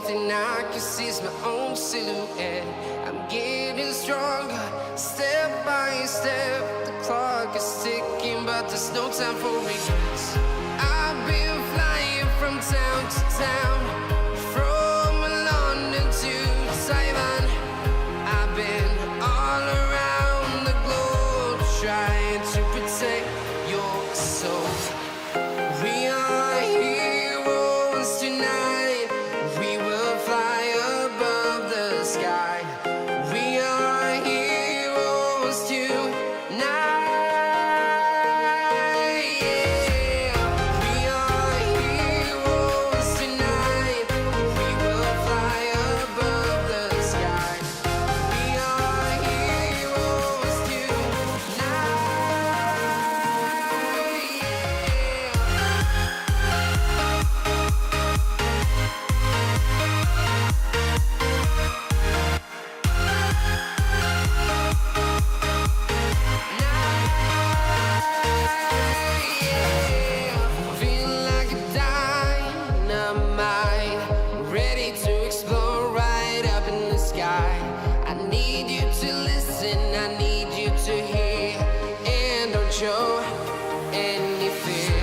thing I can see is my own silhouette. I'm getting stronger, step by step. The clock is ticking, but there's no time for regrets. I've been flying from town to town, from London to Taiwan. I've been all around the globe, trying to protect your soul. We are heroes tonight. We will fly above the sky. We are heroes tonight. Yeah. We are heroes tonight. We will fly above the sky. We are heroes tonight. Feeling like a dynamite, ready to explode right up in the sky. I need you to listen, I need you to hear, and don't show any fear.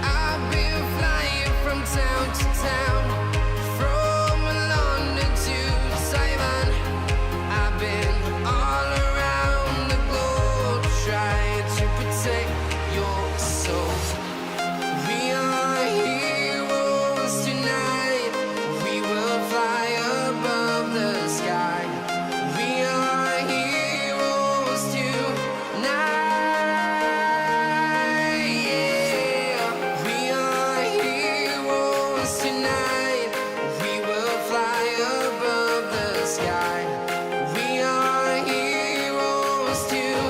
I've been flying from town to town, from London to Taiwan. I've been all around the globe, trying to protect your soul. We are heroes tonight. We will fly above the sky. We are heroes tonight. Yeah. We are heroes tonight. We will fly above the sky. We are heroes tonight.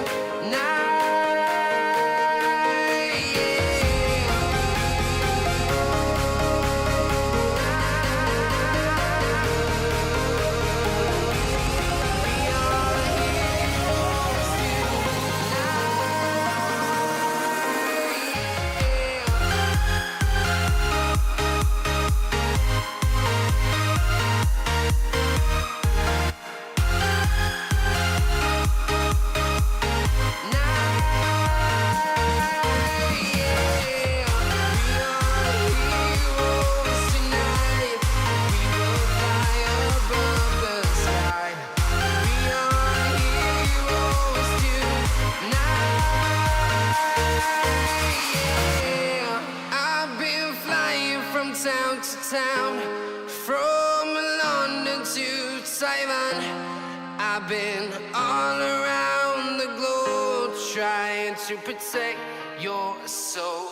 Town to town, from London to Taiwan. I've been all around the globe, trying to protect your soul.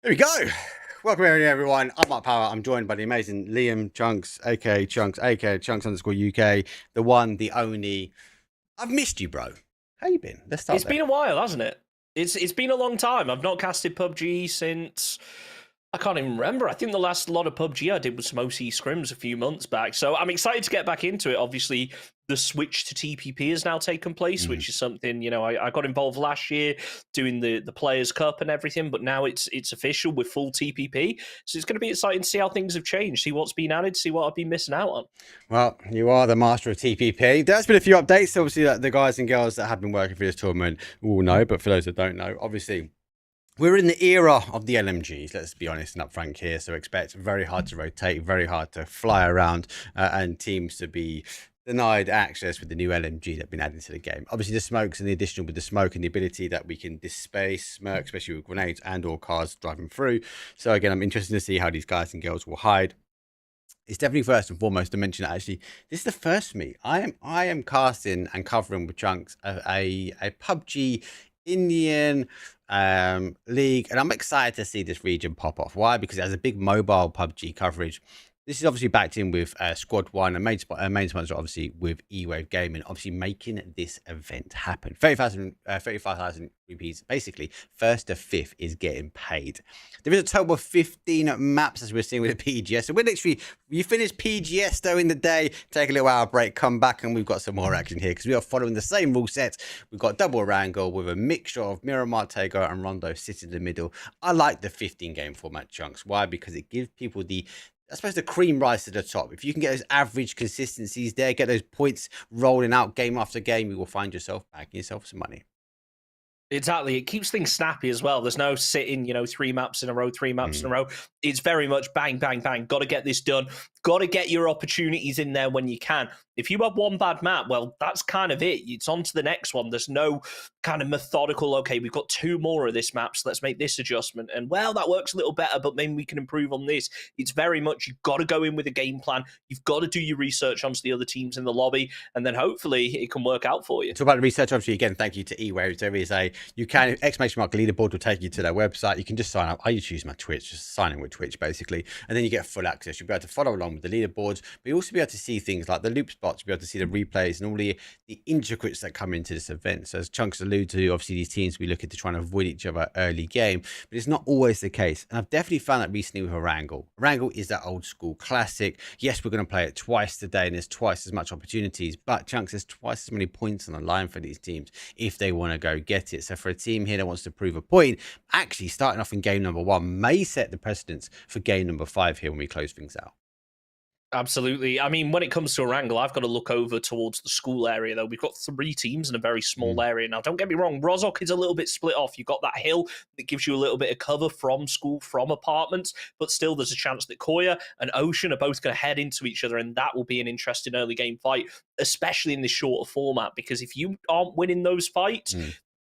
There we go. Welcome everyone. I'm Mark Power. I'm joined by the amazing Liam Chunks, aka Chunks, aka Chunks underscore UK, the one, the only. I've missed you, bro. How you been? Let's start It's there. been a while, hasn't it? It's been a long time. I've not casted PUBG since I can't even remember. I think the last lot of PUBG I did was some OC scrims a few months back. So I'm excited to get back into it. Obviously, the switch to TPP has now taken place, Mhm. which is something I got involved last year doing the Players Cup and everything. But now it's official with full TPP. So it's going to be exciting to see how things have changed, see what's been added, see what I've been missing out on. Well, you are the master of TPP. There's been a few updates. Obviously, that the guys and girls that have been working for this tournament will know, but for those that don't know, obviously. We're in the era of the LMGs, let's be honest and upfront here. So expect very hard to rotate, very hard to fly around, and teams to be denied access with the new LMG that have been added to the game. Obviously, the smokes and the additional with the smoke and the ability that we can displace smoke, especially with grenades and or cars driving through. So again, I'm interested to see how these guys and girls will hide. It's definitely first and foremost to mention that actually this is the first for me. I am casting and covering with Chunks a PUBG Indian league, and I'm excited to see this region pop off. Why? Because it has a big mobile PUBG coverage. This is obviously backed in with Squadone, and main sponsor obviously with E-Wave Gaming, obviously making this event happen. 35,000 rupees, basically first to fifth is getting paid. There is a total of 15 maps as we're seeing with the PGS. So we're literally, you finish PGS though in the day, take a little hour break, come back, and we've got some more action here because we are following the same rule set. We've got double wrangle with a mixture of Miramar, Tego, and Rondo sitting in the middle. I like the 15 game format, Chunks. Why? Because it gives people I suppose the cream rise to the top. If you can get those average consistencies there, get those points rolling out game after game, you will find yourself bagging yourself some money. Exactly. It keeps things snappy as well. There's no sitting, three maps in a row, three maps in a row. It's very much bang, bang, bang. Got to get this done. Got to get your opportunities in there when you can. If you have one bad map, well, that's kind of it. It's on to the next one. There's no kind of methodical, okay, we've got two more of this map, so let's make this adjustment. And, well, that works a little better, but maybe we can improve on this. It's very much you've got to go in with a game plan. You've got to do your research onto the other teams in the lobby, and then hopefully it can work out for you. Talk about the research, obviously, again, thank you to eWaves. There is you can, exclamation mark leaderboard will take you to their website. You can just sign up. I just use my Twitch, just sign in with Twitch, basically. And then you get full access. You'll be able to follow along with the leaderboards, but you'll also be able to see things like the loop spots, you'll be able to see the replays and all the intricacies that come into this event. So as Chunks alluded to, obviously these teams will be looking to try and avoid each other early game, but it's not always the case. And I've definitely found that recently with Wrangle. Wrangle is that old school classic. Yes, we're going to play it twice today and there's twice as much opportunities, but Chunks, there's twice as many points on the line for these teams if they want to go get it. So for a team here that wants to prove a point, actually starting off in game number one may set the precedence for game number 5 here when we close things out. Absolutely. I mean, when it comes to a wrangle, I've got to look over towards the school area, though. We've got 3 teams in a very small area. Now, don't get me wrong, Rozhok is a little bit split off. You've got that hill that gives you a little bit of cover from school, from apartments, but still there's a chance that Koya and Ocean are both going to head into each other, and that will be an interesting early game fight, especially in this shorter format, because if you aren't winning those fights,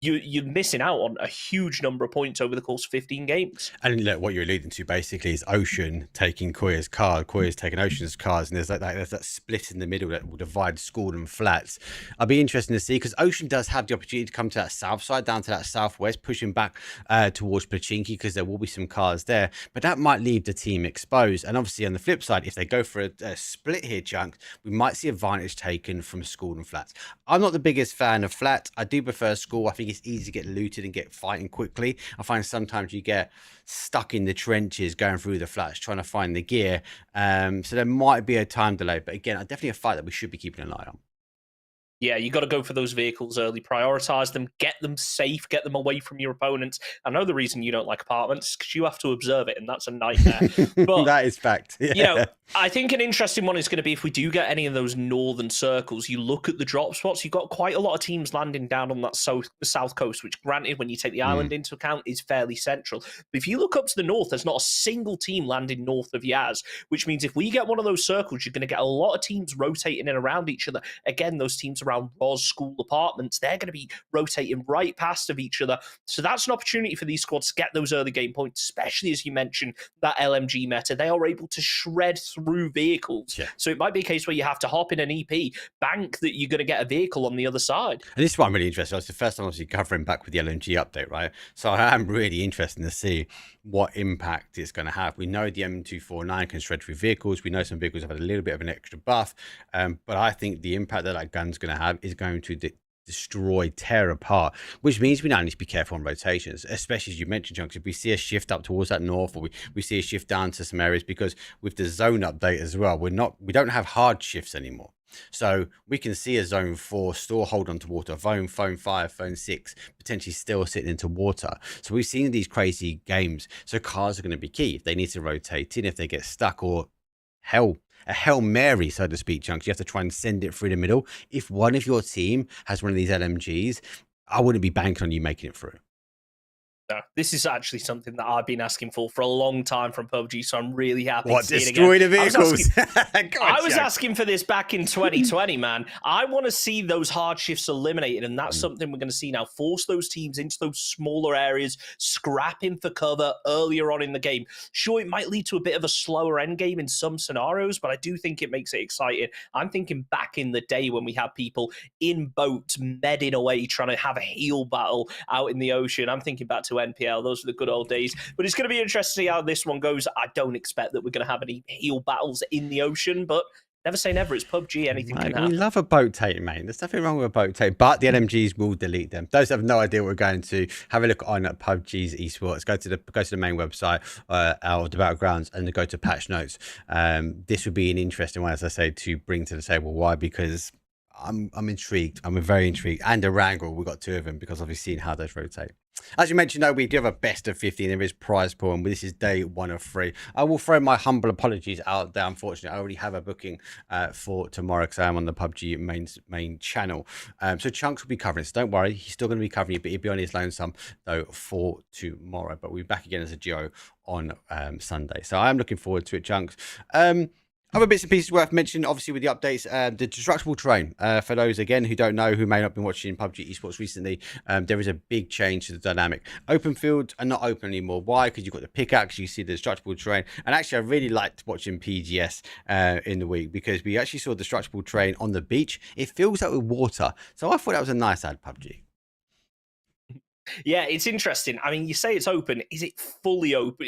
you're missing out on a huge number of points over the course of 15 games. And look, what you're alluding to basically is Ocean taking Koya's card, Koya's taking Ocean's cards, and there's that split in the middle that will divide school and flats. I'll be interested to see because Ocean does have the opportunity to come to that south side, down to that southwest, pushing back towards Pachinki because there will be some cars there, but that might leave the team exposed. And obviously on the flip side, if they go for a split here, Chunk, we might see advantage taken from school and flats. I'm not the biggest fan of flat. I do prefer school. I think it's easy to get looted and get fighting quickly. I find sometimes you get stuck in the trenches going through the flats trying to find the gear. So there might be a time delay, but again, definitely a fight that we should be keeping an eye on. Yeah, you got to go for those vehicles early, prioritize them, get them safe, get them away from your opponents. I know the reason you don't like apartments because you have to observe it, and that's a nightmare. But that is fact. Yeah. I think an interesting one is going to be if we do get any of those northern circles. You look at the drop spots. You've got quite a lot of teams landing down on that south coast, which, granted, when you take the island into account, is fairly central. But if you look up to the north, there's not a single team landing north of Yaz, which means if we get one of those circles, you're going to get a lot of teams rotating in around each other. Again, those teams around Roz school apartments, they're going to be rotating right past of each other. So that's an opportunity for these squads to get those early game points, especially as you mentioned that LMG meta. They are able to shred through vehicles. Yeah. So it might be a case where you have to hop in an EP, bank that you're going to get a vehicle on the other side. And this is what I'm really interested in. It's the first time obviously covering back with the LMG update, right? So I am really interested to see what impact it's going to have. We know the M249 can shred through vehicles. We know some vehicles have had a little bit of an extra buff, but I think the impact that gun's going to have is going to destroy, tear apart, which means we now need to be careful on rotations, especially as you mentioned, Chunks. If we see a shift up towards that north, or we see a shift down to some areas, because with the zone update as well, we don't have hard shifts anymore. So we can see a zone 4 still hold on to water, phone 5, phone 6 potentially still sitting into water. So we've seen these crazy games. So cars are going to be key if they need to rotate in, if they get stuck, or hell, a Hail Mary, so to speak, Chunks. You have to try and send it through the middle. If one of your team has one of these LMGs, I wouldn't be banking on you making it through. No, this is actually something that I've been asking for a long time from PUBG, so I'm really happy to see destroy the vehicles? I was asking for this back in 2020, man. I want to see those hard shifts eliminated, and that's something we're going to see now. Force those teams into those smaller areas, scrapping for cover earlier on in the game. Sure, it might lead to a bit of a slower end game in some scenarios, but I do think it makes it exciting. I'm thinking back in the day when we had people in boats medding away, trying to have a heal battle out in the ocean. I'm thinking back to NPL. Those were the good old days. But it's going to be interesting to see how this one goes. I don't expect that we're going to have any heal battles in the ocean, but never say never. It's PUBG. Anything can happen. We love a boat tape, mate. There's nothing wrong with a boat tape, but the LMGs will delete them. Those have no idea what we're going to. Have a look on PUBG's esports. Go to the main website or the battlegrounds and go to patch notes. This would be an interesting one, as I say, to bring to the table. Why? Because I'm intrigued. I'm very intrigued. And a wrangle. We've got 2 of them because I've seen how those rotate. As you mentioned, though, we do have a best of 15. There is prize pool, and this is day 1 of 3. I will throw my humble apologies out there. Unfortunately, I already have a booking for tomorrow because I am on the PUBG main channel. So Chunks will be covering. So don't worry, he's still going to be covering it, but he'll be on his lonesome though for tomorrow. But we'll be back again as a duo on Sunday. So I am looking forward to it, Chunks. Other bits and pieces worth mentioning, obviously, with the updates, the destructible terrain. For those, again, who don't know, who may not have been watching PUBG esports recently, there is a big change to the dynamic. Open fields are not open anymore. Why? Because you've got the pickaxe, you see the destructible terrain. And actually, I really liked watching PGS in the week because we actually saw the destructible terrain on the beach. It fills up with water. So I thought that was a nice ad, PUBG. Yeah, it's interesting. I mean, you say it's open. Is it fully open?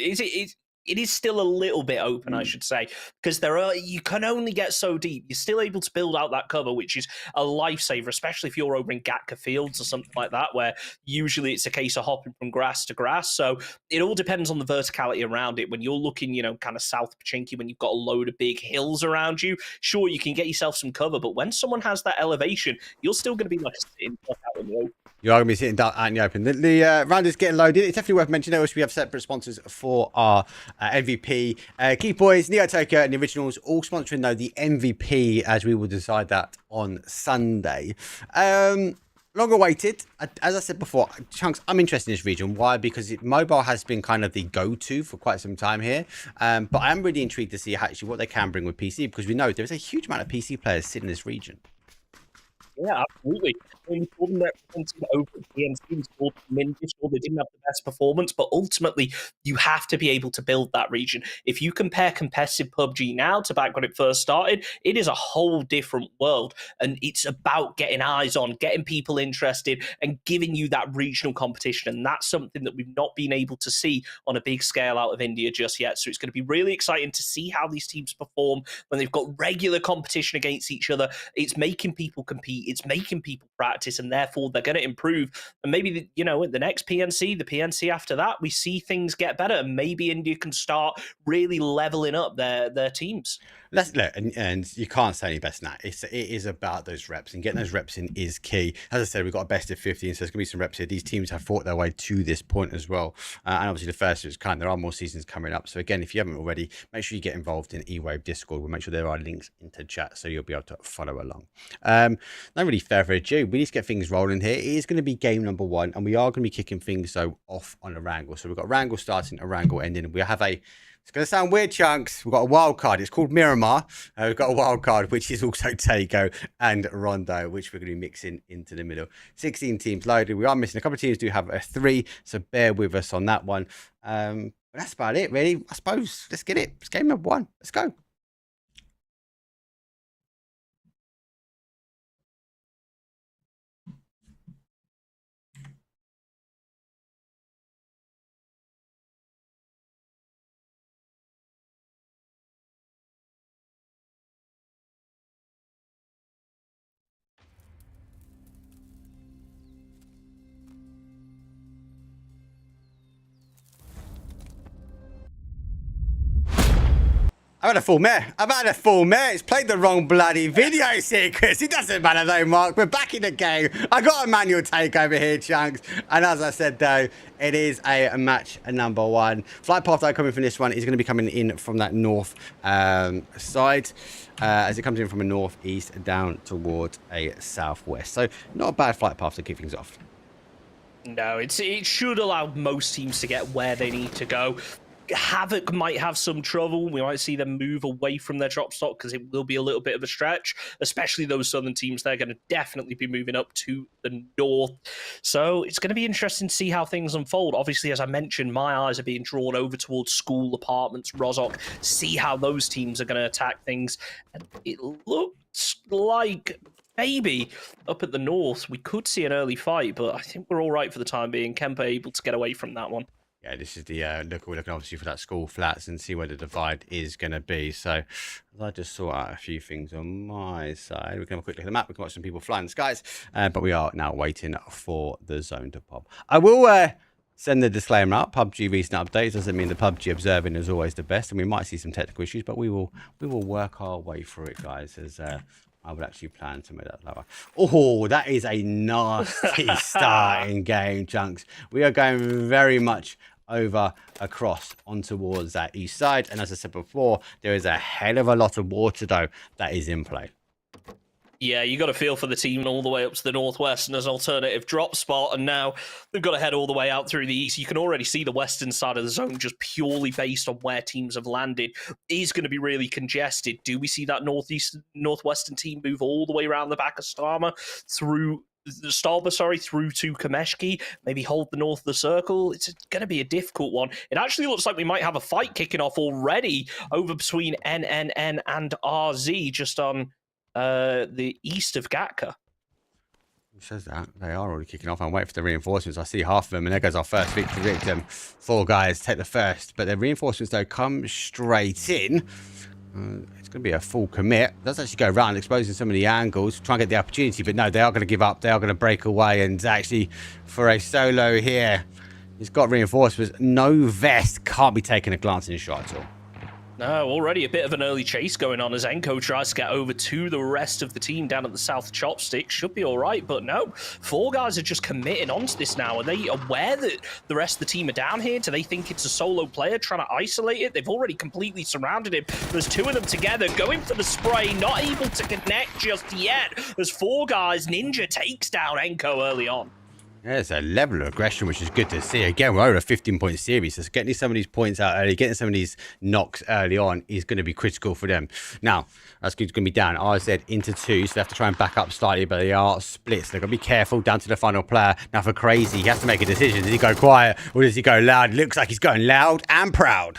It is still a little bit open, I should say, because you can only get so deep. You're still able to build out that cover, which is a lifesaver, especially if you're over in Gatka Fields or something like that, where usually it's a case of hopping from grass to grass. So it all depends on the verticality around it. When you're looking, kind of South Pachinki, when you've got a load of big hills around you, sure, you can get yourself some cover, but when someone has that elevation, you're still going to be like sitting out in the open. You are going to be sitting out in the open. The round is getting loaded. It's definitely worth mentioning. We have separate sponsors for our MVP. Keep Boys, Neo Tokyo, and the Originals all sponsoring, though, the MVP, as we will decide that on Sunday. Long awaited. As I said before, Chunks, I'm interested in this region. Why? Because mobile has been kind of the go-to for quite some time here. But I am really intrigued to see actually what they can bring with PC, because we know there's a huge amount of PC players sitting in this region. Yeah, absolutely. We saw them representing over PNC, we saw them in Discord, they didn't have the best performance, but ultimately, you have to be able to build that region. If you compare competitive PUBG now to back when it first started, it is a whole different world, and it's about getting eyes on, getting people interested, and giving you that regional competition, and that's something that we've not been able to see on a big scale out of India just yet, so it's going to be really exciting to see how these teams perform when they've got regular competition against each other. It's making people compete, it's making people practice, and therefore they're going to improve. And maybe, at the next PNC, the PNC after that, we see things get better, and maybe India can start really leveling up their teams. Let's look, and you can't say any best than that. It is about those reps, and getting those reps in is key. As I said, we've got a best of 15, so there's going to be some reps here. These teams have fought their way to this point as well, and obviously the first is there are more seasons coming up. So again, if you haven't already, make sure you get involved in E-Wave Discord. We'll make sure there are links into chat so you'll be able to follow along. No really further ado, we need to get things rolling here. It is going to be game number 1, and we are going to be kicking things off on a wrangle. So we've got wrangle starting, a wrangle ending. We have it's going to sound weird, Chunks. We've got a wild card. It's called Miramar. We've got a wild card, which is also Tago and Rondo, which we're going to be mixing into the middle. 16 teams loaded. We are missing a couple of teams do have a 3, so bear with us on that one. But that's about it, really. I suppose. Let's get it. It's game number 1. Let's go. I've had a full mare. I've had a full mare. It's played the wrong bloody video sequence. It doesn't matter though, Mark. We're back in the game. I got a manual takeover here, Chunks. And as I said though, it is a match number 1. Flight path that coming from this one is going to be coming in from that north side. As it comes in from a northeast down towards a southwest. So not a bad flight path to kick things off. No, it should allow most teams to get where they need to go. Havoc might have some trouble. We might see them move away from their drop stock because it will be a little bit of a stretch, especially those southern teams. They're going to definitely be moving up to the north. So it's going to be interesting to see how things unfold. Obviously, as I mentioned, my eyes are being drawn over towards school, apartments, Rozhok, see how those teams are going to attack things. And it looks like maybe up at the north, we could see an early fight, but I think we're all right for the time being. Kemper able to get away from that one. Yeah, this is the look. We're looking obviously for that school flats and see where the divide is going to be. So I just sort out a few things on my side. We can have a quick look at the map. We can watch some people fly in the skies, but we are now waiting for the zone to pop. I will send the disclaimer up. PUBG recent updates doesn't mean the PUBG observing is always the best, and we might see some technical issues, but we will work our way through it, guys. As I would actually plan to make that lower. Oh, that is a nasty starting game, Chunks. We are going very much over across on towards that east side, and as I said before, there is a hell of a lot of water though that is in play. Yeah, you got to feel for the team all the way up to the northwest and as an alternative drop spot, and now they've got to head all the way out through the east. You can already see the western side of the zone, just purely based on where teams have landed, is going to be really congested. Do we see that northwestern team move all the way around the back of through to Kameshki, maybe hold the north of the circle? It's going to be a difficult one. It actually looks like we might have a fight kicking off already over between NNN and RZ just on the east of Gatka. Who says that? They are already kicking off. I'm waiting for the reinforcements. I see half of them, and there goes our first victim. 4 guys take the first, but the reinforcements though come straight in. It's going to be a full commit. Does actually go around, exposing some of the angles, try and get the opportunity, but no, they are going to give up. They are going to break away, and actually, for a solo here, he's got reinforcements. No vest, can't be taking a glancing shot at all. No, already a bit of an early chase going on as Enko tries to get over to the rest of the team down at the south chopstick. Should be all right, but no. 4 guys are just committing onto this now. Are they aware that the rest of the team are down here? Do they think it's a solo player trying to isolate it? They've already completely surrounded him. There's 2 of them together going for the spray, not able to connect just yet. There's 4 guys. Ninja takes down Enko early on. There's a level of aggression, which is good to see. Again, we're over a 15-point series, so getting some of these points out early, getting some of these knocks early on is going to be critical for them. Now, that's going to be down. RZ into 2, so they have to try and back up slightly, but they are split. So they've got to be careful down to the final player. Now, for Crazy, he has to make a decision. Does he go quiet or does he go loud? It looks like he's going loud and proud.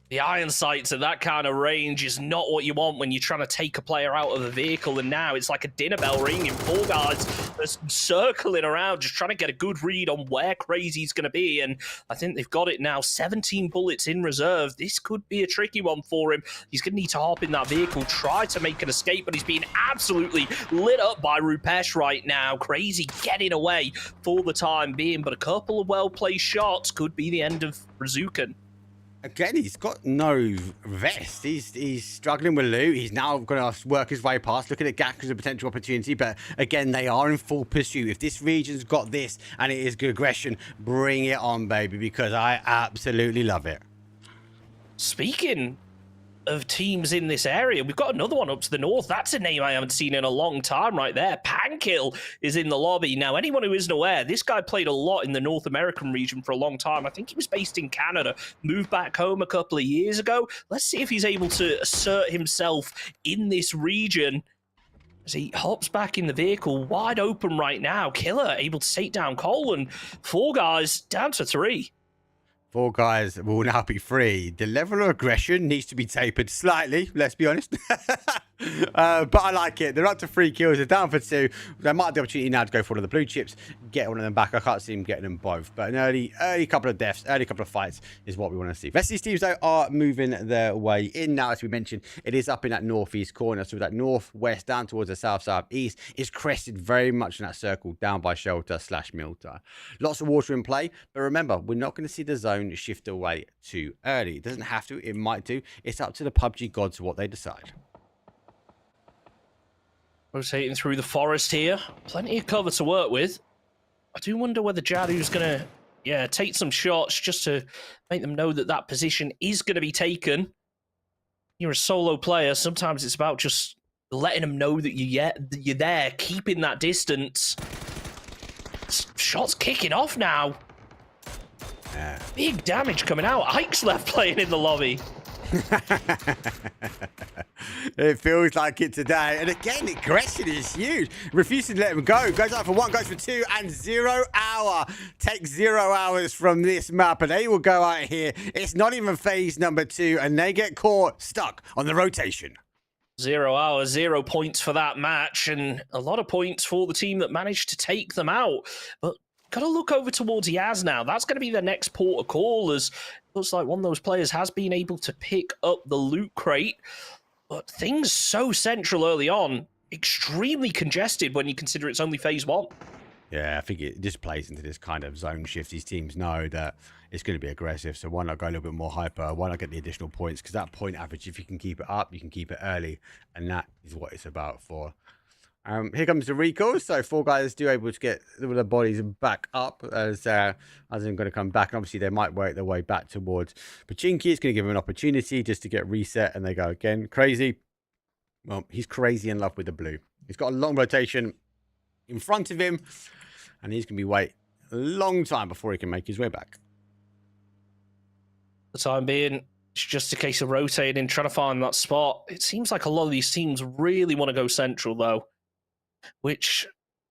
The iron sights at that kind of range is not what you want when you're trying to take a player out of a vehicle, and now it's like a dinner bell ringing. 4 guys are circling around, just trying to get a good read on where Crazy's going to be, and I think they've got it now. 17 bullets in reserve. This could be a tricky one for him. He's going to need to hop in that vehicle, try to make an escape, but he's being absolutely lit up by Rupesh right now. Crazy getting away for the time being, but a couple of well-placed shots could be the end of Razukin. Again, he's got no vest. He's struggling with loot. He's now going to work his way past, looking at Gak as a potential opportunity. But again, they are in full pursuit. If this region's got this and it is good aggression, bring it on, baby, because I absolutely love it. Speaking of teams in this area, we've got another one up to the north. That's a name I haven't seen in a long time right there. Pankill is in the lobby. Now, anyone who isn't aware, this guy played a lot in the North American region for a long time. I think he was based in Canada, moved back home a couple of years ago. Let's see if he's able to assert himself in this region as he hops back in the vehicle, wide open right now. Killer able to take down Cole, and 4 guys down to 3. 4 guys will now be free. The level of aggression needs to be tapered slightly, let's be honest. But I like it. They're up to 3 kills. They're down for 2. They might have the opportunity now to go for one of the blue chips, get one of them back. I can't see them getting them both. But an early couple of deaths, early couple of fights is what we want to see. Rest of these teams, though, are moving their way in now. As we mentioned, it is up in that northeast corner. So that northwest down towards the southeast is crested very much in that circle down by shelter / Milta. Lots of water in play. But remember, we're not going to see the zone shift away too early. It doesn't have to. It might do. It's up to the PUBG gods what they decide. Rotating through the forest here. Plenty of cover to work with. I do wonder whether Jadu's going to, take some shots just to make them know that that position is going to be taken. You're a solo player. Sometimes it's about just letting them know that you're there, keeping that distance. Shots kicking off now. Yeah. Big damage coming out. Ike's left playing in the lobby. It feels like it today. And again, the aggression is huge. Refusing to let him go. Goes out for 1, goes for 2, and 0 hour. Takes 0 hours from this map, and they will go out here. It's not even phase number 2, and they get caught stuck on the rotation. 0 hours, 0 points for that match, and a lot of points for the team that managed to take them out. But got to look over towards Yaz now. That's going to be the next port of call, as it looks like one of those players has been able to pick up the loot crate. But things so central early on, extremely congested when you consider it's only phase 1. Yeah, I think it just plays into this kind of zone shift. These teams know that it's going to be aggressive, so why not go a little bit more hyper? Why not get the additional points? Because that point average, if you can keep it up, you can keep it early, and that is what it's about for. Here comes the recall. So 4 guys do able to get their bodies back up as I'm going to come back. And obviously, they might work their way back towards Pachinki. It's going to give him an opportunity just to get reset. And they go again. Crazy. Well, he's crazy in love with the blue. He's got a long rotation in front of him. And he's going to be wait a long time before he can make his way back. For the time being, it's just a case of rotating, trying to find that spot. It seems like a lot of these teams really want to go central, though. Which,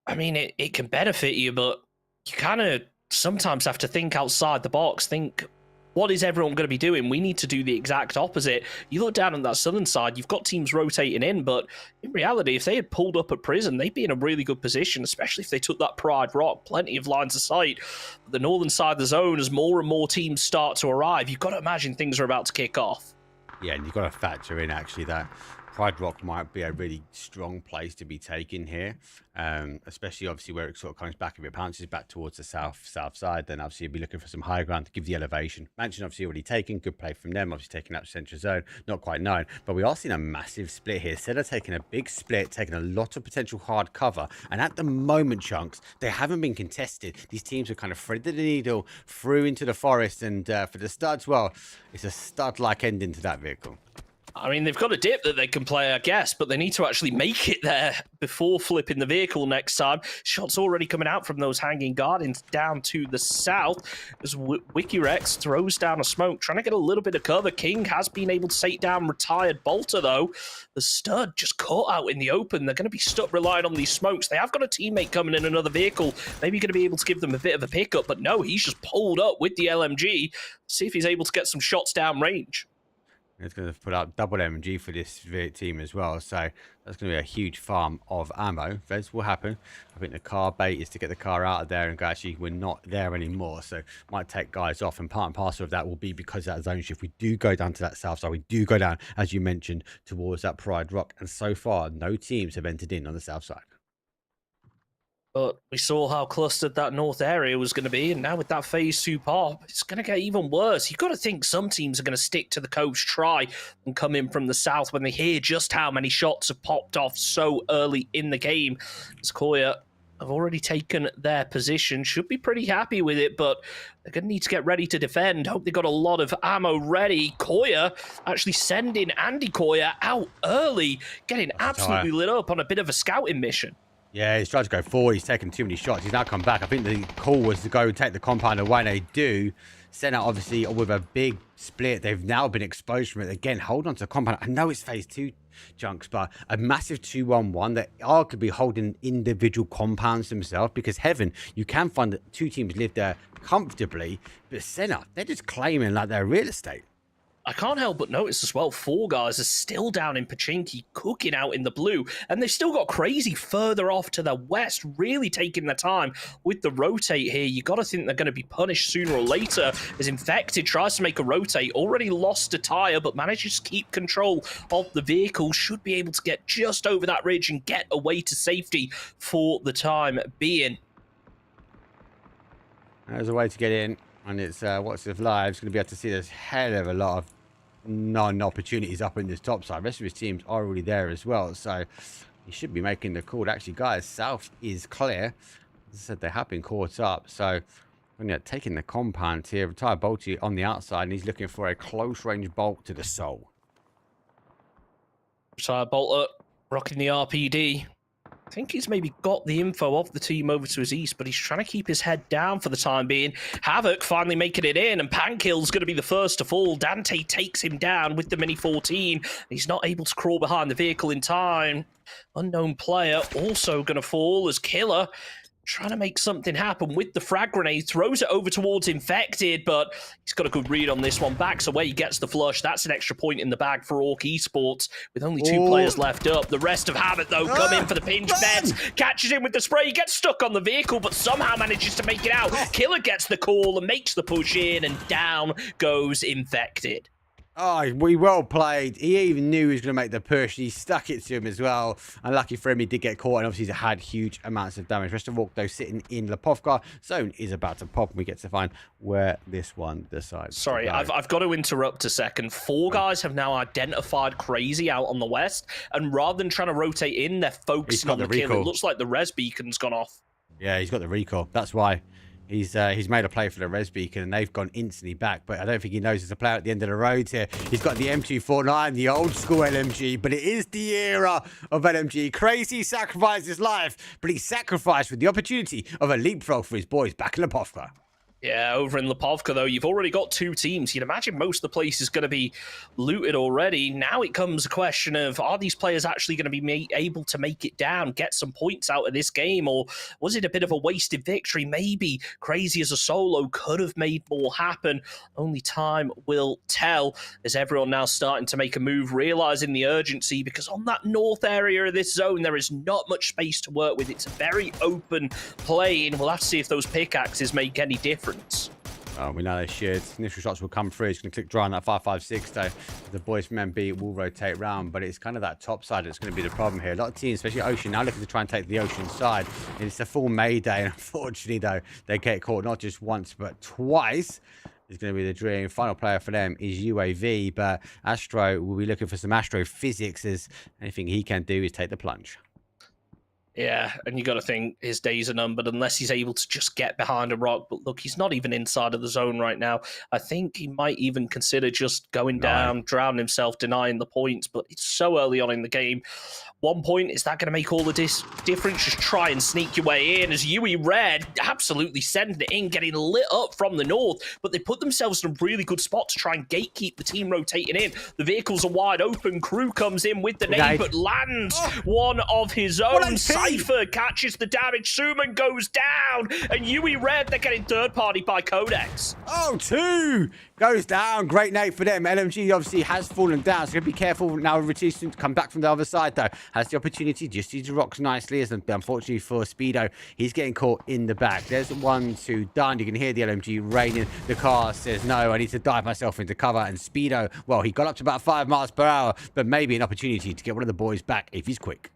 I mean, it can benefit you, but you kind of sometimes have to think outside the box. Think, what is everyone going to be doing? We need to do the exact opposite. You look down on that southern side, you've got teams rotating in, but in reality, if they had pulled up at prison, they'd be in a really good position, especially if they took that Pride Rock. Plenty of lines of sight. The northern side of the zone, as more and more teams start to arrive, you've got to imagine things are about to kick off. Yeah, and you've got to factor in, actually, that Pride Rock might be a really strong place to be taken here, especially obviously where it sort of comes back. If it bounces back towards the south side, then obviously you'll be looking for some higher ground to give the elevation. Mansion obviously already taken, good play from them, obviously taking out central zone, not quite known, but we are seeing a massive split here. Instead of taking a big split, taking a lot of potential hard cover, and at the moment, Chunks, they haven't been contested. These teams have kind of threaded the needle through into the forest, and for the studs, well, it's a stud-like ending to that vehicle. I mean, they've got a dip that they can play, I guess, but they need to actually make it there before flipping the vehicle next time. Shots already coming out from those hanging guardians down to the south as Wikirex throws down a smoke, trying to get a little bit of cover. King has been able to take down retired Bolter, though. The stud just caught out in the open. They're going to be stuck relying on these smokes. They have got a teammate coming in another vehicle, maybe going to be able to give them a bit of a pickup, but no, he's just pulled up with the LMG. See if he's able to get some shots down range. It's going to put out double MG for this team as well. So that's going to be a huge farm of ammo. This will happen. I think the car bait is to get the car out of there and go, actually, we're not there anymore. So might take guys off. And part and parcel of that will be because of that zone shift. We do go down to that south side. We do go down, as you mentioned, towards that Pride Rock. And so far, no teams have entered in on the south side. But we saw how clustered that north area was going to be, and now with that phase 2 pop, it's going to get even worse. You've got to think some teams are going to stick to the coast, try and come in from the south when they hear just how many shots have popped off so early in the game. As Koya have already taken their position, should be pretty happy with it, but they're going to need to get ready to defend. Hope they got a lot of ammo ready. Koya actually sending Andy Koya out early, getting absolutely lit up on a bit of a scouting mission. Yeah, he's tried to go forward. He's taken too many shots. He's now come back. I think the call was to go and take the compound away. They do. Send out, obviously, with a big split. They've now been exposed from it. Again, hold on to the compound. I know it's phase 2, Chunks, but a massive 2-1-1 that are could be holding individual compounds themselves, because heaven, you can find that 2 teams live there comfortably, but Senna, they're just claiming like their real estate. I can't help but notice as well, Four Guys are still down in Pachinki, cooking out in the blue, and they've still got Crazy further off to the west, really taking their time with the rotate here. You got to think they're going to be punished sooner or later, as Infected tries to make a rotate, already lost a tire, but manages to keep control of the vehicle, should be able to get just over that ridge and get away to safety for the time being. There's a way to get in, and it's What's If Live's going to be able to see this hell of a lot of non-opportunities up in this top side. The rest of his teams are already there as well, so he should be making the call. Actually, guys, south is clear. As I said, they have been caught up, so taking the compound here. Retired Bolty on the outside, and he's looking for a close-range bolt to the soul. Retired Bolter rocking the RPD. I think he's maybe got the info of the team over to his east, but he's trying to keep his head down for the time being. Havoc finally making it in, and Pankill's going to be the first to fall. Dante takes him down with the Mini 14. He's not able to crawl behind the vehicle in time. Unknown player also going to fall as Killer trying to make something happen with the frag grenade, throws it over towards Infected, but he's got a good read on this one, backs away, he gets the flush. That's an extra point in the bag for Orc Esports, with only two players left up. The rest of Havoc, though, come in for the pinch bets, catches him with the spray, gets stuck on the vehicle, but somehow manages to make it out. Killer gets the call and makes the push in, and down goes Infected. Oh, we well played. He even knew he was going to make the push. He stuck it to him as well. And lucky for him, he did get caught. And obviously, he's had huge amounts of damage. Rest of Orc, though, sitting in Lepovka. Zone is about to pop. And we get to find where this one decides. Sorry, I've got to interrupt a second. Four Guys have now identified Crazy out on the west. And rather than trying to rotate in, they're focusing on the kill. It looks like the res beacon's gone off. Yeah, he's got the recall. That's why. He's made a play for the res beacon, and they've gone instantly back. But I don't think he knows there's a player at the end of the road here. He's got the M249, the old school LMG, but it is the era of LMG. Crazy sacrificed his life, but he sacrificed with the opportunity of a leapfrog for his boys back in Lepovka. Yeah, over in Lepovka, though, you've already got two teams. You'd imagine most of the place is going to be looted already. Now it comes a question of, are these players actually going to be able to make it down, get some points out of this game, or was it a bit of a wasted victory? Maybe Crazy as a solo could have made more happen. Only time will tell, as everyone now starting to make a move, realizing the urgency, because on that north area of this zone, there is not much space to work with. It's a very open plain. We'll have to see if those pickaxes make any difference. Oh, we know they should. Initial shots will come through. He's going to click dry on that 5.56, though. The boys from MB will rotate round, but it's kind of that top side that's going to be the problem here. A lot of teams, especially Ocean, now looking to try and take the Ocean side. And it's a full Mayday, and unfortunately, though, they get caught not just once, but twice. It's going to be the dream. Final player for them is UAV, but Astro will be looking for some astrophysics, as anything he can do is take the plunge. Yeah, and you got to think his days are numbered unless he's able to just get behind a rock. But look, he's not even inside of the zone right now. I think he might even consider just going down, drowning himself, denying the points. But it's so early on in the game. 1 point, is that going to make all the difference? Just try and sneak your way in, as Yui Red absolutely sending it in, getting lit up from the north. But they put themselves in a really good spot to try and gatekeep the team rotating in. The vehicles are wide open. Crew comes in with the nade, but lands one of his own. Cypher catches the damage. Suman goes down. And Yui Red, they're getting third party by Codex. Oh, two goes down. Great nade for them. LMG obviously has fallen down, so be careful now. Rotation to come back from the other side, though. Has the opportunity, just uses rocks nicely, as unfortunately for Speedo, he's getting caught in the back. There's 1, 2 done. You can hear the LMG raining. The car says, no, I need to dive myself into cover. And Speedo, well, he got up to about 5 miles per hour, but maybe an opportunity to get one of the boys back if he's quick.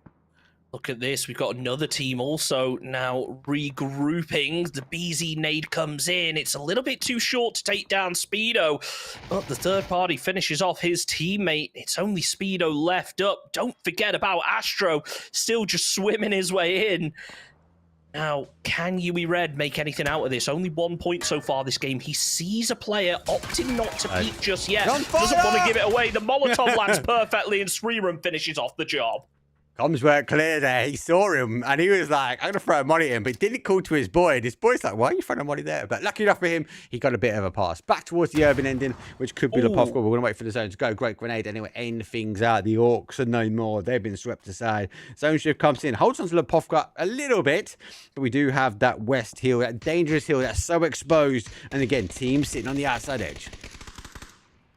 Look at this. We've got another team also now regrouping. The BZ nade comes in. It's a little bit too short to take down Speedo, but the third party finishes off his teammate. It's only Speedo left up. Don't forget about Astro, still just swimming his way in. Now, can Yui Red make anything out of this? Only 1 point so far this game. He sees a player opting not to peek just yet. Doesn't want to give it away. The Molotov lands perfectly, and Sreeram finishes off the job. Comms weren't clear there. He saw him, and he was like, I'm going to throw money at him, but didn't call to his boy. And his boy's like, why are you throwing money there? But lucky enough for him, he got a bit of a pass. Back towards the urban ending, which could be Lepovka. We're going to wait for the zone to go. Great grenade anyway. End things out. The Orcs are no more. They've been swept aside. Zone shift comes in. Holds on to Lepovka a little bit, but we do have that west hill, that dangerous hill that's so exposed. And again, teams sitting on the outside edge.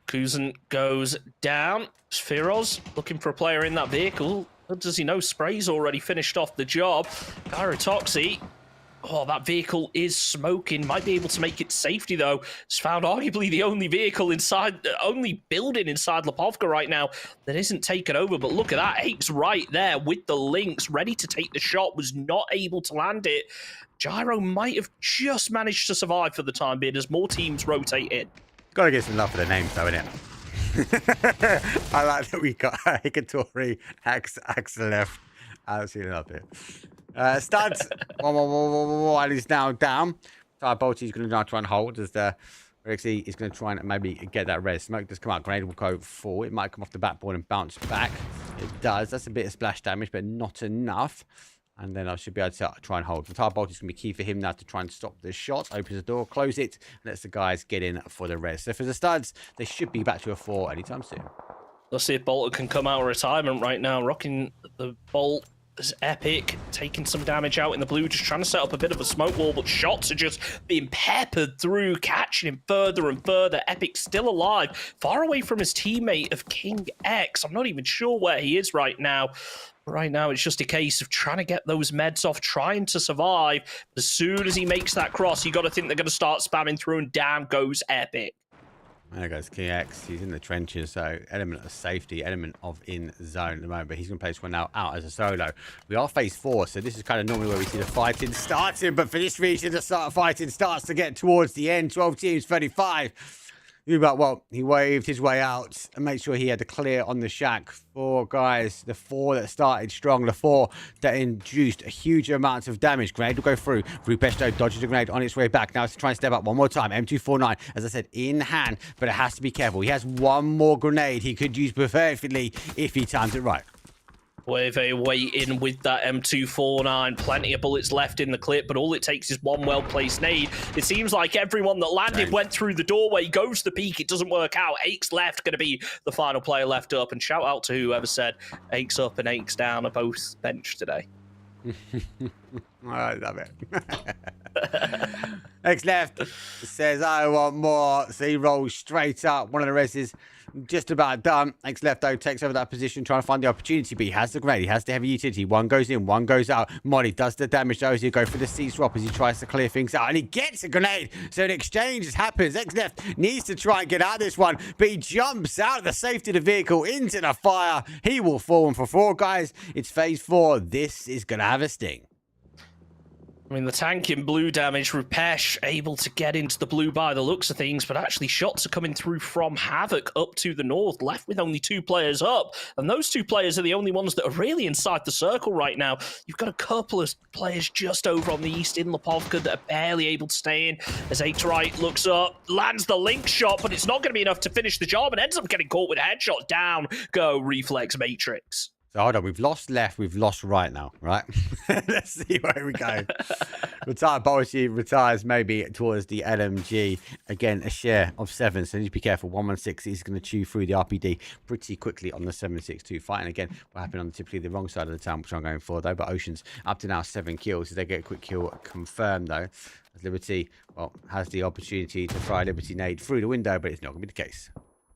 Kuzan goes down. Firoz looking for a player in that vehicle. What does he know? Spray's already finished off the job. Gyrotoxy. Oh, that vehicle is smoking. Might be able to make it safety, though. It's found arguably the only vehicle inside, only building inside Lipovka right now that isn't taken over. But look at that. Ake's right there with the links, ready to take the shot, was not able to land it. Gyro might have just managed to survive for the time being as more teams rotate in. Got to get some love for the names, though, innit? I like that we got Hikatori, Axel left. Absolutely love it. Studs, and he's now down. Bolty's going to now try and hold as the Rixie is going to try and maybe get that red. Smoke does come out. Grenade will go forward. It might come off the backboard and bounce back. It does. That's a bit of splash damage, but not enough. And then I should be able to try and hold. The Bolt is going to be key for him now to try and stop the shot. Opens the door, close it, lets the guys get in for the res. So for the Studs, they should be back to a 4 anytime soon. Let's see if Bolter can come out of retirement right now. Rocking the Bolt is epic, taking some damage out in the blue, just trying to set up a bit of a smoke wall, but shots are just being peppered through, catching him further and further. Epic still alive, far away from his teammate of King X. I'm not even sure where he is right now. Right now, it's just a case of trying to get those meds off, trying to survive. As soon as he makes that cross, you got to think they're going to start spamming through, and down goes Epic. There goes King X. He's in the trenches, so element of safety, element of in zone at the moment. But he's going to play this one now out as a solo. We are phase 4, so this is kind of normally where we see the fighting starting. But for this region, the start of fighting starts to get towards the end. 12 teams, 35. Well, he waved his way out and made sure he had the clear on the shack. 4 guys, the 4 that started strong, the 4 that induced a huge amount of damage. Grenade will go through. Rupesto dodges the grenade on its way back. Now it's trying to step up one more time. M249, as I said, in hand, but it has to be careful. He has one more grenade he could use perfectly if he times it right. With a wait in with that M249, plenty of bullets left in the clip, but all it takes is one well-placed nade. It seems like everyone that landed went through the doorway, goes to the peak, it doesn't work out. Ake's left, going to be the final player left up, and shout out to whoever said Ake's up and Ake's down are both benched today. I love it. X left says, I want more. So he rolls straight up. One of the reses just about done. X left, though, takes over that position, trying to find the opportunity. But he has the grenade. He has the heavy utility. One goes in, one goes out. Molly does the damage, though, as he goes for the C-swap as he tries to clear things out. And he gets a grenade. So an exchange happens. X left needs to try and get out of this one. But he jumps out of the safety of the vehicle into the fire. He will fall. And for 4 guys, it's phase 4. This is going to have a sting. I mean, the tank in blue damage, Rupesh able to get into the blue by the looks of things, but actually shots are coming through from Havoc up to the north, left with only 2 players up. And those 2 players are the only ones that are really inside the circle right now. You've got a couple of players just over on the east in Lipovka that are barely able to stay in. As Ake's right looks up, lands the link shot, but it's not going to be enough to finish the job and ends up getting caught with a headshot. Down go Reflex Matrix. So hold on, we've lost left, we've lost right now, right? Let's see where we go. Retired Bolshy retires maybe towards the LMG. Again, a share of 7, so you need to be careful. 116 is going to chew through the RPD pretty quickly on the 762. Fighting again, what happened on typically the wrong side of the town, which I'm going for though. But Ocean's up to now 7 kills. As they get a quick kill confirmed though. As Liberty, well, has the opportunity to fry Liberty nade through the window, but it's not going to be the case.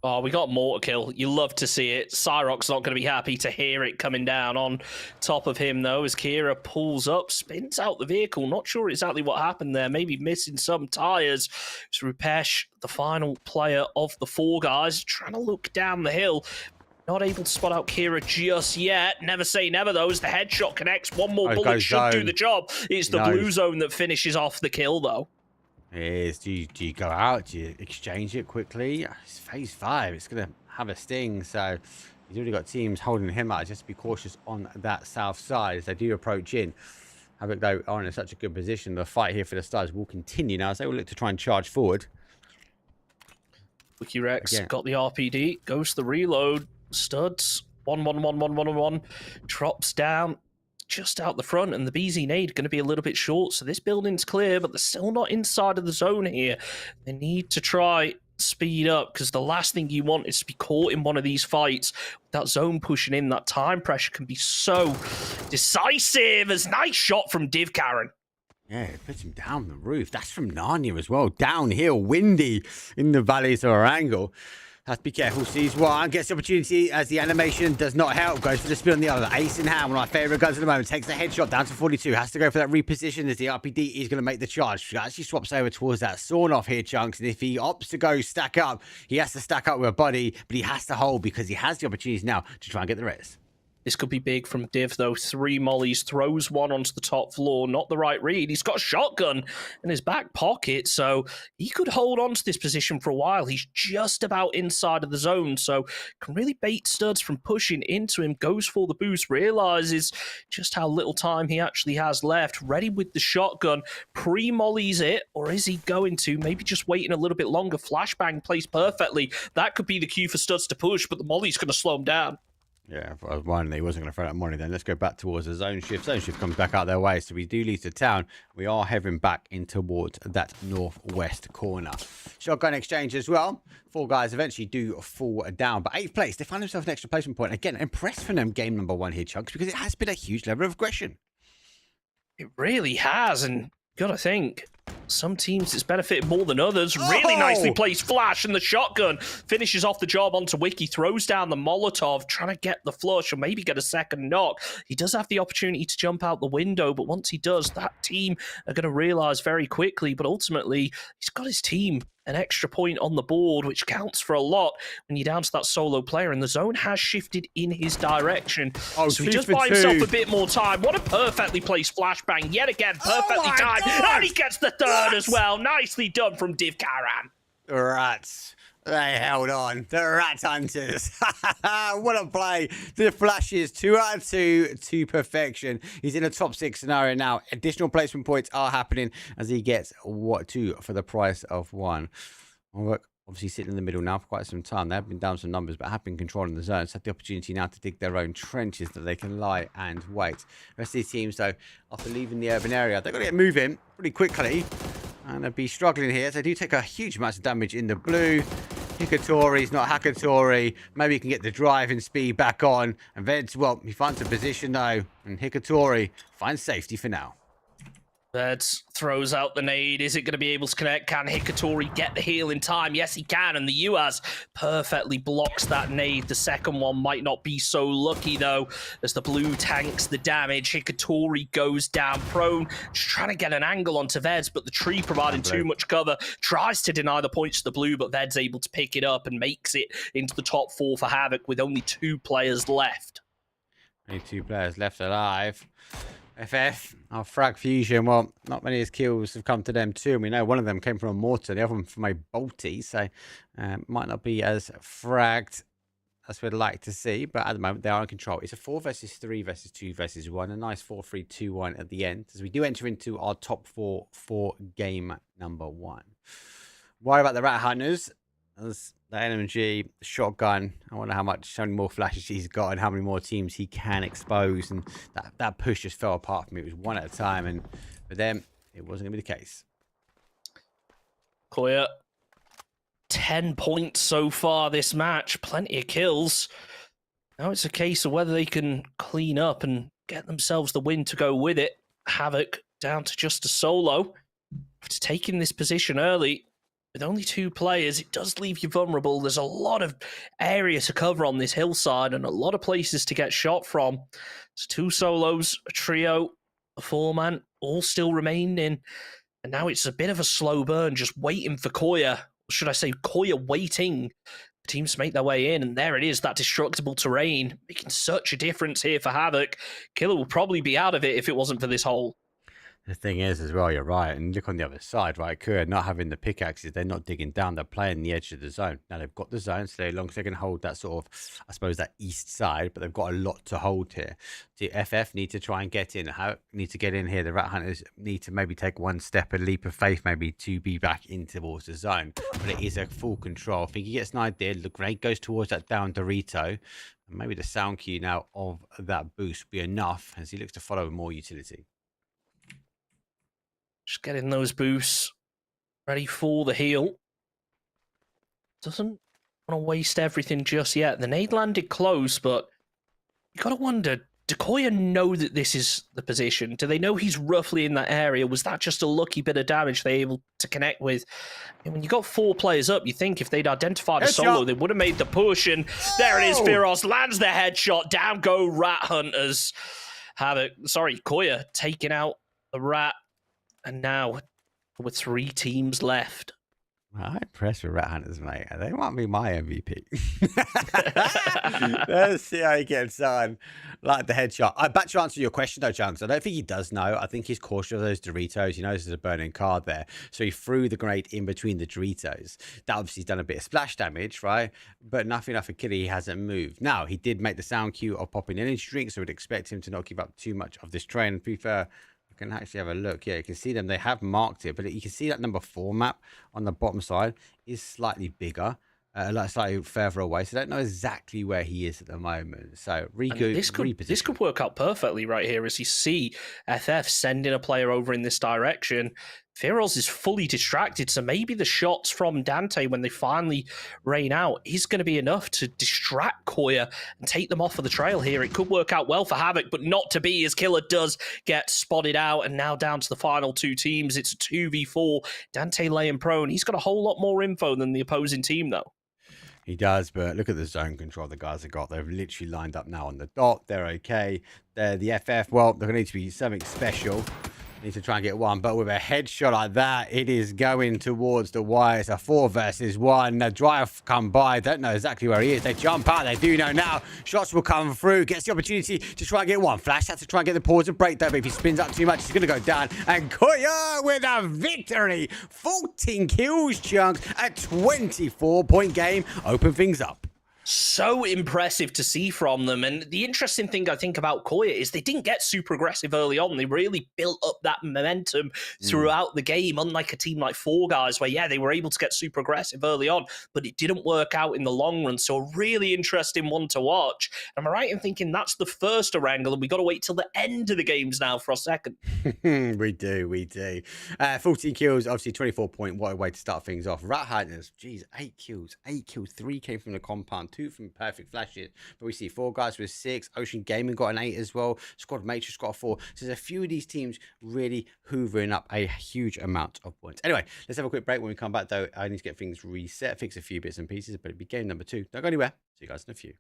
Oh, we got more to kill. You love to see it. Cyroc's not going to be happy to hear it coming down on top of him, though, as Kira pulls up, spins out the vehicle. Not sure exactly what happened there. Maybe missing some tyres. It's Rupesh, the final player of the 4 guys, trying to look down the hill. Not able to spot out Kira just yet. Never say never, though, as the headshot connects. One more bullet should do the job. It's the blue zone that finishes off the kill, though. It is. Do you go out? Do you exchange it quickly? It's phase 5. It's going to have a sting. So he's already got teams holding him out. Just be cautious on that south side as they do approach in. Havoc, though, are in such a good position. The fight here for the Stars will continue now as they will look to try and charge forward. Wiki Rex got the RPD. Goes to the reload. Studs. 1-1-1-1-1-1. Drops down. Just out the front, and the BZ nade going to be a little bit short, so this building's clear, but they're still not inside of the zone here. They need to try speed up, because the last thing you want is to be caught in one of these fights. That zone pushing in, that time pressure can be so decisive. As nice shot from Div Karen. Yeah, it puts him down the roof. That's from Narnia as well. Downhill, windy in the valleys of Erangel. Has to be careful. Sees one, gets the opportunity as the animation does not help. Goes for the spin on the other. Ace in hand, one of my favourite guns at the moment. Takes the headshot down to 42. Has to go for that reposition as the RPD is going to make the charge. She actually swaps over towards that sawn off here, Chunks. And if he opts to go stack up, he has to stack up with a buddy, but he has to hold because he has the opportunities now to try and get the res. This could be big from Div, though. 3 mollies, throws one onto the top floor. Not the right read. He's got a shotgun in his back pocket, so he could hold on to this position for a while. He's just about inside of the zone, so can really bait studs from pushing into him. Goes for the boost, realizes just how little time he actually has left. Ready with the shotgun. Pre-mollies it, or is he going to? Maybe just waiting a little bit longer. Flashbang plays perfectly. That could be the cue for studs to push, but the molly's going to slow him down. Yeah, if I was wondering, he wasn't going to throw that money then. Let's go back towards the zone shift. Zone shift comes back out their way, so we do leave the town. We are heading back in towards that northwest corner. Shotgun exchange as well. 4 guys eventually do fall down, but 8th place. They find themselves an extra placement point. Again, impressed from them game number 1 here, Chunks, because it has been a huge level of aggression. It really has, and gotta think, some teams it's benefited more than others. Really nicely placed flash, and the shotgun finishes off the job onto Wiki, throws down the Molotov, trying to get the flush or maybe get a second knock. He does have the opportunity to jump out the window, but once he does, that team are going to realize very quickly, but ultimately, he's got his team an extra point on the board, which counts for a lot when you're down to that solo player, and the zone has shifted in his direction. Oh, so he does buy himself a bit more time. What a perfectly placed flashbang, yet again, perfectly timed. And he gets the third as well. Nicely done from Div Karan. Rats. They held on. The Rat Hunters. What a play. The flashes 2 out of 2 to perfection. He's in a top 6 scenario now. Additional placement points are happening as he gets 2 for the price of 1. Look, obviously sitting in the middle now for quite some time. They have been down some numbers, but have been controlling the zone. So have the opportunity now to dig their own trenches that they can lie and wait. The rest of these teams, though, after leaving the urban area, they've got to get moving pretty quickly. And they'll be struggling here. So they do take a huge amount of damage in the blue. Hikatori's not Hakatori. Maybe he can get the driving speed back on. And Veds, well, he finds a position, though. And Hikatori finds safety for now. Veds throws out the nade. Is it going to be able to connect? Can Hikatori get the heal in time? Yes, he can. And the UAS perfectly blocks that nade. The second one might not be so lucky, though, as the blue tanks the damage. Hikatori goes down prone. Just trying to get an angle onto Veds, but the tree providing too much cover. Tries to deny the points to the blue, but Veds able to pick it up and makes it into the top 4 for Havoc with only 2 players left. Only 2 players left alive. FF, our frag fusion, well, not many of his kills have come to them too. And we know one of them came from a mortar, the other one from a bolty, so might not be as fragged as we'd like to see, but at the moment they are in control. It's a 4 versus 3 versus 2 versus 1, a nice 4-3-2-1 at the end, as we do enter into our top 4 for game number 1. Worry about the Rat Hunters, as the LMG shotgun. I wonder how many more flashes he's got and how many more teams he can expose. And that push just fell apart for me. It was 1 at a time, and for them, it wasn't going to be the case. Koya, 10 points so far this match. Plenty of kills. Now it's a case of whether they can clean up and get themselves the win to go with it. Havoc down to just a solo. After taking this position early, with only 2 players, it does leave you vulnerable. There's a lot of area to cover on this hillside and a lot of places to get shot from. It's 2 solos, a trio, a 4-man, all still remaining. And now it's a bit of a slow burn, just waiting for Koya. Or should I say Koya waiting for teams to make their way in. And there it is, that destructible terrain, making such a difference here for Havoc. Killer will probably be out of it if it wasn't for this hole. The thing is, as well, you're right. And look on the other side, right? Kuya not having the pickaxes, they're not digging down. They're playing the edge of the zone. Now, they've got the zone, so as long as they can hold that sort of, I suppose, that east side, but they've got a lot to hold here. The FF need to try and get in. Need to get in here. The Rat Hunters need to maybe take one step, a leap of faith, maybe, to be back in towards the zone. But it is a full control. I think he gets an idea. The grenade goes towards that down Dorito. And maybe the sound cue now of that boost will be enough as he looks to follow with more utility. Just getting those boosts ready for the heal. Doesn't want to waste everything just yet. The nade landed close, but you got to wonder, do Koya know that this is the position? Do they know he's roughly in that area? Was that just a lucky bit of damage they were able to connect with? And when you got 4 players up, you think if they'd identified a solo, they would have made the push. And there it is, Firos lands the headshot. Down go Rat Hunters. Koya taking out the Rat. And now, with 3 teams left. I'm impressed with Rat Hunters, mate. They might be my MVP. Let's see how he gets on. Like the headshot. Back to answer your question, though, Chunks. I don't think he does know. I think he's cautious of those Doritos. He knows there's a burning card there. So he threw the grenade in between the Doritos. That obviously has done a bit of splash damage, right? But nothing enough for Killy. He hasn't moved. Now, he did make the sound cue of popping energy drinks, so we'd expect him to not give up too much of this train. To be fair, I can actually have a look. Yeah, you can see them. They have marked it, but you can see that number 4 map on the bottom side is slightly bigger, like slightly further away. So I don't know exactly where he is at the moment. So this could work out perfectly right here as you see FF sending a player over in this direction. Firos is fully distracted, so maybe the shots from Dante when they finally rain out is going to be enough to distract Koya and take them off of the trail here. It could work out well for Havoc, but not to be, as Killer does get spotted out, and now down to the final 2 teams. It's a 2v4. Dante laying prone. He's got a whole lot more info than the opposing team, though. He does, but look at the zone control the guys have got. They've literally lined up now on the dot. They're okay. They're the FF. Well, they're going to need to be something special. Need to try and get one, but with a headshot like that, it is going towards the wire. It's a 4 versus 1. The drive come by. Don't know exactly where he is. They jump out. They do know now. Shots will come through. Gets the opportunity to try and get one. Flash has to try and get the pause and break, though. But if he spins up too much, he's going to go down. And Koya with a victory. 14 kills, Chunks. A 24-point game. Open things up. So impressive to see from them. And the interesting thing I think about Koya is they didn't get super aggressive early on. They really built up that momentum throughout the game, unlike a team like Four Guys where, yeah, they were able to get super aggressive early on, but it didn't work out in the long run. So a really interesting one to watch. Am I right in thinking that's the first Erangel and we got to wait till the end of the games now for a second? we do. 14 kills, obviously 24 point. What a way to start things off. Rat Hunters, geez, 8 kills. 3 came from the compound. 2 from perfect flashes, but we see Four Guys with 6. Ocean Gaming got an 8 as well. Squad Matrix got a 4. So there's a few of these teams really hoovering up a huge amount of points. Anyway, let's have a quick break. When we come back, though, I need to get things reset, fix a few bits and pieces, but it'll be game number 2. Don't go anywhere. See you guys in a few.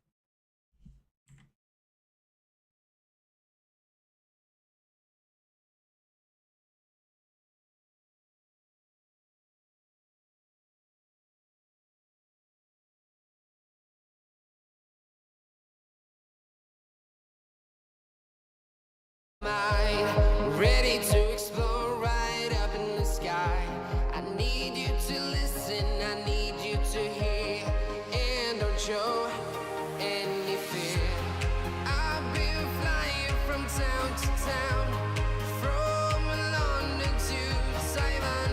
Ready to explore right up in the sky. I need you to listen, I need you to hear, and don't show any fear. I've been flying from town to town, from London to Taiwan.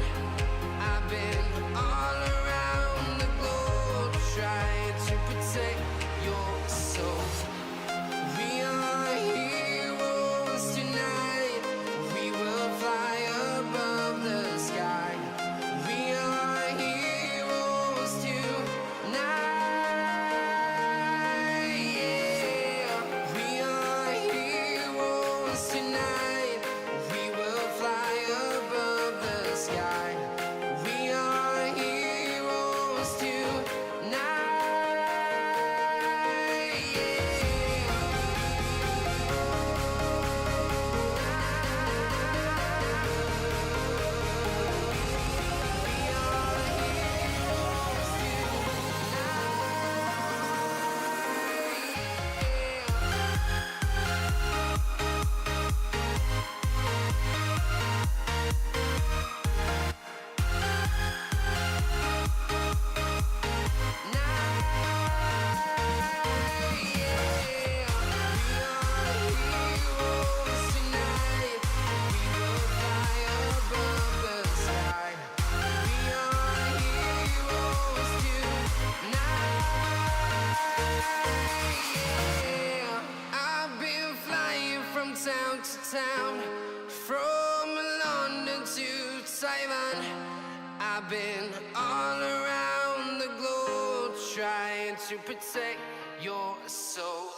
I've been all around the globe trying to protect your soul. We are heroes tonight. We will fly above the sky. We are heroes tonight. Yeah. We are heroes tonight. We will fly above the sky. We are heroes tonight. I've been flying from town to town, from London to Taiwan. I've been all around the globe trying to protect your soul.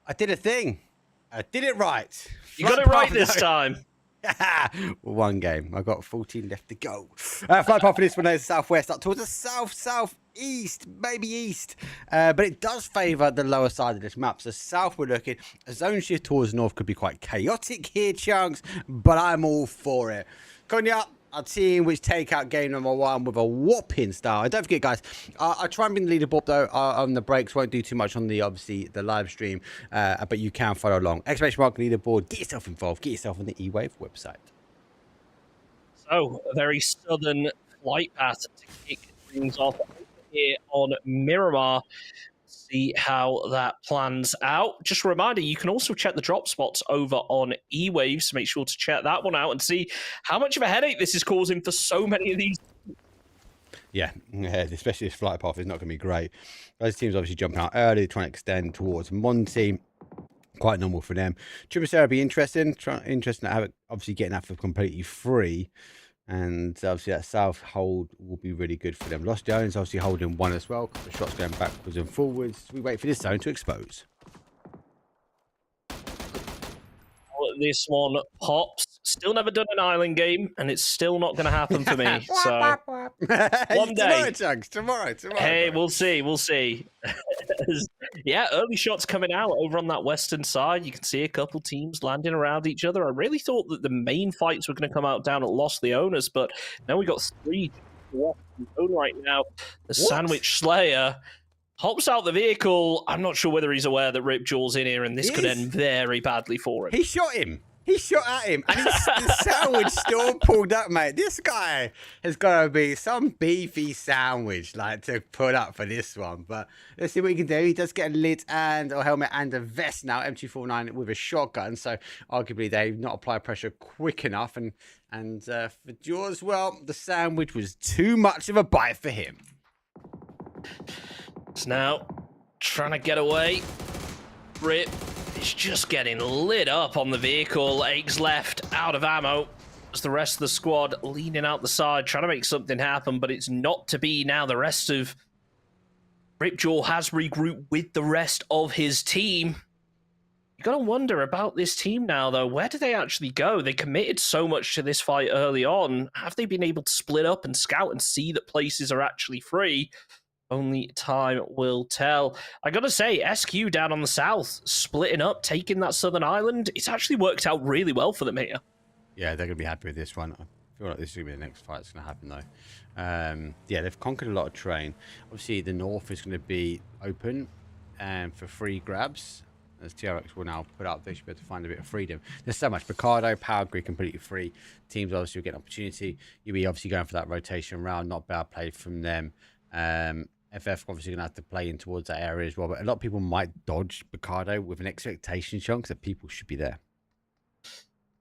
I did a thing. I did it right. You got it right this time. One game. I got 14 left to go. Flight path for this one is southwest, up towards the southeast, maybe east. But it does favour the lower side of this map. So south we're looking. A zone shift towards north could be quite chaotic here, Chunks, but I'm all for it. Konya, our team which take out game number 1 with a whopping style. And don't forget, guys, I try and bring the leaderboard though on the breaks. Won't do too much on the obviously the live stream, but you can follow along. Exclamation mark leaderboard. Get yourself involved. Get yourself on the E-Wave website. So a very southern flight path to kick things off here on Miramar. See how that plans out. Just a reminder, you can also check the drop spots over on E-Wave, so make sure to check that one out and see how much of a headache this is causing for so many of these. Yeah, especially this flight path is not going to be great. Those teams obviously jumping out early, trying to extend towards Monty. Quite normal for them. Tributary will be interesting. Interesting to have it, obviously getting that for completely free. And obviously that south hold will be really good for them. Lost Jones obviously holding 1 as well. Couple of shots going backwards and forwards. We wait for this zone to expose. This one pops. Still never done an island game, and it's still not going to happen for me. So one day, tomorrow. Hey, we'll see. Yeah, early shots coming out over on that western side. You can see a couple teams landing around each other. I really thought that the main fights were going to come out down at Lost Leonas, but now we got 3 right now. The Sandwich Slayer hops out the vehicle. I'm not sure whether he's aware that Ripjaw's in here, and this could end very badly for him. He shot him. He shot at him, and the sandwich still pulled up, mate. This guy has got to be some beefy sandwich, like, to put up for this one. But let's see what he can do. He does get a lid and a helmet and a vest now, M249 with a shotgun. So arguably they've not applied pressure quick enough. And for Jaws, well, the sandwich was too much of a bite for him. So now trying to get away. Rip is just getting lit up on the vehicle. Eggs left, out of ammo. As the rest of the squad leaning out the side, trying to make something happen, but it's not to be now. The rest of Ripjaw has regrouped with the rest of his team. You got to wonder about this team now, though. Where do they actually go? They committed so much to this fight early on. Have they been able to split up and scout and see that places are actually free? Only time will tell. I gotta say, SQ down on the south, splitting up, taking that southern island, it's actually worked out really well for them here. Yeah, they're gonna be happy with this one. I feel like this is gonna be the next fight that's gonna happen, though. Yeah, they've conquered a lot of terrain. Obviously, the north is gonna be open and for free grabs. As TRX will now put up, they should be able to find a bit of freedom. There's so much. Picardo, Power Grid, completely free. Teams obviously will get an opportunity. You'll be obviously going for that rotation round. Not bad play from them. FF obviously going to have to play in towards that area as well, but a lot of people might dodge Picardo with an expectation chunk that people should be there.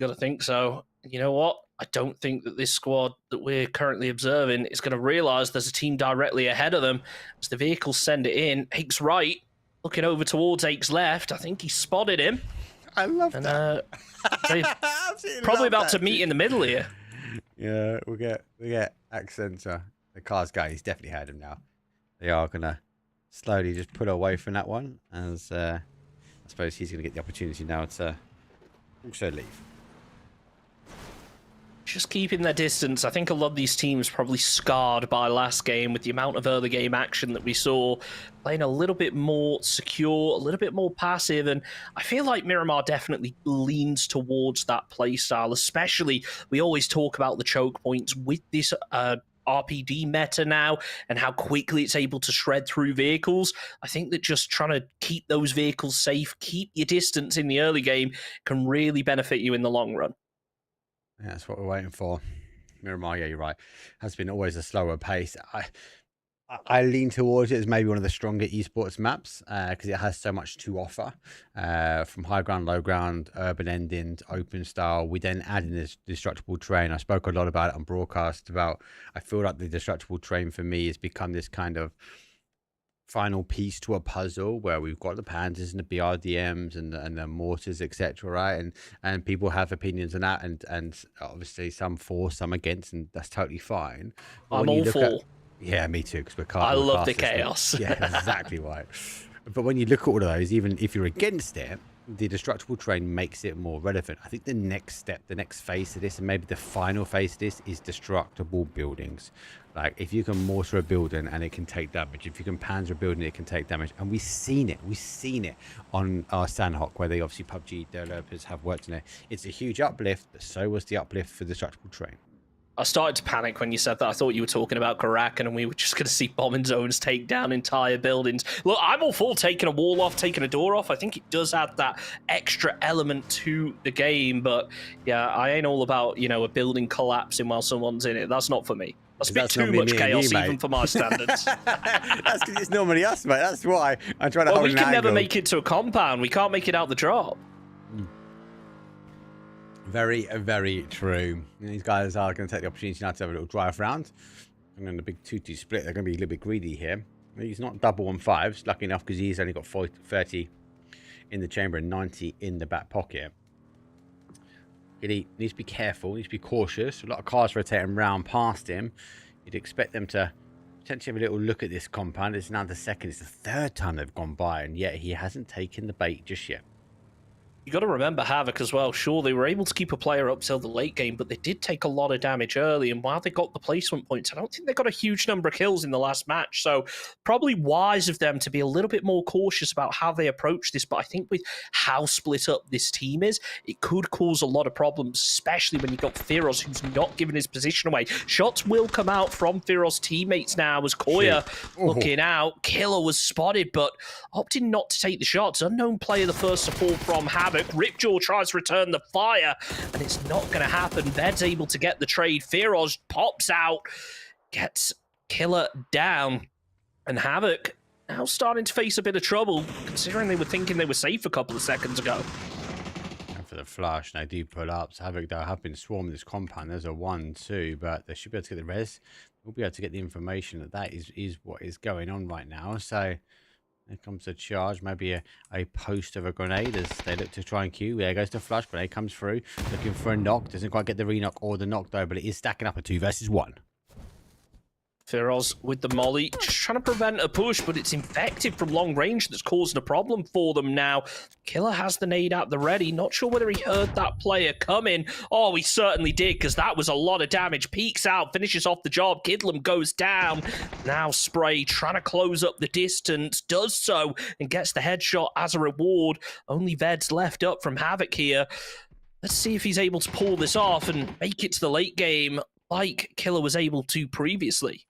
Gotta think so. You know what? I don't think that this squad that we're currently observing is going to realise there's a team directly ahead of them. As the vehicles send it in, Ake's right, looking over towards Ake's left. I think he spotted him. I love that. Probably about to meet in the middle here. Yeah, we get Accenture. The car's going. He's definitely heard him now. They are going to slowly just pull away from that one, as I suppose he's going to get the opportunity now to also leave. Just keeping their distance. I think a lot of these teams probably scarred by last game with the amount of early game action that we saw, playing a little bit more secure, a little bit more passive, and I feel like Miramar definitely leans towards that play style, especially we always talk about the choke points with this RPD meta now and how quickly it's able to shred through vehicles. I think that just trying to keep those vehicles safe, keep your distance in the early game can really benefit you in the long run. Yeah, that's what we're waiting for. Miramar, yeah, you're right. Has been always a slower pace. I lean towards it as maybe one of the stronger esports maps because it has so much to offer from high ground, low ground, urban endings, open style. We then add in this destructible terrain. I spoke a lot about it on broadcast about I feel like the destructible terrain for me has become this kind of final piece to a puzzle where we've got the Panzers and the BRDMs and the mortars, etc. Right, and people have opinions on that, and obviously some for, some against, and that's totally fine. But I'm when you all look for. at yeah, me too, because I we're love the casters, chaos. Yeah, exactly right. But when you look at all of those, even if you're against it, the destructible terrain makes it more relevant. I think the next step, the next phase of this, and maybe the final phase of this, is destructible buildings. Like, if you can mortar a building and it can take damage, if you can panzer a building, it can take damage. And we've seen it. We've seen it on our Sandhawk, where they obviously PUBG developers have worked in it. It's a huge uplift, but so was the uplift for the destructible terrain. I started to panic when you said that. I thought you were talking about Karak, and we were just going to see bombing zones take down entire buildings. Look, I'm all for taking a wall off, taking a door off. I think it does add that extra element to the game, but yeah, I ain't all about, a building collapsing while someone's in it. That's not for me. That's a bit too much chaos, even for my standards. That's because it's normally us, mate. That's why I'm trying to hold we an can never angle. make it to a compound. We can't make it out the drop. Very, very true. And these guys are going to take the opportunity now to have a little drive round. And then the big 2-2 split, they're going to be a little bit greedy here. He's not double on fives, lucky enough, because he's only got 30 in the chamber and 90 in the back pocket. He needs to be careful, needs to be cautious. A lot of cars rotating round past him. You'd expect them to potentially have a little look at this compound. It's now the second, it's the third time they've gone by, and yet he hasn't taken the bait just yet. You got to remember Havoc as well. Sure, they were able to keep a player up till the late game, but they did take a lot of damage early. And while they got the placement points, I don't think they got a huge number of kills in the last match. So probably wise of them to be a little bit more cautious about how they approach this. But I think with how split up this team is, it could cause a lot of problems, especially when you got Firoz, who's not giving his position away. Shots will come out from Firoz's teammates now as Koya looking out. Killer was spotted, but opting not to take the shots. Unknown player, the first to fall from Havoc. Ripjaw tries to return the fire, and it's not going to happen. Ved's able to get the trade. Firoz pops out, gets Killer down, and Havoc now starting to face a bit of trouble, considering they were thinking they were safe a couple of seconds ago. And for the flush, they do pull up. So Havoc, though, have been swarming this compound. There's a 1-2, but they should be able to get the res. We'll be able to get the information that is what is going on right now. So there comes a charge, maybe a post of a grenade as they look to try and queue. There goes the flush. Grenade comes through, looking for a knock. Doesn't quite get the re-knock or the knock, though, but it is stacking up a 2 versus 1. Firoz with the molly, just trying to prevent a push, but it's infected from long range that's causing a problem for them now. Killer has the nade at the ready. Not sure whether he heard that player coming. Oh, he certainly did, because that was a lot of damage. Peeks out, finishes off the job. Kidlam goes down. Now Spray trying to close up the distance, does so, and gets the headshot as a reward. Only Ved's left up from Havoc here. Let's see if he's able to pull this off and make it to the late game like Killer was able to previously.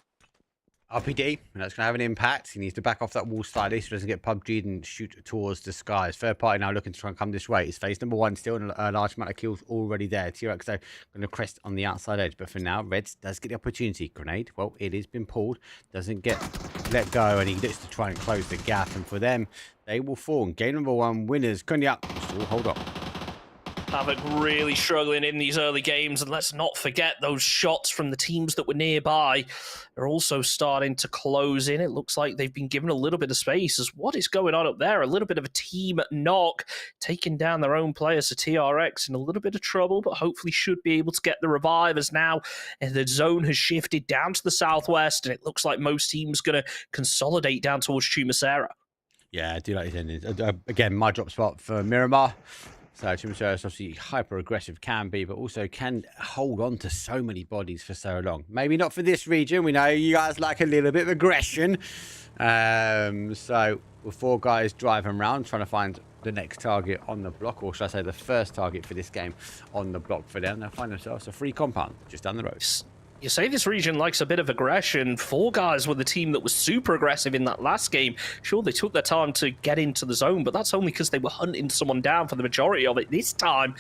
RPD, and that's going to have an impact. He needs to back off that wall slightly so he doesn't get PUBG'd and shoot towards the skies. Third party now looking to try and come this way. It's phase number 1, still a large amount of kills already there. T-Rex, though, going to crest on the outside edge. But for now, Reds does get the opportunity. Grenade, well, it has been pulled. Doesn't get let go, and he looks to try and close the gap. And for them, they will fall. Game number 1 winners. Kunya, still hold on. Havoc really struggling in these early games, and let's not forget those shots from the teams that were nearby. They're also starting to close in. It looks like they've been given a little bit of space. As what is going on up there? A little bit of a team knock, taking down their own players. So TRX in a little bit of trouble, but hopefully should be able to get the revive, as now the zone has shifted down to the southwest, and it looks like most teams going to consolidate down towards Chumacera. Yeah, I do like his endings. Again, my drop spot for Miramar. So Chumacera is obviously hyper aggressive, can be, but also can hold on to so many bodies for so long. Maybe not for this region. We know you guys like a little bit of aggression. So with 4 guys driving around trying to find the next target on the block, or should I say the first target for this game on the block for them, they'll find themselves a free compound just down the road. You say this region likes a bit of aggression. 4 guys were the team that was super aggressive in that last game. Sure, they took their time to get into the zone, but that's only because they were hunting someone down for the majority of it. This time,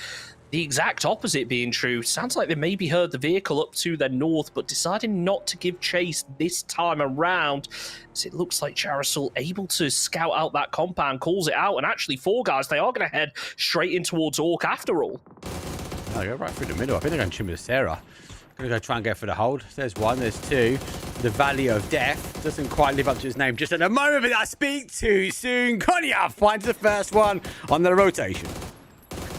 The exact opposite being true. Sounds like they maybe heard the vehicle up to their north, but decided not to give chase this time around. As it looks like Jarosol able to scout out that compound, calls it out, and actually 4 guys, they are going to head straight in towards Orc after all. Oh, go right through the middle. I think they're going to Chimicera. Going to go try and go for the hold. There's 1, there's 2. The Valley of Death doesn't quite live up to its name just at the moment, but I speak too soon. Konya finds the first one on the rotation.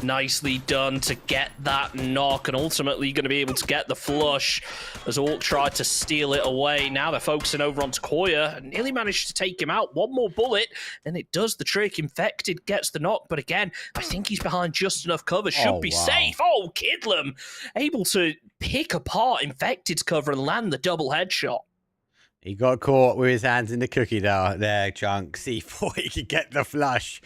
Nicely done to get that knock, and ultimately going to be able to get the flush as Orc tried to steal it away. Now they're focusing over on Koya and nearly managed to take him out. 1 more bullet and it does the trick. Infected gets the knock, but again, I think he's behind just enough cover. Should be safe. Oh, Kidlam able to pick apart Infected's cover and land the double headshot. He got caught with his hands in the cookie dough there, Chunk. C4, he could get the flush,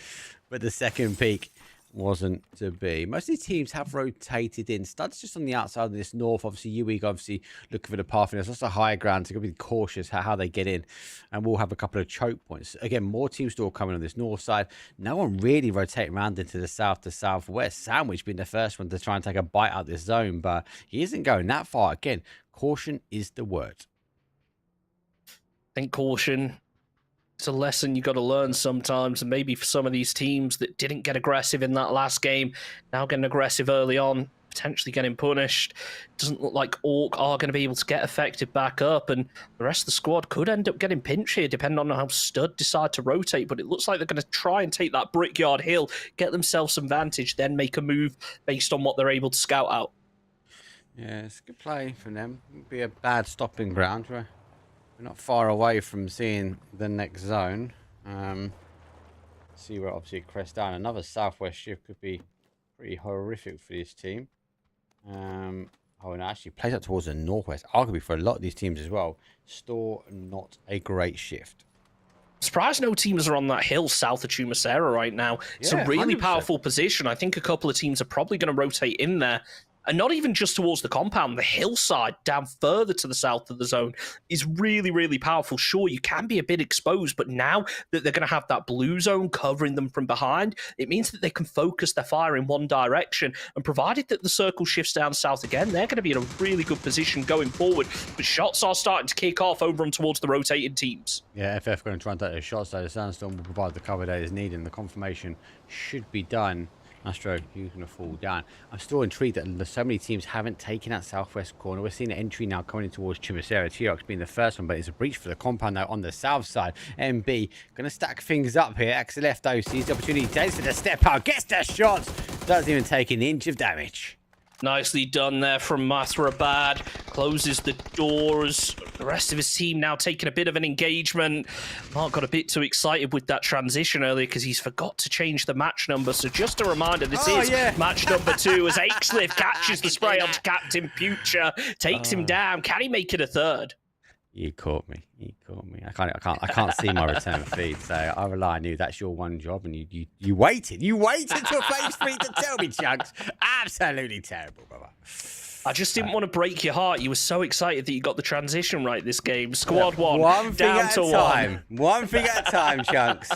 but the second peak wasn't to be. Most of these teams have rotated in. Stud's just on the outside of this north. Obviously, UEG obviously looking for the path. There's also higher ground, so you've got to be cautious how they get in. And we'll have a couple of choke points. Again, more teams still coming on this north side. No one really rotating around into the south to southwest. Sandwich being the first one to try and take a bite out of this zone, but he isn't going that far. Again, caution is the word. I think caution, it's a lesson you got to learn sometimes, and maybe for some of these teams that didn't get aggressive in that last game, now getting aggressive early on, potentially getting punished. Doesn't look like Orc are going to be able to get Effective back up, and the rest of the squad could end up getting pinched here, depending on how Stud decide to rotate, but it looks like they're going to try and take that Brickyard Hill, get themselves some vantage, then make a move based on what they're able to scout out. Yeah, it's a good play from them. Wouldn't be a bad stopping ground, right? We're not far away from seeing the next zone. See where obviously crest down. Another southwest shift could be pretty horrific for this team. Oh, and actually plays up towards the northwest. Arguably for a lot of these teams as well. Store not a great shift. Surprised no teams are on that hill south of Chumacera right now. It's a really 100%. Powerful position. I think a couple of teams are probably going to rotate in there. And not even just towards the compound, the hillside down further to the south of the zone is really, really powerful. Sure, you can be a bit exposed, but now that they're going to have that blue zone covering them from behind, it means that they can focus their fire in one direction. And provided that the circle shifts down south again, they're going to be in a really good position going forward. But shots are starting to kick off over and towards the rotating teams. Yeah, FF going to try and take those shots, though. The Sandstorm will provide the cover that is needed, and the confirmation should be done. Astro, you're going to fall down. I'm still intrigued that so many teams haven't taken that southwest corner. We're seeing an entry now coming in towards Chimicera. T-Rox being the first one, but it's a breach for the compound now on the south side. MB going to stack things up here. XLF, though, sees the opportunity, takes it to step out, gets their shots, doesn't even take an inch of damage. Nicely done there from Mathrabad. Closes the doors. The rest of his team now taking a bit of an engagement. Mark got a bit too excited with that transition earlier because he's forgot to change the match number. So just a reminder, this is match number 2 as Aixlif catches the spray onto Captain Future, takes him down. Can he make it a third? You caught me. You caught me. I can't see my return feed, so I rely on you. That's your one job, and you waited. You waited till phase 3 to tell me, Chunks. Absolutely terrible, brother. I just didn't want to break your heart. You were so excited that you got the transition right this game. Squad 1 down to 1. One thing at a time, Chunks.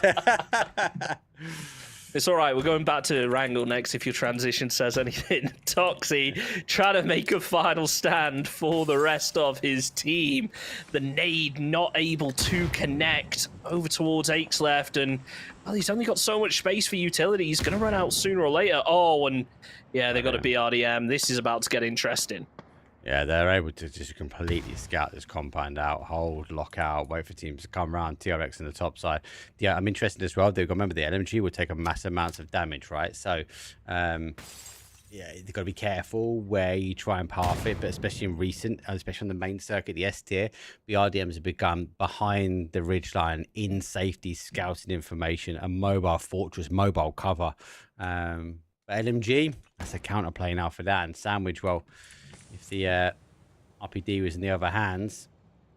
It's all right. We're going back to Wrangle next if your transition says anything. Toxie trying to make a final stand for the rest of his team. The nade not able to connect over towards Aches left. And, well, he's only got so much space for utility. He's going to run out sooner or later. Oh, and, yeah, they got a BRDM. This is about to get interesting. Yeah, they're able to just completely scout this compound out, hold, lock out, wait for teams to come around, TRX on the top side. Yeah, I'm interested as well. They've got, remember, the LMG will take a massive amounts of damage, right? So, yeah, you've got to be careful where you try and path it, but especially in recent, especially on the main circuit, the S tier, the RDMs have become behind the ridgeline in safety, scouting information, a mobile fortress, mobile cover. But LMG, that's a counterplay now for that. And Sandwich, well, if the RPD was in the other hands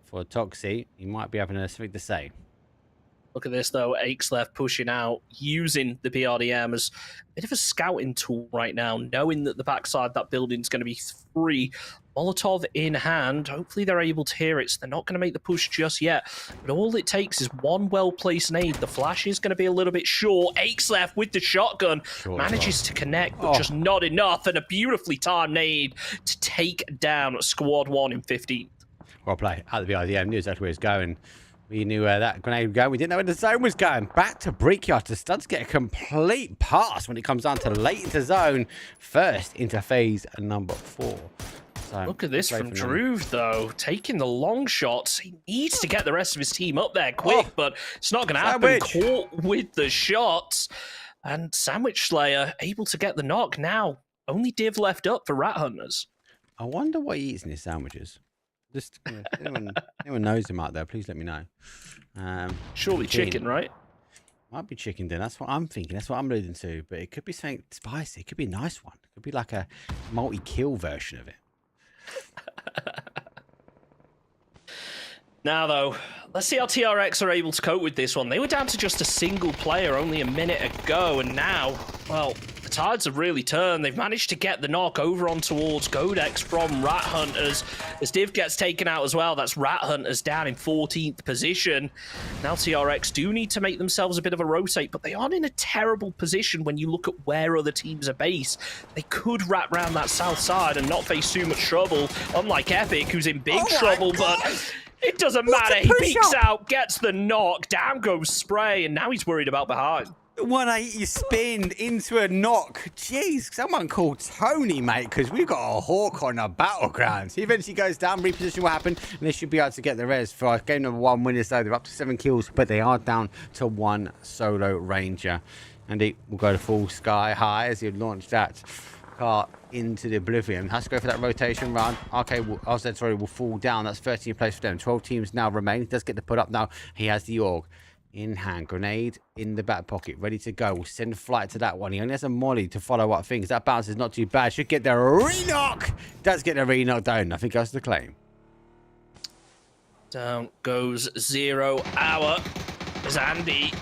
for Toxie, he might be having something to say. Look at this, though. Aikslef pushing out, using the BRDM as a bit of a scouting tool right now, knowing that the backside of that building's going to be free. Molotov in hand. Hopefully they're able to hear it, so they're not going to make the push just yet. But all it takes is one well-placed nade. The flash is going to be a little bit short. Aikslef with the shotgun manages to connect, but just not enough. And a beautifully timed nade to take down Squadone in 15th. Well played. At the BIDM, knew exactly where it's going. We knew where that grenade was going. We didn't know where the zone was going. Back to Brickyard. The Studs get a complete pass when it comes down to late into zone. First into phase number 4. So, look at this from Drew, though, taking the long shots. He needs to get the rest of his team up there quick, but it's not going to happen. Caught with the shots. And Sandwich Slayer able to get the knock now. Only Div left up for Rat Hunters. I wonder what he eats in his sandwiches. Just anyone knows him out there, please let me know. Surely chicken, right? Might be chicken dinner. That's what I'm thinking. That's what I'm alluding to. But it could be something spicy. It could be a nice one. It could be like a multi-kill version of it. Now, though, let's see how TRX are able to cope with this one. They were down to just a single player only a minute ago, and now, well, the tides have really turned. They've managed to get the knock over on towards Godex from Rat Hunters. As Div gets taken out as well, that's Rat Hunters down in 14th position. Now TRX do need to make themselves a bit of a rotate, but they aren't in a terrible position when you look at where other teams are based. They could wrap around that south side and not face too much trouble, unlike Epic, who's in big trouble, but it doesn't matter. He peeks out, gets the knock, down goes Spray, and now he's worried about behind. 180 spin into a knock. Jeez, someone called Tony, mate, because we've got a Hawk on our battlegrounds. He eventually goes down, reposition will happen, and they should be able to get the res for our game number 1 winners, though. They're up to 7 kills, but they are down to 1 solo ranger. And he will go to full sky high as he launched that car into the oblivion. Has to go for that rotation run. Okay, will fall down. That's 13th place for them. 12 teams now remain. He does get to put up now. He has the AUG in hand. Grenade in the back pocket, ready to go. We'll send flight to that one. He only has a molly to follow up things. That bounce is not too bad. Should get the re-knock. Does get the re-knock down. Nothing goes to claim. Down goes 0 hour as Andy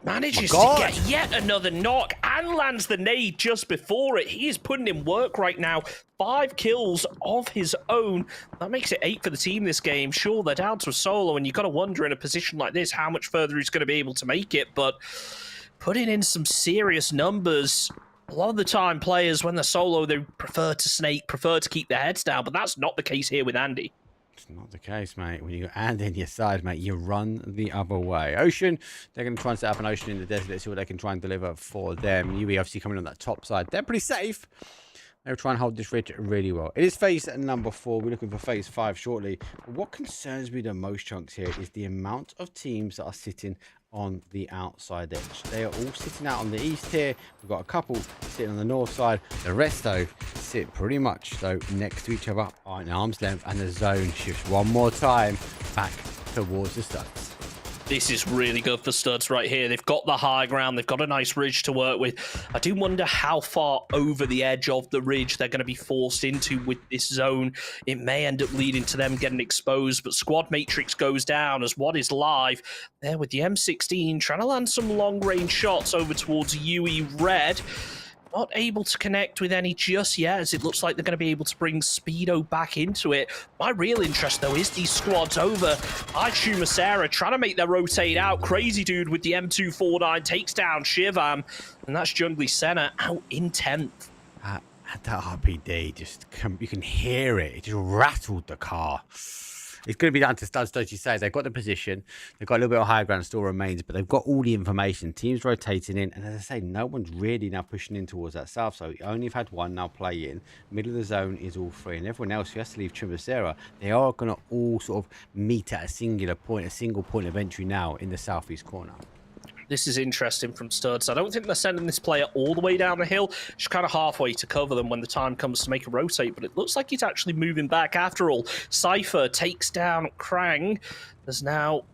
manages to get yet another knock and lands the nade just before it. He is putting in work right now. 5 kills of his own. That makes it 8 for the team this game. Sure, they're down to a solo, and you've got to wonder in a position like this how much further he's going to be able to make it, but putting in some serious numbers. A lot of the time, players, when they're solo, they prefer to snake, prefer to keep their heads down, but that's not the case here with Andy. It's not the case, mate. When you got Andy in your side, mate, you run the other way. Ocean, they're going to try and set up an Ocean in the desert. Let's see what they can try and deliver for them. UE obviously coming on that top side. They're pretty safe. They'll try and hold this ridge really well. It is phase number 4. We're looking for phase 5 shortly. But what concerns me the most, Chunks, here is the amount of teams that are sitting on the outside edge. They are all sitting out on the east here. We've got a couple sitting on the north side. The rest, though, sit pretty much though next to each other at arm's length, and the zone shifts one more time back towards the Studs. This is really good for Studs right here. They've got the high ground. They've got a nice ridge to work with. I do wonder how far over the edge of the ridge they're going to be forced into with this zone. It may end up leading to them getting exposed, but Squad Matrix goes down as what is live there with the M16 trying to land some long-range shots over towards UE Red. Not able to connect with any just yet, as it looks like they're going to be able to bring Speedo back into it. My real interest, though, is these squads over. Ichuma Sarah trying to make their rotate out. Crazy Dude with the M249 takes down Shivam, and that's Jungly Senna out in 10th. At that RPD, you can hear it. It just rattled the car. It's going to be down to Studs, as you say. They've got the position. They've got a little bit of higher ground still remains, but they've got all the information. Teams rotating in. And as I say, no one's really now pushing in towards that south. So you only have had one now play in. Middle of the zone is all 3. And everyone else who has to leave Chimbasera, they are going to all sort of meet at a single point of entry now in the southeast corner. This is interesting from Studs. I don't think they're sending this player all the way down the hill. Just kind of halfway to cover them when the time comes to make a rotate, but it looks like he's actually moving back after all. Cypher takes down Krang. There's now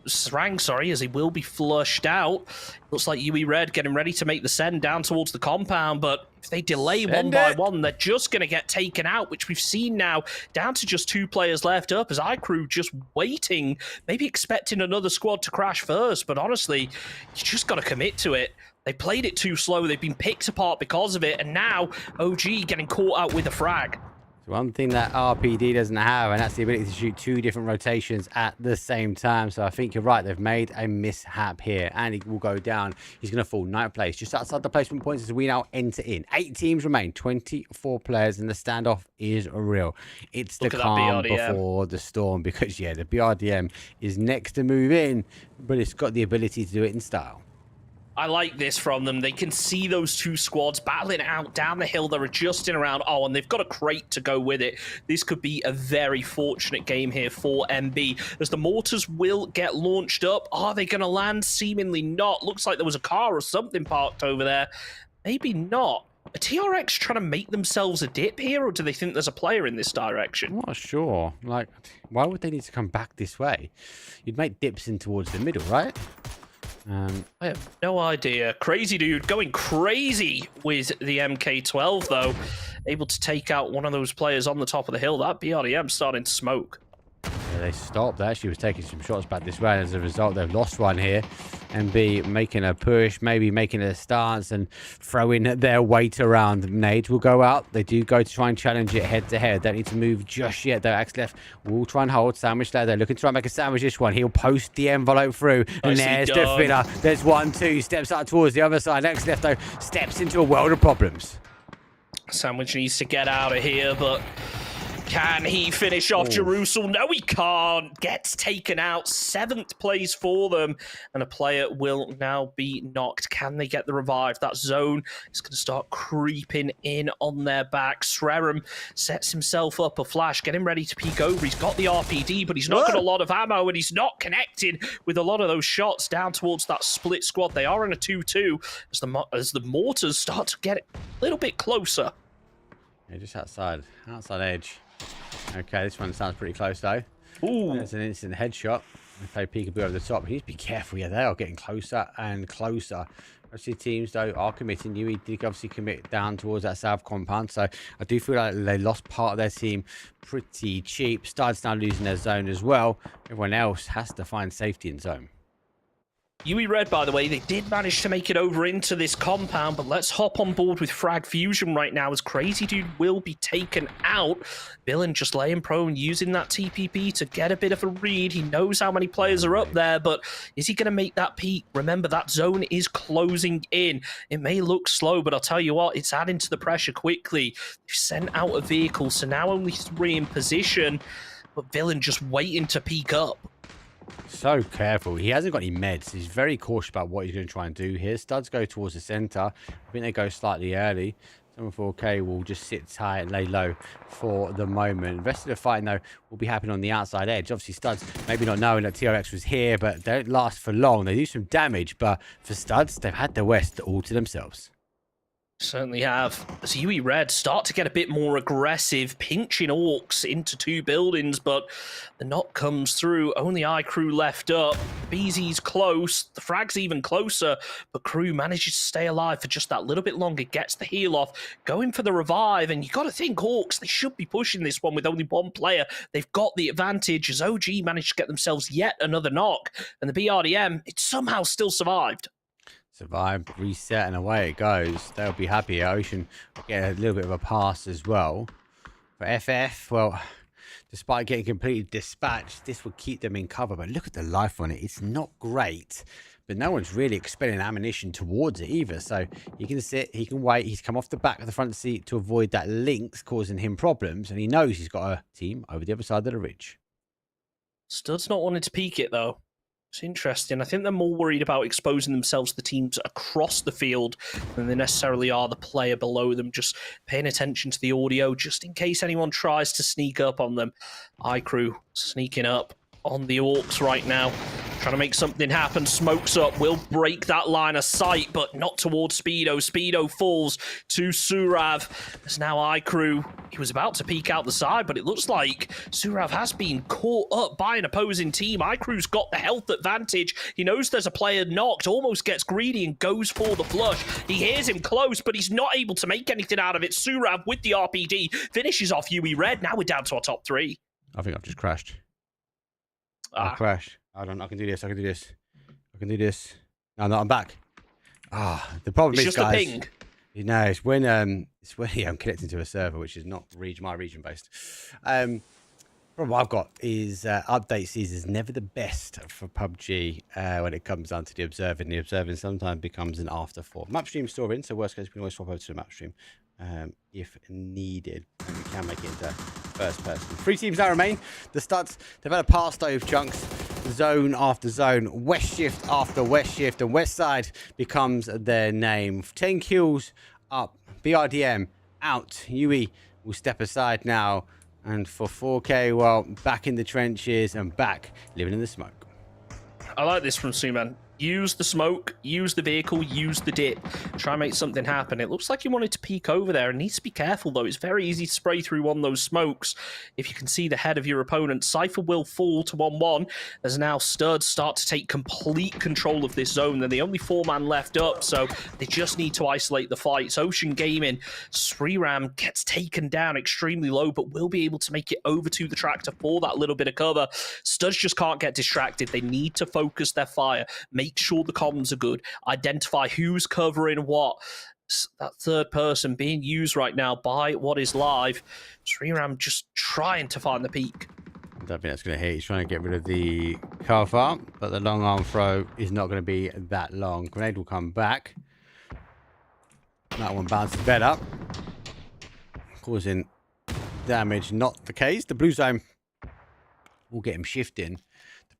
Srang, as he will be flushed out. Looks like UE Red getting ready to make the send down towards the compound, but If they delay one by one, they're just going to get taken out, which we've seen now, down to just 2 players left up, as iCrew just waiting, maybe expecting another squad to crash first, but honestly, you just got to commit to it. They played it too slow, they've been picked apart because of it, and now OG getting caught out with a frag. One thing that RPD doesn't have, and that's the ability to shoot 2 different rotations at the same time. So I think you're right. They've made a mishap here, and he will go down. He's going to fall 9th place, just outside the placement points as we now enter in. 8 teams remain, 24 players, and the standoff is real. It's the calm before the storm, because, yeah, the BRDM is next to move in, but it's got the ability to do it in style. I like this from them. They can see those 2 squads battling out down the hill. They're adjusting around. Oh, and they've got a crate to go with it. This could be a very fortunate game here for MB, as the mortars will get launched up. Are they going to land? Seemingly not. Looks like there was a car or something parked over there. Maybe not. Are TRX trying to make themselves a dip here, or do they think there's a player in this direction? I'm not sure. Like, why would they need to come back this way? You'd make dips in towards the middle, right? I have no idea. Crazy dude going crazy with the MK12, though. Able to take out one of those players on the top of the hill. That BRDM starting to smoke. Yeah, they stopped. They actually was taking some shots back this way, and as a result, they've lost one here. MB making a push, maybe making a stance and throwing their weight around. Nades will go out. They do go to try and challenge it head to head. Don't need to move just yet, though. Axe left will try and hold. Sandwich there. They're looking to try and make a sandwich this one. He'll post the envelope through. And there's the filler. There's 1-2. Steps up towards the other side. Axe left, though, steps into a world of problems. Sandwich needs to get out of here, but can he finish off Jerusalem? No, he can't. Gets taken out. 7th place for them. And a player will now be knocked. Can they get the revive? That zone is going to start creeping in on their back. Srerum sets himself up a flash, getting ready to peek over. He's got the RPD, but he's not got a lot of ammo, and he's not connected with a lot of those shots down towards that split squad. They are in a 2-2 as the mortars start to get a little bit closer. Yeah, just outside edge. Okay, this one sounds pretty close, though. Ooh. There's an instant headshot. If they peekaboo over the top, he needs to be careful. Yeah, they are getting closer and closer. Obviously, teams, though, are committing. UE did obviously commit down towards that south compound, so I do feel like they lost part of their team pretty cheap. Studs now losing their zone as well. Everyone else has to find safety in zone. UE Red, by the way, they did manage to make it over into this compound, but let's hop on board with Frag Fusion right now, as Crazy Dude will be taken out. Villain just laying prone, using that TPP to get a bit of a read. He knows how many players are up there, but is he going to make that peak? Remember, that zone is closing in. It may look slow, but I'll tell you what, it's adding to the pressure quickly. They've sent out a vehicle, so now only 3 in position, but Villain just waiting to peak up. So careful. He hasn't got any meds. He's very cautious about what he's going to try and do here. Studs go towards the center. I think they go slightly early. 7-4K will just sit tight and lay low for the moment. The rest of the fight, though, will be happening on the outside edge. Obviously, Studs maybe not knowing that TRX was here, but they don't last for long. They do some damage, but for Studs, they've had the West all to themselves. Certainly have. As UE Red start to get a bit more aggressive, pinching orcs into 2 buildings, but the knock comes through. Only iCrew left up. BZ's close. The frag's even closer, but Crew manages to stay alive for just that little bit longer, gets the heal off, going for the revive, and you got to think Orcs, they should be pushing this one with only 1 player. They've got the advantage as OG managed to get themselves yet another knock, and the BRDM, it somehow still survived. Survived, reset, and away it goes. They'll be happy. Ocean will get a little bit of a pass as well. For FF, well, despite getting completely dispatched, this will keep them in cover. But look at the life on it. It's not great. But no one's really expending ammunition towards it either. So he can sit, he can wait. He's come off the back of the front seat to avoid that Lynx causing him problems. And he knows he's got a team over the other side of the ridge. Stud's not wanting to peek it, though. It's interesting. I think they're more worried about exposing themselves to teams across the field than they necessarily are the player below them, just paying attention to the audio just in case anyone tries to sneak up on them. iCrew sneaking up on the Orcs right now. Trying to make something happen. Smokes up. Will break that line of sight, but not towards Speedo. Speedo falls to Surav. There's now iCrew. He was about to peek out the side, but it looks like Surav has been caught up by an opposing team. iCrew's got the health advantage. He knows there's a player knocked, almost gets greedy and goes for the flush. He hears him close, but he's not able to make anything out of it. Surav with the RPD finishes off UE Red. Now we're down to our top 3. I think I've just crashed. I crashed. Hold on, I can do this. I can do this. I can do this. No, I'm back. The problem it's is, just guys. A ping. You know, it's when I'm connecting to a server which is not my region based. Problem I've got is update season is never the best for PUBG when it comes down to the observing. The observing sometimes becomes an afterthought. Map stream still in, so worst case we can always swap over to the map stream if needed, and we can make it into first person. 3 teams now remain. The Studs, they've had a pass stove chunks, zone after zone, west shift after west shift, and west side becomes their name. 10 kills up, BRDM out. UE will step aside now, and for 4K, well, back in the trenches and back living in the smoke. I like this from Suman. Use the smoke, use the vehicle, use the dip. Try and make something happen. It looks like he wanted to peek over there and needs to be careful, though. It's very easy to spray through one of those smokes. If you can see the head of your opponent, Cypher will fall to 1-1. As now Studs start to take complete control of this zone. They're the only 4-man left up, so they just need to isolate the fights. Ocean Gaming, Sriram gets taken down extremely low, but will be able to make it over to the tractor for that little bit of cover. Studs just can't get distracted. They need to focus their fire. Make sure the comms are good. Identify who's covering what. That third person being used right now by what is live. Sriram just trying to find the peak. I don't think that's going to hit. He's trying to get rid of the cover, but the long arm throw is not going to be that long. Grenade will come back. That one bounces better, causing damage. Not the case. The blue zone will get him shifting.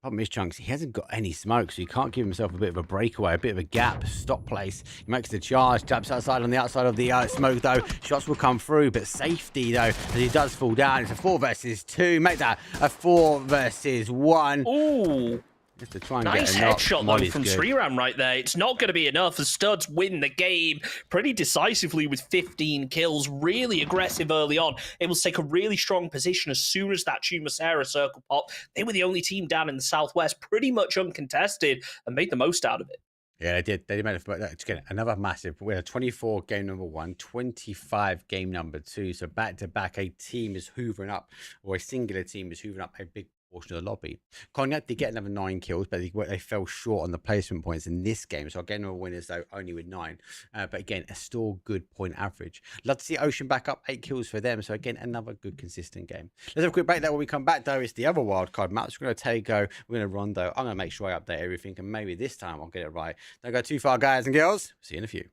Problem is, Chunks, he hasn't got any smoke, so he can't give himself a bit of a breakaway, a bit of a gap, stop place. He makes the charge, taps outside on the outside of the smoke, though. Shots will come through, but safety, though, as he does fall down. It's a 4 versus 2. Make that a 4 versus 1. Ooh. Just to try and nice get a headshot, though, from Sriram right there. It's not going to be enough. The Studs win the game pretty decisively with 15 kills. Really aggressive early on. Able to take a really strong position as soon as that Chumacera circle popped. They were the only team down in the southwest, pretty much uncontested, and made the most out of it. Yeah, they did. They made it. Again, another massive. We had 24 game number 1, 25 game number 2. So back to back, a team is hoovering up, or a singular team is hoovering up a big portion of the lobby. Cognac did get another 9 kills, but they fell short on the placement points in this game. So again, our winners though only with 9. But again, a still good point average. Love to see Ocean back up 8 kills for them. So again, another good consistent game. Let's have a quick break there. When we come back though, it's the other wildcard match. We're going to Tego, we're going to Rondo. I'm going to make sure I update everything, and maybe this time I'll get it right. Don't go too far, guys and girls. See you in a few.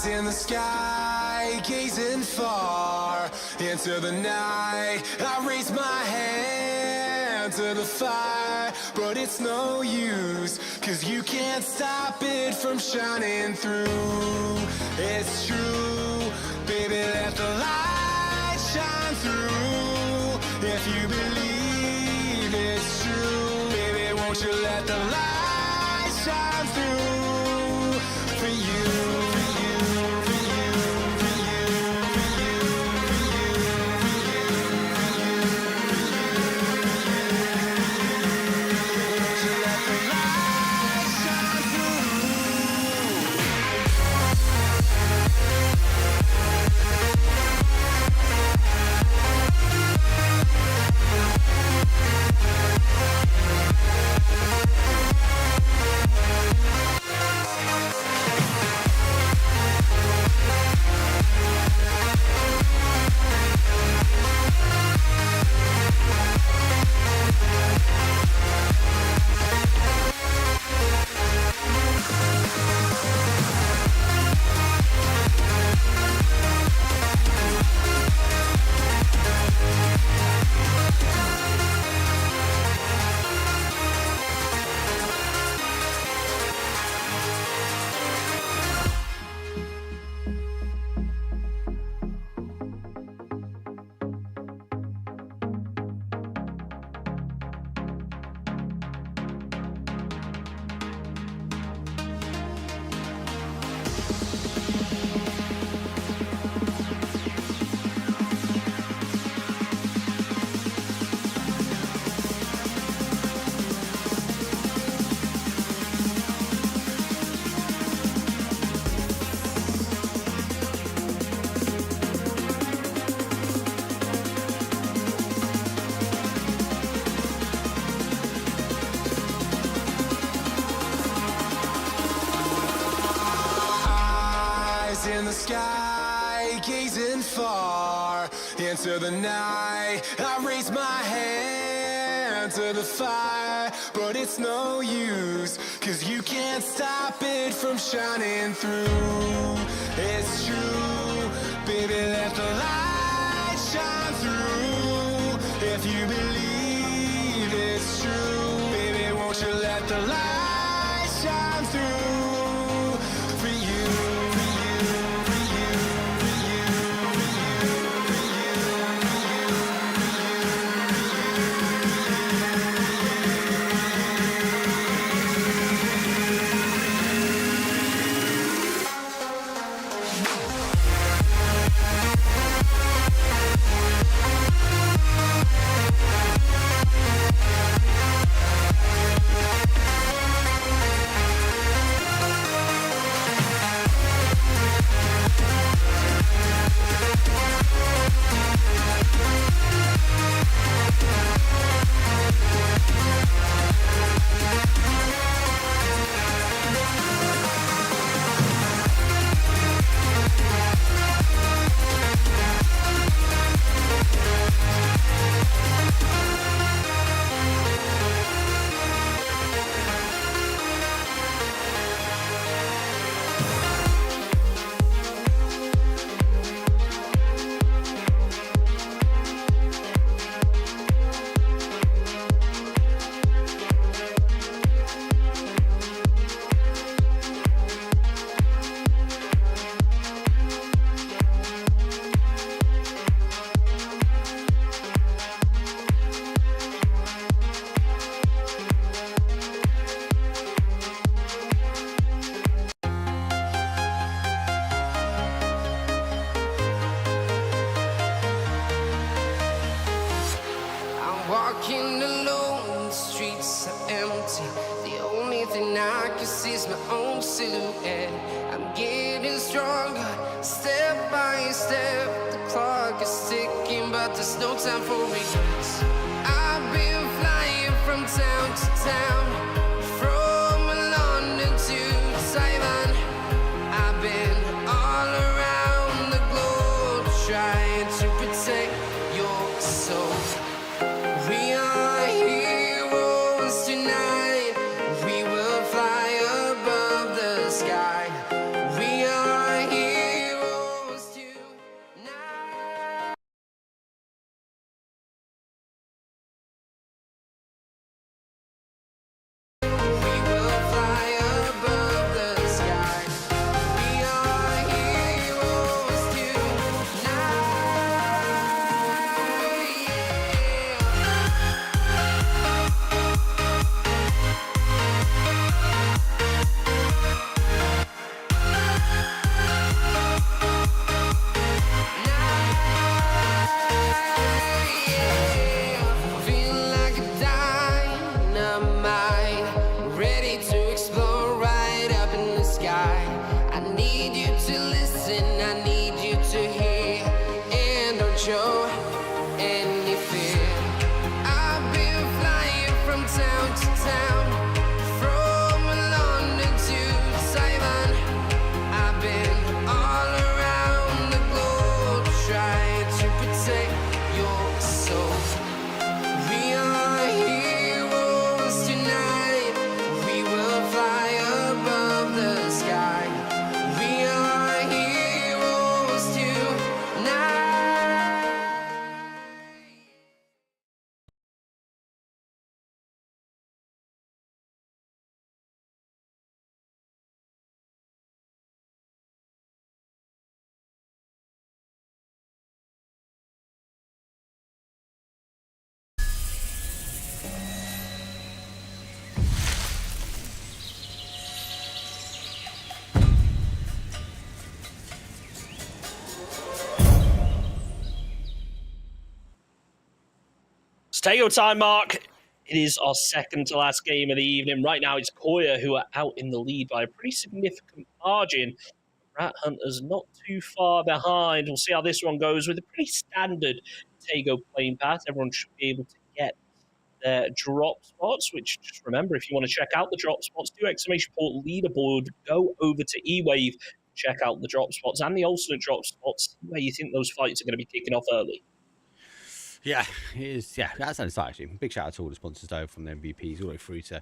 In the sky, gazing far into the night, I raise my hand to the fire, but it's no use, 'cause you can't stop it from shining through. It's true, baby, let the light shine through. If you believe it's true, baby, won't you let the light shine through for you. into the night. I raise my hand to the fire, but it's no use, 'cause you can't stop it from shining through. It's true, baby, let the light shine through. If you believe it's true, baby, won't you let the light shine through for you, for you, for you, for you, for you, for you, Walking alone, the streets are empty. The only thing I can see is my own silhouette. I'm getting stronger, step by step. The clock is ticking, but there's no time for regrets. I've been flying from town to town, from London to Taiwan. I've been all around the globe, trying to protect your soul. We are heroes tonight. We will fly above the sky. We are heroes tonight. We will fly above the sky. We are heroes tonight. Feel like a dynamite, ready to explode right up in the sky. I need you to listen, I need you to hear, and don't show any fear. I've been flying from town to town, from London to Taiwan. I've been all around the globe, trying to protect your soul. We are heroes tonight. We will fly above the sky. We are heroes tonight. It's take time, Mark. It is our second to last game of the evening. Right now, it's Koya who are out in the lead by a pretty significant margin. Rat Hunter's not too far behind. We'll see how this one goes with a pretty standard Tego playing path. Everyone should be able to get their drop spots, which just remember, if you want to check out the drop spots, do exclamation point leaderboard, go over to eWave, check out the drop spots and the alternate drop spots, where you think those fights are going to be kicking off early. Yeah, it is. Yeah, that's exciting. Actually. Big shout out to all the sponsors though, from the MVPs all the way through to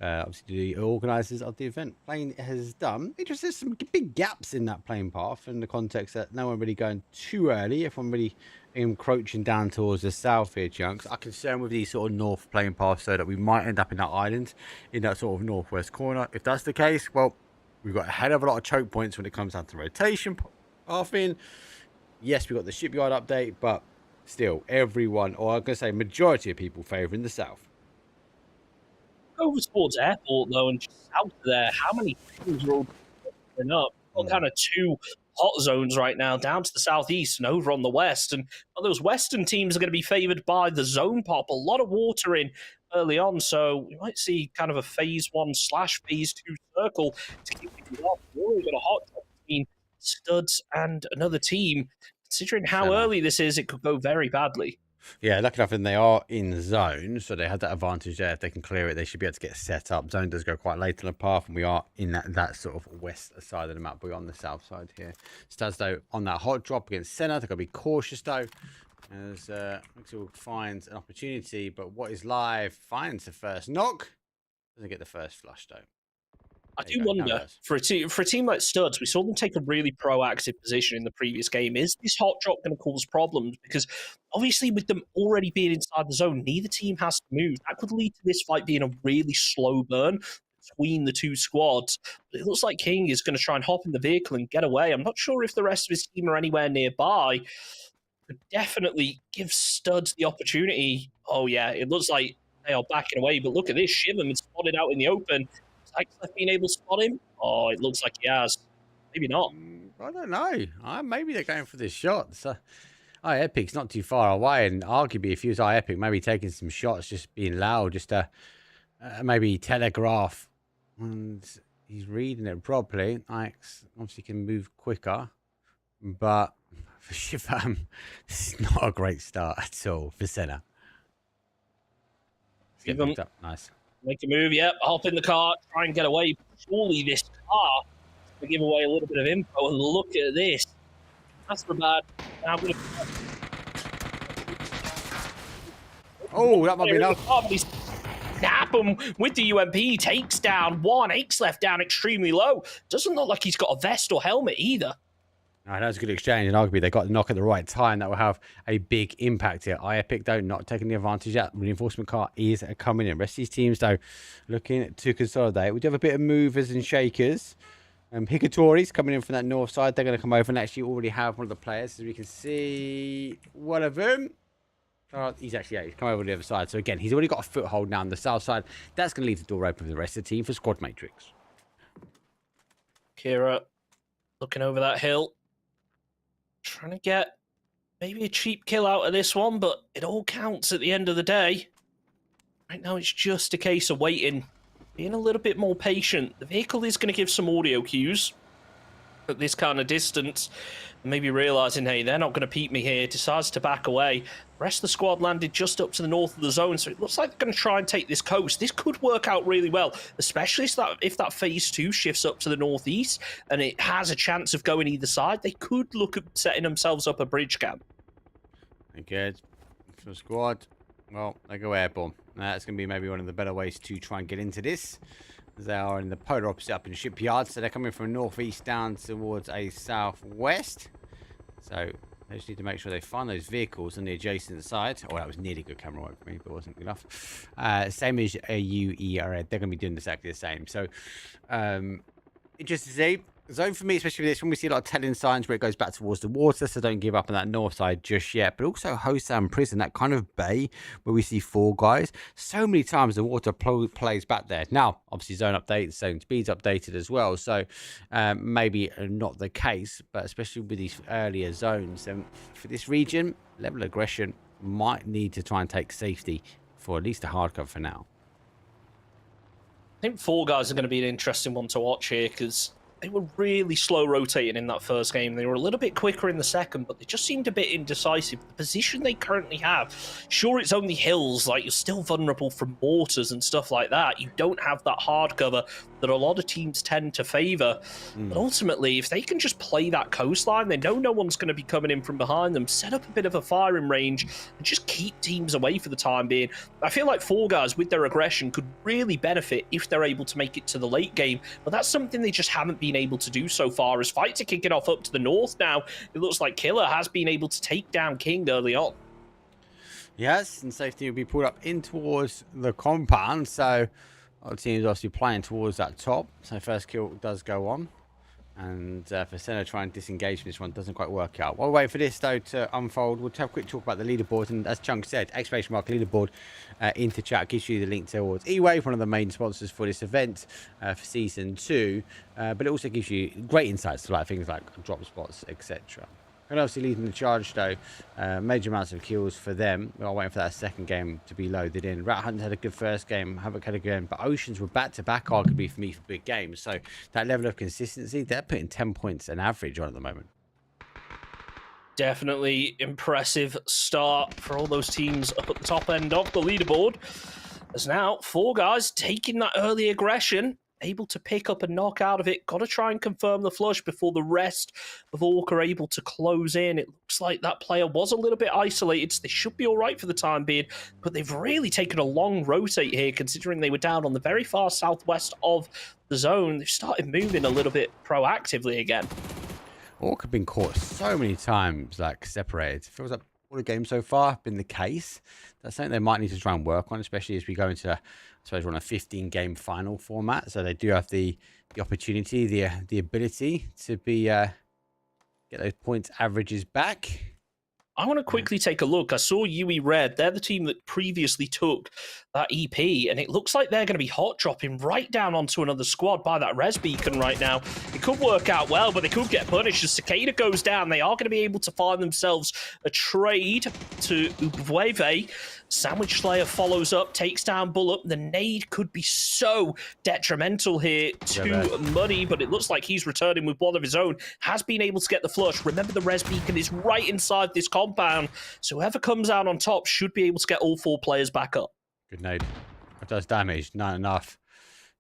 obviously the organisers of the event. Plane has done. It just there's some big gaps in that plane path in the context that no one really going too early. Everyone really encroaching down towards the south here, chunks. I'm concerned with these sort of north plane paths so that we might end up in that island in that sort of northwest corner. If that's the case, well, we've got a hell of a lot of choke points when it comes down to rotation pathing. Yes, we've got the shipyard update, but still, everyone, or I'm going to say majority of people favouring the south. Over towards airport, though, and just out there, how many teams are all going up? Got kind of two hot zones right now, down to the southeast and over on the west. And those western teams are going to be favoured by the zone pop. A lot of water in early on, so we might see kind of a phase 1/phase 2 circle to keep it up. We've already got a hot drop between Studs and another team. Considering how early this is, it could go very badly. Yeah, lucky enough, and they are in zone, so they have that advantage there. If they can clear it, they should be able to get set up. Zone does go quite late on the path, and we are in that sort of west side of the map. We're on the south side here. Studs, though, on that hot drop against Senna. They've got to be cautious, though, as Mixel finds an opportunity. But what is live finds the first knock. Doesn't get the first flush, though. I do wonder, for a team like Studs, we saw them take a really proactive position in the previous game. Is this hot drop going to cause problems? Because obviously with them already being inside the zone, neither team has to move. That could lead to this fight being a really slow burn between the two squads. But it looks like King is going to try and hop in the vehicle and get away. I'm not sure if the rest of his team are anywhere nearby. Could definitely give Studs the opportunity. Oh yeah, it looks like they are backing away. But look at this, Shivam is spotted out in the open. Has been able to spot him? Oh, it looks like he has. Maybe not. I don't know. Maybe they're going for this shot. So, Epic's not too far away, and arguably, if he was Epic, maybe taking some shots, just being loud, just to maybe telegraph. And he's reading it properly. Ix obviously can move quicker, but for Shivam, this is not a great start at all for Senna. Nice. Make a move, yep, hop in the car, try and get away. Surely this car is going to give away a little bit of info, and look at this. That's for bad. Now I'm going to... Oh, that might be enough. Snap him with the UMP, takes down one. Aches left down extremely low. Doesn't look like he's got a vest or helmet either. No, that was a good exchange, and arguably they got the knock at the right time. That will have a big impact here. Epic, though, not taking the advantage. That reinforcement car is coming in. Rest of these teams, though, looking to consolidate. We do have a bit of movers and shakers. Hikatori's coming in from that north side. They're going to come over and actually already have one of the players. As we can see, one of them. Oh, he's come over to the other side. So, again, he's already got a foothold now on the south side. That's going to leave the door open for the rest of the team for Squad Matrix. Kira looking over that hill. Trying to get maybe a cheap kill out of this one, but it all counts at the end of the day. Right now, it's just a case of waiting, being a little bit more patient. The vehicle is going to give some audio cues at this kind of distance. Maybe realizing, hey, they're not going to peep me here, decides to back away. The rest of the squad landed just up to the north of the zone, so it looks like they're going to try and take this coast. This could work out really well, especially if that phase 2 shifts up to the northeast and it has a chance of going either side. They could look at setting themselves up a bridge camp. Okay, for squad, well, they go airborne. That's going to be maybe one of the better ways to try and get into this. They are in the polar opposite up in the shipyard, so they're coming from northeast down towards a southwest. So they just need to make sure they find those vehicles on the adjacent side. Oh, that was nearly good camera work for me, but wasn't good enough. Same as UER, they're going to be doing exactly the same. So, interesting to see. Zone for me, especially with this, when we see a lot of telling signs where it goes back towards the water, so don't give up on that north side just yet. But also Hosam Prison, that kind of bay where we see 4 guys. So many times the water plays back there. Now, obviously zone update, zone speeds updated as well. So maybe not the case, but especially with these earlier zones. For this region, level of aggression might need to try and take safety for at least a hard cover for now. I think 4 guys are going to be an interesting one to watch here because they were really slow rotating in that first game. They were a little bit quicker in the second, but they just seemed a bit indecisive. The position they currently have, sure, it's only hills, like you're still vulnerable from mortars and stuff like that. You don't have that hard cover that a lot of teams tend to favour. But ultimately, if they can just play that coastline, they know no one's going to be coming in from behind them, set up a bit of a firing range, and just keep teams away for the time being. I feel like Fall Guys, with their aggression, could really benefit if they're able to make it to the late game. But that's something they just haven't been able to do so far. As fights are kicking off up to the north now, it looks like Killer has been able to take down King early on. Yes, and safety will be pulled up in towards the compound. So our team's obviously playing towards that top. So first kill does go on. And for Senna trying to disengage from this one doesn't quite work out. While we wait for this though to unfold, we'll have a quick talk about the leaderboard. And as Chunk said, exclamation mark leaderboard into chat gives you the link towards eWave, one of the main sponsors for this event for season 2. But it also gives you great insights to like things like drop spots, etc. And obviously leading the charge though, major amounts of kills for them. We're waiting for that second game to be loaded in. Rat Hunt had a good first game, Havoc had a good game, but Oceans were back-to-back arguably for me for big games. So that level of consistency, they're putting 10 points an average on at the moment. Definitely impressive start for all those teams up at the top end of the leaderboard. As now, Fall Guys taking that early aggression, able to pick up a knock out of it. Got to try and confirm the flush before the rest of Orc are able to close in. It looks like that player was a little bit isolated, so they should be all right for the time being. But they've really taken a long rotate here, considering they were down on the very far southwest of the zone. They've started moving a little bit proactively again. Orc have been caught so many times, like separated. It feels like all the games so far have been the case. That's something they might need to try and work on, especially as we go into, I suppose, we're on a 15-game final format. So they do have the opportunity, the ability to be get those points averages back. I want to quickly take a look. I saw UE Red. They're the team that previously took that EP, and it looks like they're going to be hot dropping right down onto another squad by that res beacon right now. It could work out well, but they could get punished. As Cicada goes down, they are going to be able to find themselves a trade to Ubweve. Sandwich Slayer follows up, takes down Bullet. The nade could be so detrimental here to Muddy, but it looks like he's returning with one of his own. Has been able to get the flush. Remember, the res beacon is right inside this compound, so whoever comes out on top should be able to get all 4 players back up. Good nade. It does damage, not enough.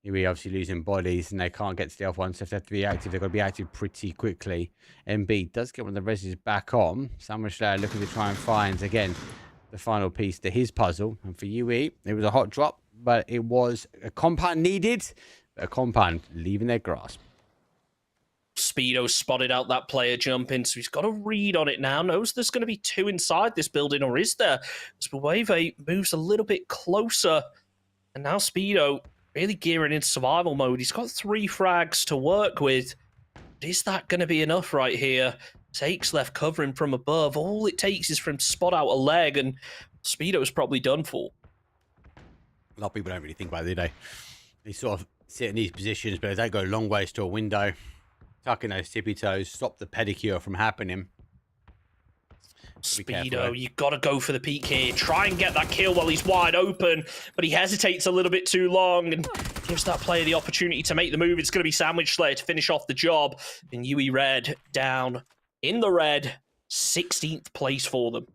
We're obviously losing bodies, and they can't get to the other one, so if they have to be active, they've got to be active pretty quickly. MB does get one of the reses back on. Sandwich Slayer looking to try and find, again, the final piece to his puzzle. And for UE, it was a hot drop, but it was a compound needed, a compound leaving their grasp. Speedo spotted out that player jumping, so he's got a read on it now. Knows there's going to be 2 inside this building, or is there? Spawave moves a little bit closer, and now Speedo really gearing in survival mode. He's got 3 frags to work with. But is that going to be enough right here? Takes left covering from above. All it takes is for him to spot out a leg, and Speedo's probably done for. A lot of people don't really think about it, do they? They sort of sit in these positions, but they go long ways to a window, tucking those tippy toes, stop the pedicure from happening. Speedo, you got to go for the peak here. Try and get that kill while he's wide open, but he hesitates a little bit too long and gives that player the opportunity to make the move. It's going to be Sandwich Slayer to finish off the job. And UE Red down in the red, 16th place for them.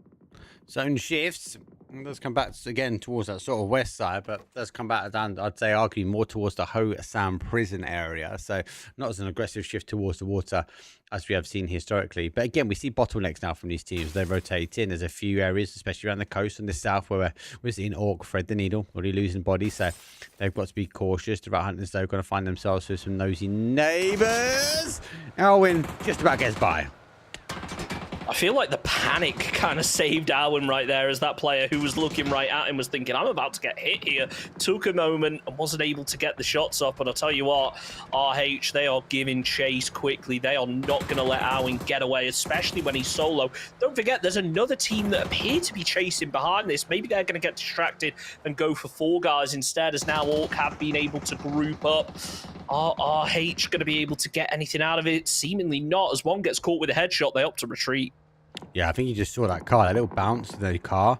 Zone shifts. Let's come back again towards that sort of west side, but let's come back down, I'd say, arguably more towards the Ho Sam prison area. So not as an aggressive shift towards the water as we have seen historically. But again, we see bottlenecks now from these teams. They rotate in. There's a few areas, especially around the coast and the south, where we're seeing Orc thread the needle, already losing bodies. So they've got to be cautious. The Rat Hunters, though, going to find themselves with some nosy neighbours. Alwyn just about gets by. I feel like the panic kind of saved Alwyn right there, as that player who was looking right at him was thinking, I'm about to get hit here. Took a moment and wasn't able to get the shots up. And I'll tell you what, RH, they are giving chase quickly. They are not going to let Alwyn get away, especially when he's solo. Don't forget, there's another team that appear to be chasing behind this. Maybe they're going to get distracted and go for 4 guys instead, as now Orc have been able to group up. Are RH going to be able to get anything out of it? Seemingly not. As one gets caught with a headshot, they opt to retreat. Yeah, I think you just saw that car. That little bounce in the car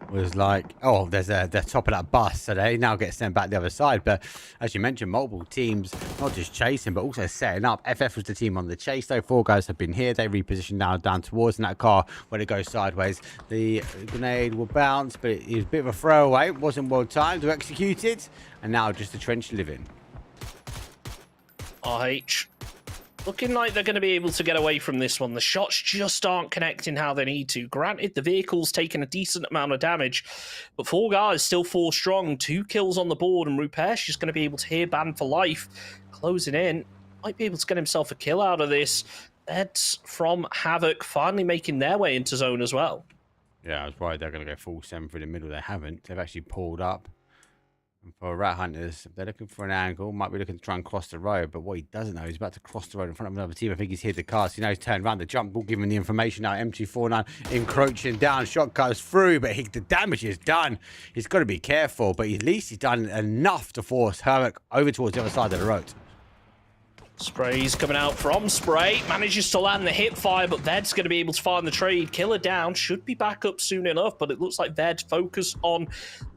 was like, oh, there's the top of that bus. So they now get sent back the other side. But as you mentioned, multiple teams, not just chasing, but also setting up. FF was the team on the chase, though. 4 guys have been here. They repositioned now down towards that car when it goes sideways. The grenade will bounce, but it was a bit of a throwaway. It wasn't well timed to execute it. And now just a trench living. RH looking like they're going to be able to get away from this one. The shots just aren't connecting how they need to. Granted, the vehicle's taken a decent amount of damage, but 4 guys still 4 strong. 2 kills on the board, and Rupesh is going to be able to hear ban for life. Closing in. Might be able to get himself a kill out of this. That's from Havoc finally making their way into zone as well. Yeah, I was worried they're going to go full 7 through the middle. They haven't. They've actually pulled up. And for Rat Hunters, if they're looking for an angle, might be looking to try and cross the road. But what he doesn't know, he's about to cross the road in front of another team. I think he's hit the car. So he's turned around. The jump ball giving the information now. M249 encroaching down. Shot goes through, but the damage is done. He's got to be careful. But at least he's done enough to force Havoc over towards the other side of the road. Spray's coming out from Spray. Manages to land the hip fire, but Ved's going to be able to find the trade. Killer down. Should be back up soon enough, but it looks like Ved focus on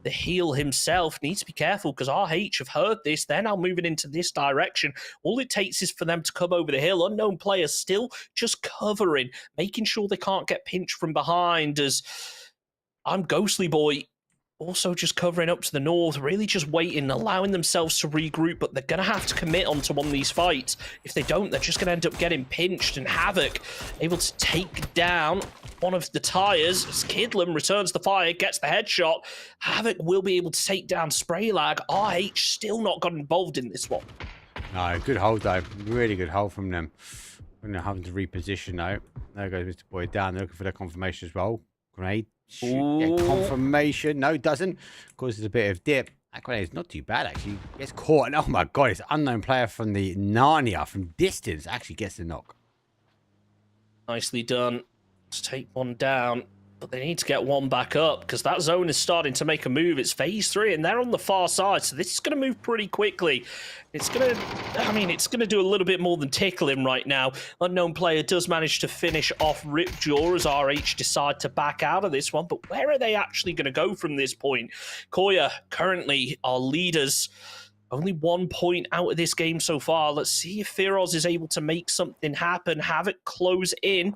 the heal himself. Needs to be careful because RH have heard this. They're now moving into this direction. All it takes is for them to come over the hill. Unknown players still just covering, making sure they can't get pinched from behind as I'm Ghostly Boy. Also just covering up to the north, really just waiting, allowing themselves to regroup, but they're going to have to commit onto one of these fights. If they don't, they're just going to end up getting pinched, and Havoc able to take down one of the tires as Kidlam returns the fire, gets the headshot. Havoc will be able to take down Spraylag. RH still not got involved in this one. No, good hold though. Really good hold from them. We're going to have to reposition now. There goes Mr. Boy down. They're looking for their confirmation as well. Grenade. Get confirmation. No, it doesn't. Causes a bit of dip. That grenade is not too bad, actually. Gets caught. And oh my god, it's unknown player from the Narnia from distance actually gets the knock. Nicely done. Let's take one down. But they need to get one back up because that zone is starting to make a move. It's phase 3 and they're on the far side. So this is going to move pretty quickly. It's going to do a little bit more than tickle him right now. Unknown player does manage to finish off Ripjaw as RH decide to back out of this one. But where are they actually going to go from this point? Koya currently are leaders. Only 1 point out of this game so far. Let's see if Firoz is able to make something happen. Havoc close in.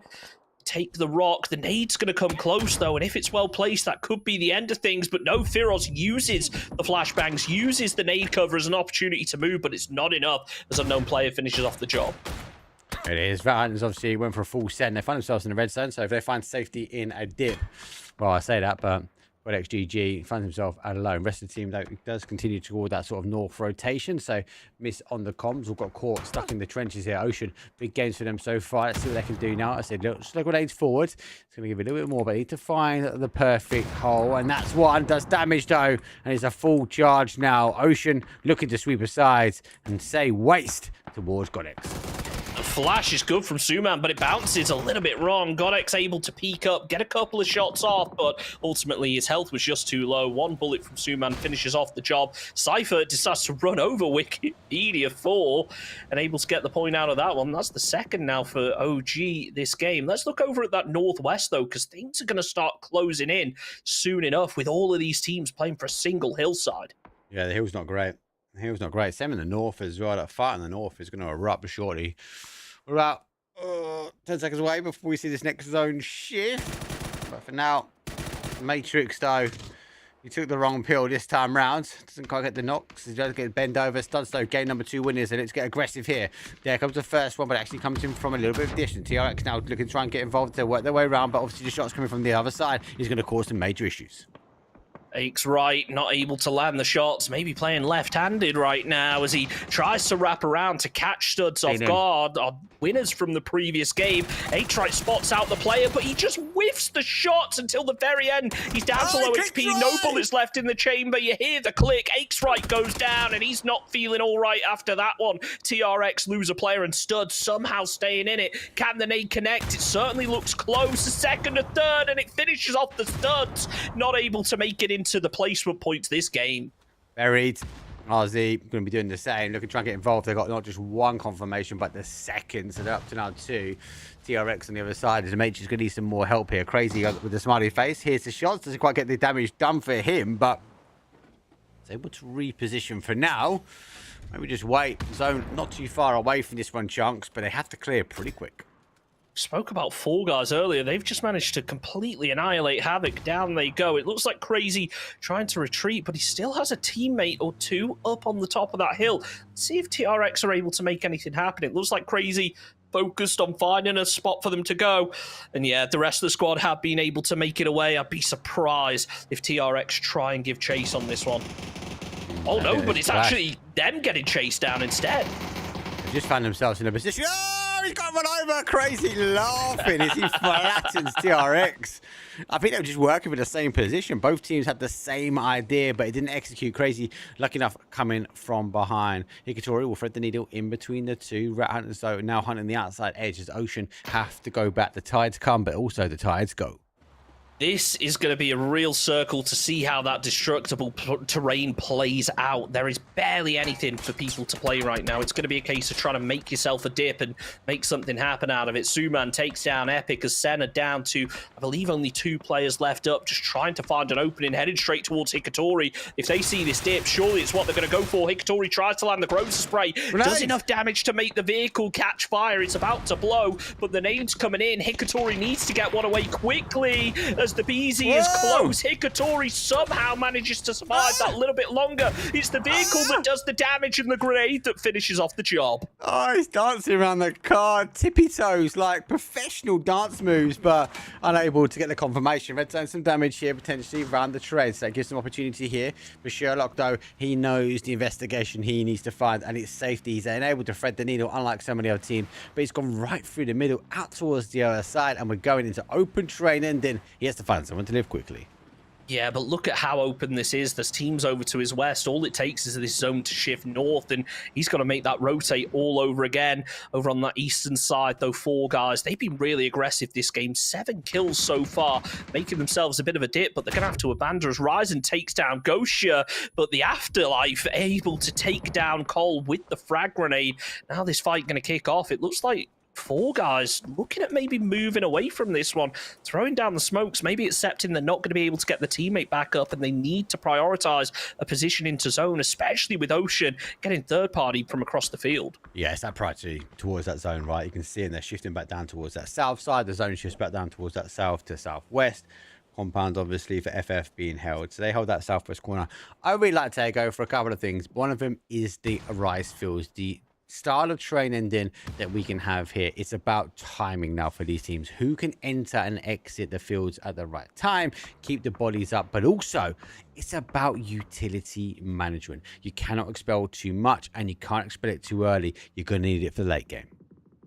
Take the rock. The nade's going to come close, though, and if it's well placed, that could be the end of things. But no, Firoz uses the flashbangs, uses the nade cover as an opportunity to move, but it's not enough as Unknown player finishes off the job. It is. Valentins obviously went for a full set, and they find themselves in the red zone, so if they find safety in a dip, well, I say that, but XGG finds himself out alone. Rest of the team, though, does continue toward that sort of north rotation. So, miss on the comms. All got caught, stuck in the trenches here. Ocean, big games for them so far. Let's see what they can do now. I said, look, slow grenades forward. It's going to give it a little bit more, but they need to find the perfect hole. And that's one. Does damage, though. And it's a full charge now. Ocean looking to sweep aside and say waste towards Godex. Flash is good from Suman, but it bounces a little bit wrong. Godex able to peek up, get a couple of shots off, but ultimately his health was just too low. 1 bullet from Suman finishes off the job. Cypher decides to run over Wikipedia 4 and able to get the point out of that one. That's the second now for OG this game. Let's look over at that northwest, though, because things are going to start closing in soon enough with all of these teams playing for a single hillside. Yeah, the hill's not great. The hill's not great. Same in the north as well. That fight in the north is going to erupt shortly. We're about 10 seconds away before we see this next zone shift. But for now, Matrix, though, he took the wrong pill this time round. Doesn't quite get the knocks. He does get bend over. Studstow, game number 2 winners, and let's get aggressive here. There comes the first one, but actually comes in from a little bit of distance. TRX now looking to try and get involved to work their way around, but obviously the shots coming from the other side is going to cause some major issues. Aches right, not able to land the shots, maybe playing left-handed right now as he tries to wrap around to catch Studs off guard. Our winners from the previous game. Aches right spots out the player, but he just whiffs the shots until the very end. He's down to low HP, no bullets left in the chamber. You hear the click, Aches right goes down, and he's not feeling all right after that one. TRX lose a player, and Studs somehow staying in it. Can the nade connect? It certainly looks close. A second, a third, and it finishes off the Studs. Not able to make it into the placement points this game. Buried. RZ going to be doing the same. Looking to try and get involved. They got not just 1 confirmation, but the second. So they're up to now 2. TRX on the other side. As Matrix going to need some more help here. Crazy with the smiley face. Here's the shots. Doesn't quite get the damage done for him, but is able to reposition for now. Maybe just wait. Zone not too far away from this one, Chunks, but they have to clear pretty quick. Spoke about Fall Guys earlier. They've just managed to completely annihilate Havoc. Down they go. It looks like Crazy trying to retreat, but he still has a teammate or two up on the top of that hill. Let's see if TRX are able to make anything happen. It looks like Crazy focused on finding a spot for them to go. And yeah, the rest of the squad have been able to make it away. I'd be surprised if TRX try and give chase on this one. Oh no, but it's actually them getting chased down instead. They just found themselves in a position. Oh, he's got run over. Crazy laughing as he flattens TRX. I think they were just working for the same position. Both teams had the same idea, but it didn't execute. Crazy, lucky enough, coming from behind. Hikatori will thread the needle in between the two. Rat Hunters, though, now hunting the outside edge as Ocean have to go back. The tides come, but also the tides go. This is going to be a real circle to see how that destructible terrain plays out. There is barely anything for people to play right now. It's going to be a case of trying to make yourself a dip and make something happen out of it. Suman takes down Epic as Senna down to, I believe, only 2 players left up, just trying to find an opening, headed straight towards Hikatori. If they see this dip, surely it's what they're going to go for. Hikatori tries to land the Grocer Spray. Does enough damage to make the vehicle catch fire. It's about to blow, but the nade's coming in. Hikatori needs to get one away quickly as the BZ is close. Hikatori somehow manages to survive that little bit longer. It's the vehicle that does the damage and the grenade that finishes off the job. Oh, he's dancing around the car, tippy toes, like professional dance moves, but unable to get the confirmation. Red Zone, some damage here potentially around the tread, so that gives some opportunity here for Sherlock, though. He knows the investigation he needs to find, and it's safety. He's unable to thread the needle, unlike some of the other team, but he's gone right through the middle, out towards the other side, and we're going into open terrain, and then he has to find someone to live quickly. Yeah, but look at how open this is. There's teams over to his west. All it takes is this zone to shift north, and he's got to make that rotate all over again. Over on that eastern side, though, 4 guys, they've been really aggressive this game. 7 kills so far, making themselves a bit of a dip, but they're going to have to abandon as Ryzen takes down Gosha, but the Afterlife able to take down Cole with the frag grenade. Now this fight going to kick off. It looks like 4 guys looking at maybe moving away from this one, throwing down the smokes, maybe accepting they're not going to be able to get the teammate back up and they need to prioritize a position into zone, especially with Ocean getting third party from across the field. Yeah, it's that priority towards that zone, right? You can see and they're shifting back down towards that south side. The zone shifts back down towards that south to southwest. Compound, obviously, for FF being held. So they hold that southwest corner. I really like to go for a couple of things. One of them is the rice fields, the style of train ending that we can have here. It's about timing now for these teams. Who can enter and exit the fields at the right time, keep the bodies up, but also it's about utility management. You cannot expel too much and you can't expel it too early. You're going to need it for the late game.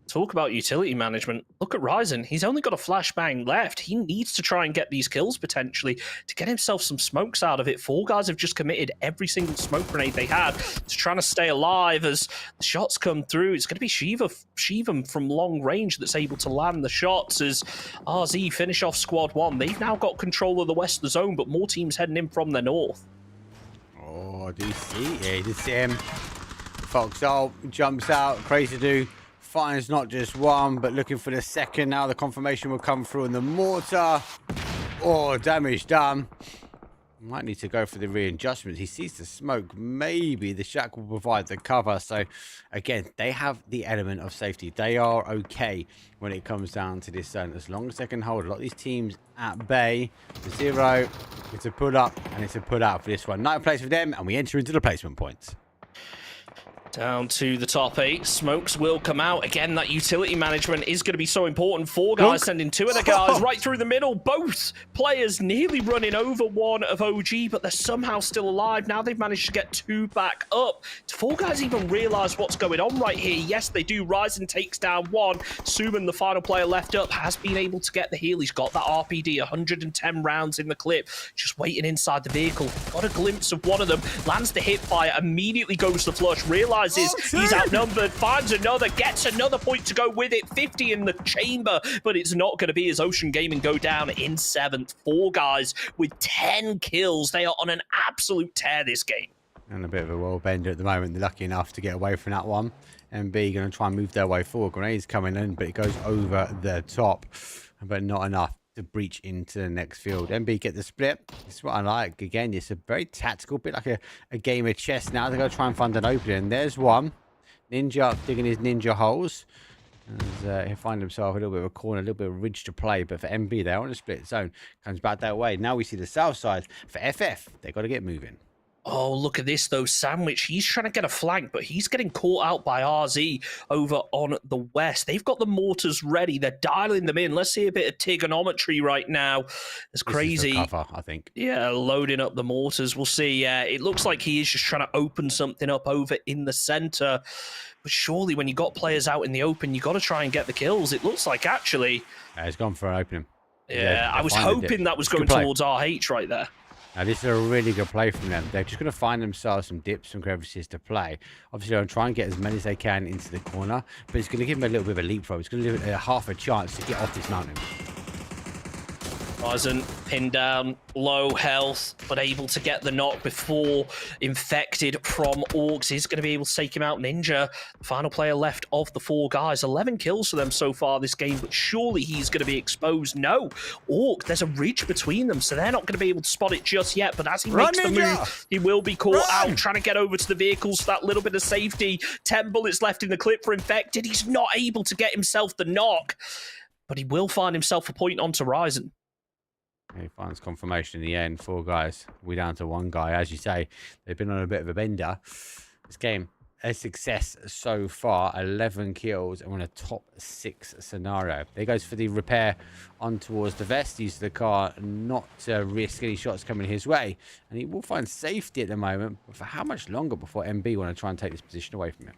Talk about utility management. Look at Ryzen. He's only got a flashbang left. He needs to try and get these kills potentially to get himself some smokes out of it. 4 guys have just committed every single smoke grenade they had to trying to stay alive as the shots come through. It's going to be Shivam from long range that's able to land the shots as RZ finish off squad 1. They've now got control of the west of the zone, but more teams heading in from the north. Oh, do you see? Yeah, you see him. Foxhole jumps out. Crazy dude. Finds not just one, but looking for the second. Now the confirmation will come through in the mortar. Oh, damage done. Might need to go for the readjustment. He sees the smoke. Maybe the shack will provide the cover. So, again, they have the element of safety. They are okay when it comes down to this zone. As long as they can hold a lot of these teams at bay. 0. It's a put up and it's a put out for this one. 9th place for them, and we enter into the placement points. Down to the top 8. Smokes will come out. Again, that utility management is going to be so important. 4 guys sending 2 of the guys right through the middle. Both players nearly running over one of OG, but they're somehow still alive. Now they've managed to get 2 back up. Do 4 guys even realize what's going on right here? Yes, they do. Ryzen takes down 1. Suman, the final player left up, has been able to get the heal. He's got that RPD, 110 rounds in the clip, just waiting inside the vehicle. Got a glimpse of one of them. Lands the hip fire, immediately goes to flush, realizes he's outnumbered, finds another, gets another point to go with it. 50 in the chamber, but it's not going to be as Ocean Gaming go down in 7th. 4 guys with 10 kills. They are on an absolute tear this game. And a bit of a world bender at the moment. They're lucky enough to get away from that one. MB going to try and move their way forward. Grenades coming in, but it goes over the top, but not enough to breach into the next field. MB get the split. This is what I like. Again, it's a very tactical bit, like a game of chess. Now they're going to try and find an opening. There's one. Ninja digging his ninja holes. And he'll find himself a little bit of a corner, a little bit of a ridge to play. But for MB, they're on a split zone. Comes back that way. Now we see the south side. For FF, they've got to get moving. Oh, look at this, though. Sandwich, he's trying to get a flank, but he's getting caught out by RZ over on the west. They've got the mortars ready. They're dialing them in. Let's see a bit of trigonometry right now. It's crazy. This is the cover, I think. Yeah, loading up the mortars. We'll see. It looks like he is just trying to open something up over in the center. But surely when you got players out in the open, you got to try and get the kills. It looks like, actually... He's gone for an opening. Yeah, I was hoping that was going towards RH right there. Now, this is a really good play from them. They're just going to find themselves some dips and crevices to play. Obviously, they're going to try and get as many as they can into the corner, but it's going to give them a little bit of a leapfrog. It's going to give it half a chance to get off this mountain. Ryzen pinned down, low health, but able to get the knock before Infected from Orcs is going to be able to take him out. Ninja, the final player left of the 4 guys. 11 kills for them so far this game, but surely he's going to be exposed. No, Orc, there's a ridge between them, so they're not going to be able to spot it just yet, but as he makes the move, he will be caught out, trying to get over to the vehicles for that little bit of safety. 10 bullets left in the clip for Infected. He's not able to get himself the knock, but he will find himself a point onto Ryzen. He finds confirmation in the end. 4 guys. We're down to 1 guy. As you say, they've been on a bit of a bender. This game, a success so far. 11 kills and we're in a top 6 scenario. There goes for the repair on towards the vest. Uses the car not to risk any shots coming his way. And he will find safety at the moment. But for how much longer before MB want to try and take this position away from him?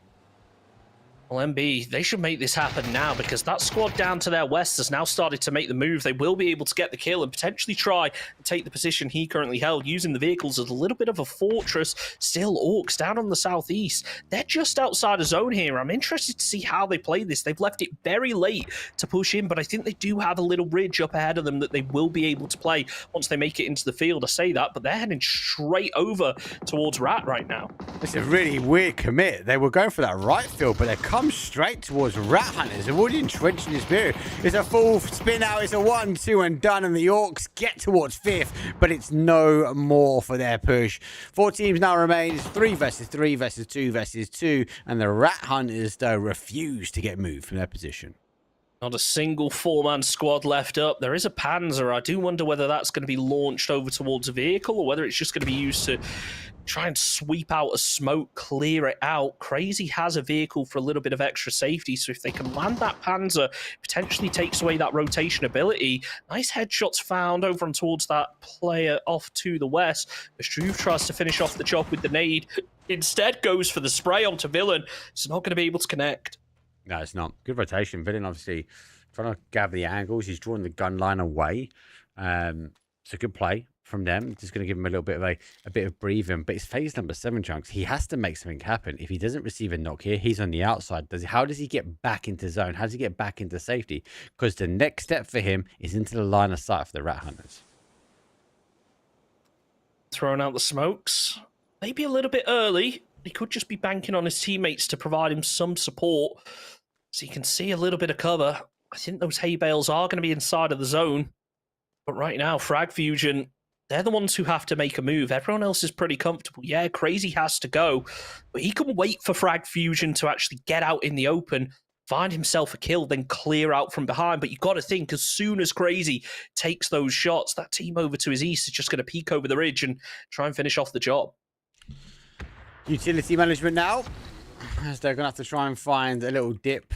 Well, MB, they should make this happen now because that squad down to their west has now started to make the move. They will be able to get the kill and potentially try and take the position he currently held, using the vehicles as a little bit of a fortress. Still, Orcs down on the southeast. They're just outside of zone here. I'm interested to see how they play this. They've left it very late to push in, but I think they do have a little ridge up ahead of them that they will be able to play once they make it into the field. I say that, but they're heading straight over towards Rat right now. It's a really weird commit. They were going for that right field, but they're come straight towards Rat Hunters. They're already entrenched in this period. It's a full spin out. It's a 1-2 and done. And the Orcs get towards 5th, but it's no more for their push. 4 teams now remain. It's 3 versus 3 versus 2 versus 2. And the Rat Hunters, though, refuse to get moved from their position. Not a single 4-man squad left up. There is a Panzer. I do wonder whether that's going to be launched over towards a vehicle or whether it's just going to be used to try and sweep out a smoke, clear it out. Crazy has a vehicle for a little bit of extra safety, so if they can land that Panzer, potentially takes away that rotation ability. Nice headshots found over and towards that player off to the west. Struve tries to finish off the job with the nade. Instead goes for the spray onto Villain. It's not going to be able to connect. No, it's not. Good rotation. Villain obviously trying to gather the angles. He's drawing the gun line away. It's a good play from them. Just going to give him a little bit of a bit of breathing. But it's phase number 7, Chunks. He has to make something happen. If he doesn't receive a knock here, he's on the outside. How does he get back into zone? How does he get back into safety? Because the next step for him is into the line of sight for the Rat Hunters. Throwing out the smokes. Maybe a little bit early. He could just be banking on his teammates to provide him some support so he can see a little bit of cover. I think those hay bales are going to be inside of the zone. But right now, Frag Fusion, they're the ones who have to make a move. Everyone else is pretty comfortable. Yeah, Crazy has to go, but he can wait for Frag Fusion to actually get out in the open, find himself a kill, then clear out from behind. But you got to think, as soon as Crazy takes those shots, that team over to his east is just going to peek over the ridge and try and finish off the job. Utility management now, as they're going to have to try and find a little dip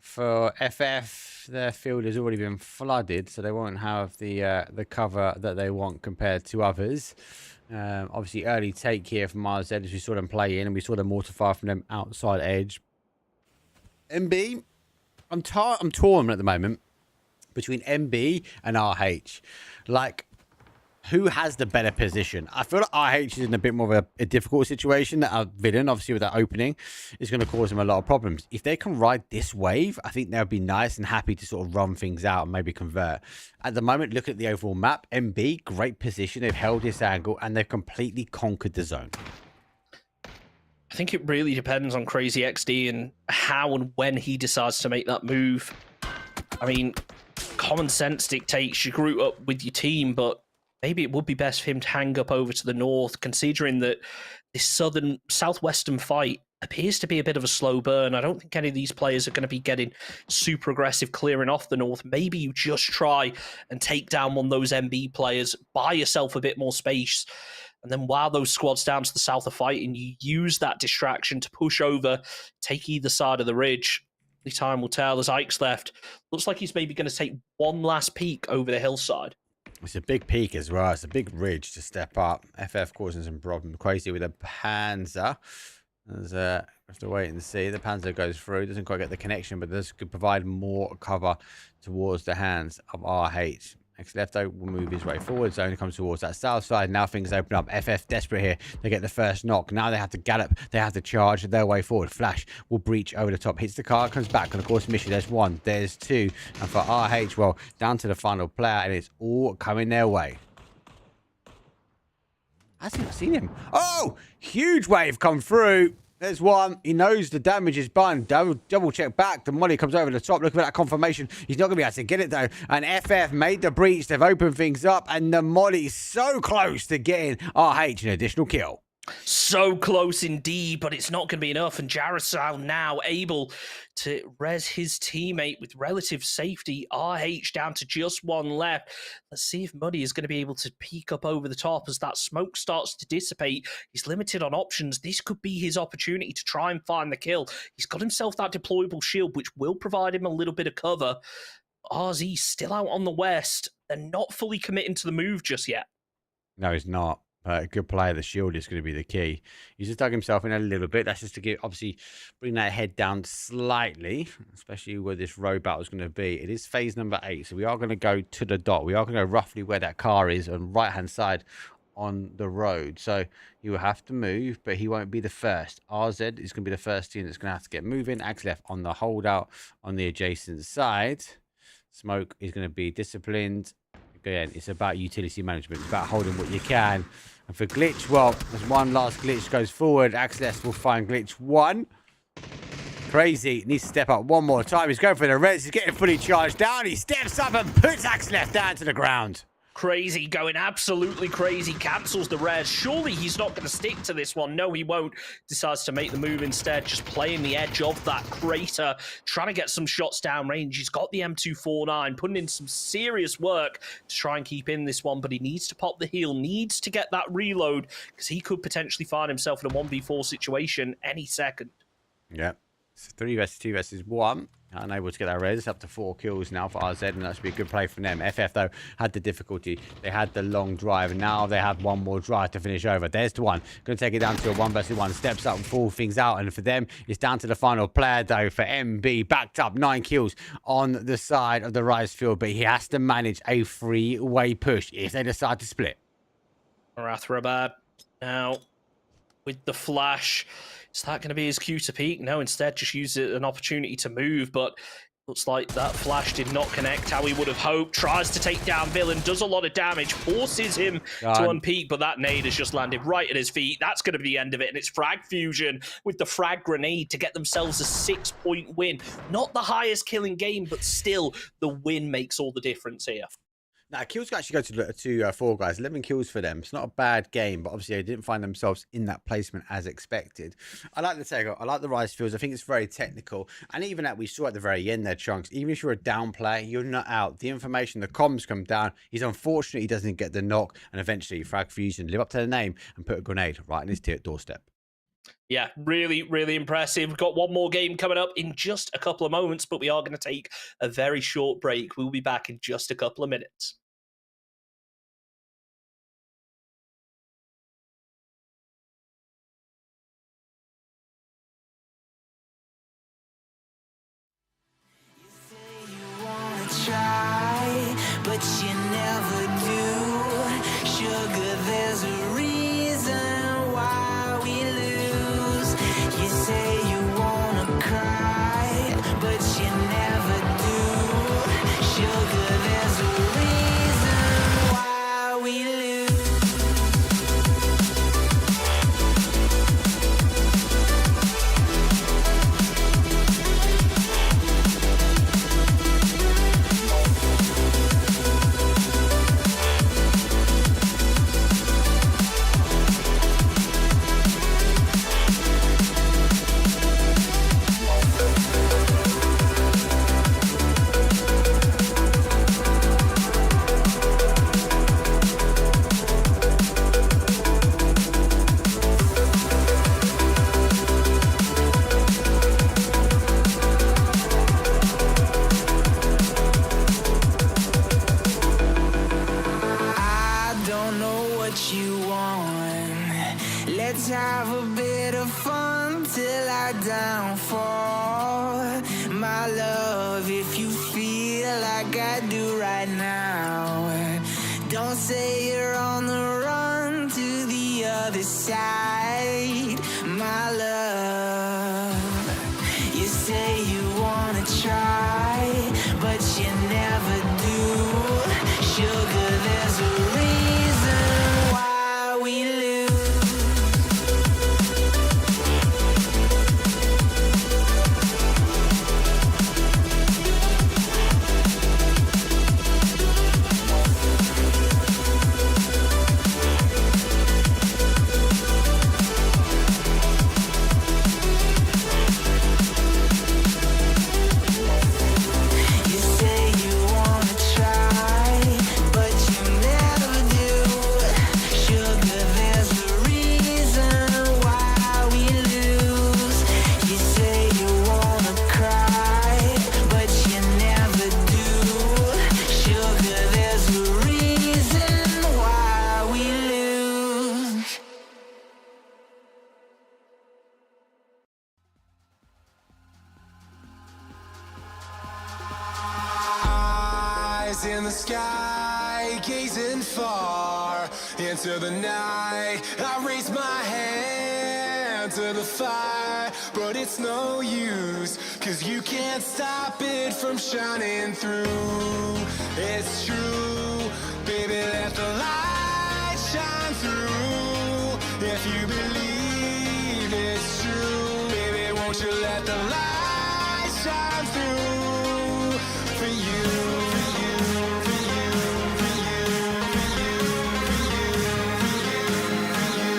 for FF. Their field has already been flooded, so they won't have the cover that they want compared to others. Obviously, early take here from Mars Z as we saw them play in, and we saw the mortar fire from them outside edge. MB, I'm torn at the moment between MB and RH. Like, who has the better position? I feel like RH is in a bit more of a difficult situation. That our Villain, obviously with that opening, is going to cause him a lot of problems. If they can ride this wave, I think they'll be nice and happy to sort of run things out and maybe convert. At the moment, look at the overall map. MB, great position. They've held this angle and they've completely conquered the zone. I think it really depends on Crazy XD and how and when he decides to make that move. I mean, common sense dictates you group up with your team, but maybe it would be best for him to hang up over to the north, considering that this southwestern fight appears to be a bit of a slow burn. I don't think any of these players are going to be getting super aggressive clearing off the north. Maybe you just try and take down one of those MB players, buy yourself a bit more space, and then while those squads down to the south are fighting, you use that distraction to push over, take either side of the ridge. The time will tell. As Ike's left, looks like he's maybe going to take one last peek over the hillside. It's a big peak as well. It's a big ridge to step up. FF causing some problems. Crazy with a Panzer. There's have to wait and see. The Panzer goes through. Doesn't quite get the connection, but this could provide more cover towards the hands of RH. Next left though will move his way forward. Zone comes towards that south side. Now things open up. FF desperate here. They get the first knock. Now they have to gallop. They have to charge their way forward. Flash will breach over the top. Hits the car. Comes back. And of course, mission. There's one. There's two. And for RH, well, down to the final player. And it's all coming their way. Hasn't even seen him. Oh! Huge wave come through. There's one. He knows the damage is done. Double check back. The money comes over the top. Look at that confirmation. He's not going to be able to get it, though. And FF made the breach. They've opened things up. And the Molly's so close to getting RH an additional kill. So close indeed, but it's not going to be enough. And Jarosal now able to res his teammate with relative safety. RH down to just one left. Let's see if Muddy is going to be able to peek up over the top as that smoke starts to dissipate. He's limited on options. This could be his opportunity to try and find the kill. He's got himself that deployable shield, which will provide him a little bit of cover. RZ still out on the west. They're not fully committing to the move just yet. No, he's not. A good player, the shield is going to be the key. He's just dug himself in a little bit. That's just to get, obviously, bring that head down slightly, especially where this road battle is going to be. It is phase number 8, so we are going to go to the dot. We are going to go roughly where that car is on right-hand side on the road. So you will have to move, but he won't be the first. RZ is going to be the first team that's going to have to get moving. Axe left on the holdout on the adjacent side. Smoke is going to be disciplined. Again, it's about utility management. It's about holding what you can. And for Glitch, well, as one last Glitch goes forward, Access will find Glitch 1. Crazy. Needs to step up one more time. He's going for the res. He's getting fully charged down. He steps up and puts Access down to the ground. Crazy, going absolutely crazy, cancels the res. Surely he's not going to stick to this one. No, he won't. Decides to make the move instead, just playing the edge of that crater, trying to get some shots down range. He's got the M249, putting in some serious work to try and keep in this one, but he needs to pop the heal, needs to get that reload, because he could potentially find himself in a 1v4 situation any second. Yeah. It's 3 versus 2 versus 1. Unable to get that res. Up to 4 kills now for RZ, and that should be a good play from them. FF, though, had the difficulty. They had the long drive, and now they have one more drive to finish over. There's the one. Going to take it down to a 1 versus 1. Steps up and pull things out, and for them, it's down to the final player, though, for MB. Backed up, 9 kills on the side of the Rise field, but he has to manage a 3-way push if they decide to split. Rathrabad now with the flash. Is that going to be his cue to peek? No, instead just use it an opportunity to move, but looks like that flash did not connect how he would have hoped. Tries to take down Villain, does a lot of damage, forces him to unpeak, but that nade has just landed right at his feet. That's going to be the end of it, and it's Frag Fusion with the frag grenade to get themselves a 6-point win. Not the highest killing game, but still, the win makes all the difference here. Now, kills actually go to 4 guys. 11 kills for them. It's not a bad game, but obviously they didn't find themselves in that placement as expected. I like the Tego. I like the Rise fields. I think it's very technical. And even that we saw at the very end there, Chunks, even if you're a down player, you're not out. The information, the comms come down. He's unfortunate he doesn't get the knock. And eventually, Frag Fusion live up to the name and put a grenade right in his doorstep. Yeah, really, really impressive. We've got one more game coming up in just a couple of moments, but we are going to take a very short break. We'll be back in just a couple of minutes. Try, but you never do. Sugar, there's a reason why we lose. You say you wanna cry, but you never do. Sugar, there's a reason. want. Let's have a bit of fun till I downfall. My love, if you feel like I do right now, don't say you're on the run to the other side. My love, you say you wanna try, but you never do. Sugar, there's a reason why we lose. You say you wanna try, but you never do. Sugar, there's a reason why we lose. You say you wanna cry, but you never do. Sugar, there's a reason why we lose. Eyes in the sky, gazing far into the night. I raise my hand to the fire, but it's no use, 'cause you can't stop it from shining through. It's true, baby, let the light shine through. If you believe it's true, baby, won't you let the light shine through for you, for you, for you, for you, for you, for you, for you, for you,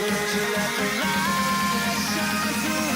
won't you let the light shine through?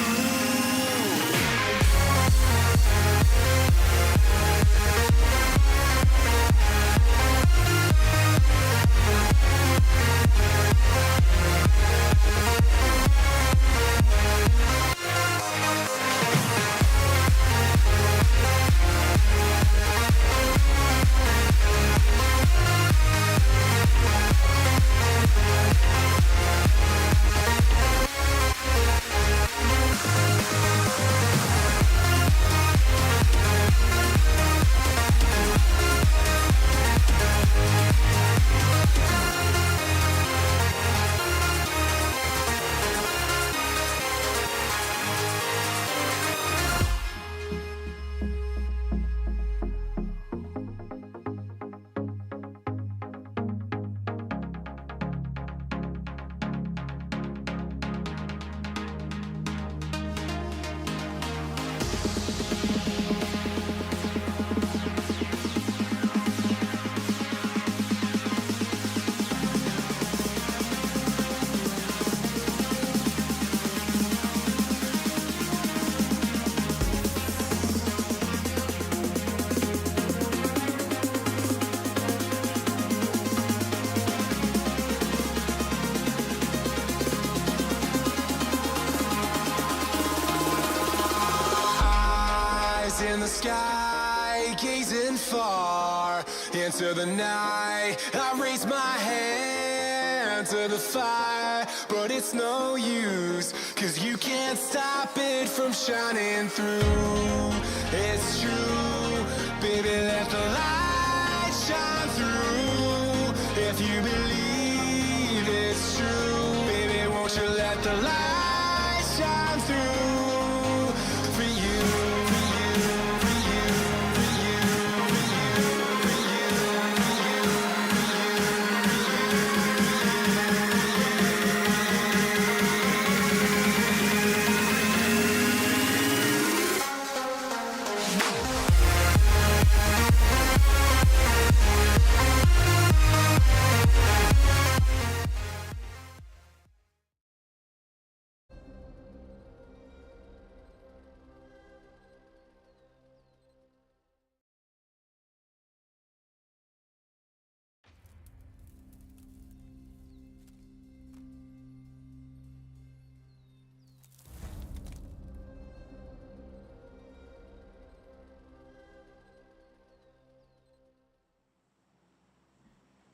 In the sky, gazing far into the night. I raise my hand to the fire, but it's no use, 'cause you can't stop it from shining through. It's true, baby, let the light shine through. If you believe it's true, baby, won't you let the light shine through for you, for you, for you, for you, for you, for you, for you,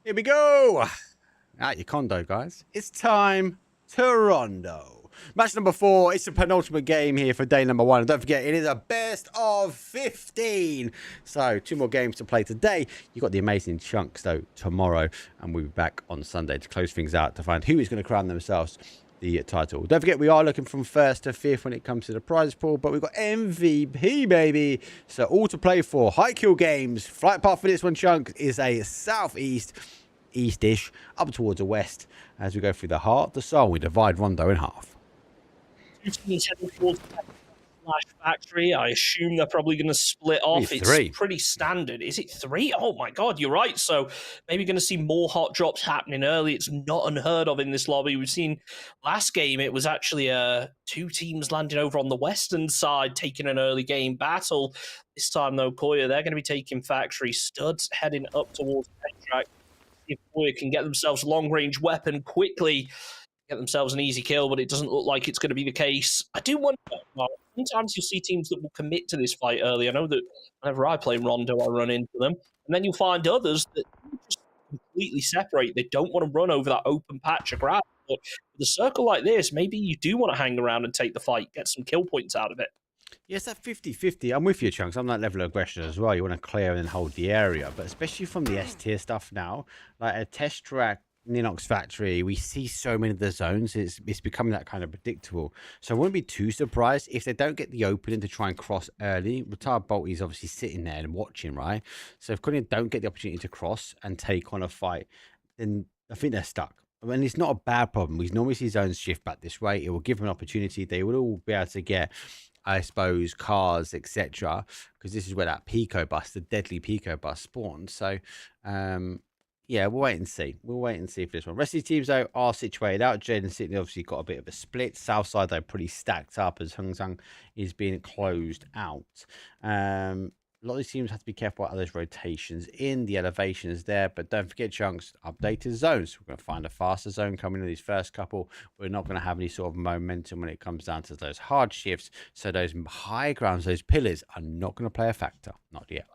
Here we go. Out your condo, guys. It's time to Rondo. Match number 4. It's the penultimate game here for day number 1. And don't forget, it is a best of 15. So 2 more games to play today. You've got the amazing chunks, though, tomorrow. And we'll be back on Sunday to close things out to find who is going to crown themselves the title. Don't forget, we are looking from 1st to 5th when it comes to the prize pool, but we've got MVP, baby. So all to play for. High kill games. Flight path for this one, chunk, is a southeast, eastish, up towards the west. As we go through the heart, the soul, we divide Rondo in half. 2 teams heading towards Flash Factory. I assume they're probably going to split off. It's 3. Pretty standard. Is it 3? Oh my god, you're right. So maybe going to see more hot drops happening early. It's not unheard of in this lobby. We've seen last game, it was actually 2 teams landing over on the western side, taking an early game battle. This time, though, Koya, they're going to be taking Factory. Studs heading up towards Track. If Koya can get themselves a long-range weapon quickly, get themselves an easy kill, but it doesn't look like it's going to be the case. I do wonder, sometimes you'll see teams that will commit to this fight early. I know that whenever I play Rondo, I run into them. And then you'll find others that just completely separate. They don't want to run over that open patch of ground. But with a circle like this, maybe you do want to hang around and take the fight, get some kill points out of it. Yes, that 50-50. I'm with you, Chunks. I'm that level of aggression as well. You want to clear and hold the area. But especially from the S tier stuff now, like a test track, Ninox Factory, we see so many of the zones. It's becoming that kind of predictable. So I wouldn't be too surprised if they don't get the opening to try and cross early. Retired Bolt is obviously sitting there and watching, right? So if Konya don't get the opportunity to cross and take on a fight, then I think they're stuck. I mean, it's not a bad problem. We normally see zones shift back this way. It will give them an opportunity. They will all be able to get, I suppose, cars, etc. Because this is where that Pico bus, the deadly Pico bus, spawns. So, yeah, we'll wait and see. We'll wait and see for this one. Rest of the teams, though, are situated out. Jade and Sydney obviously got a bit of a split. Southside, though, pretty stacked up as Hung Zhang is being closed out. A lot of these teams have to be careful about those rotations in the elevations there. But don't forget, Chunks, updated zones. We're going to find a faster zone coming in these first couple. We're not going to have any sort of momentum when it comes down to those hard shifts. So those high grounds, those pillars are not going to play a factor. Not yet.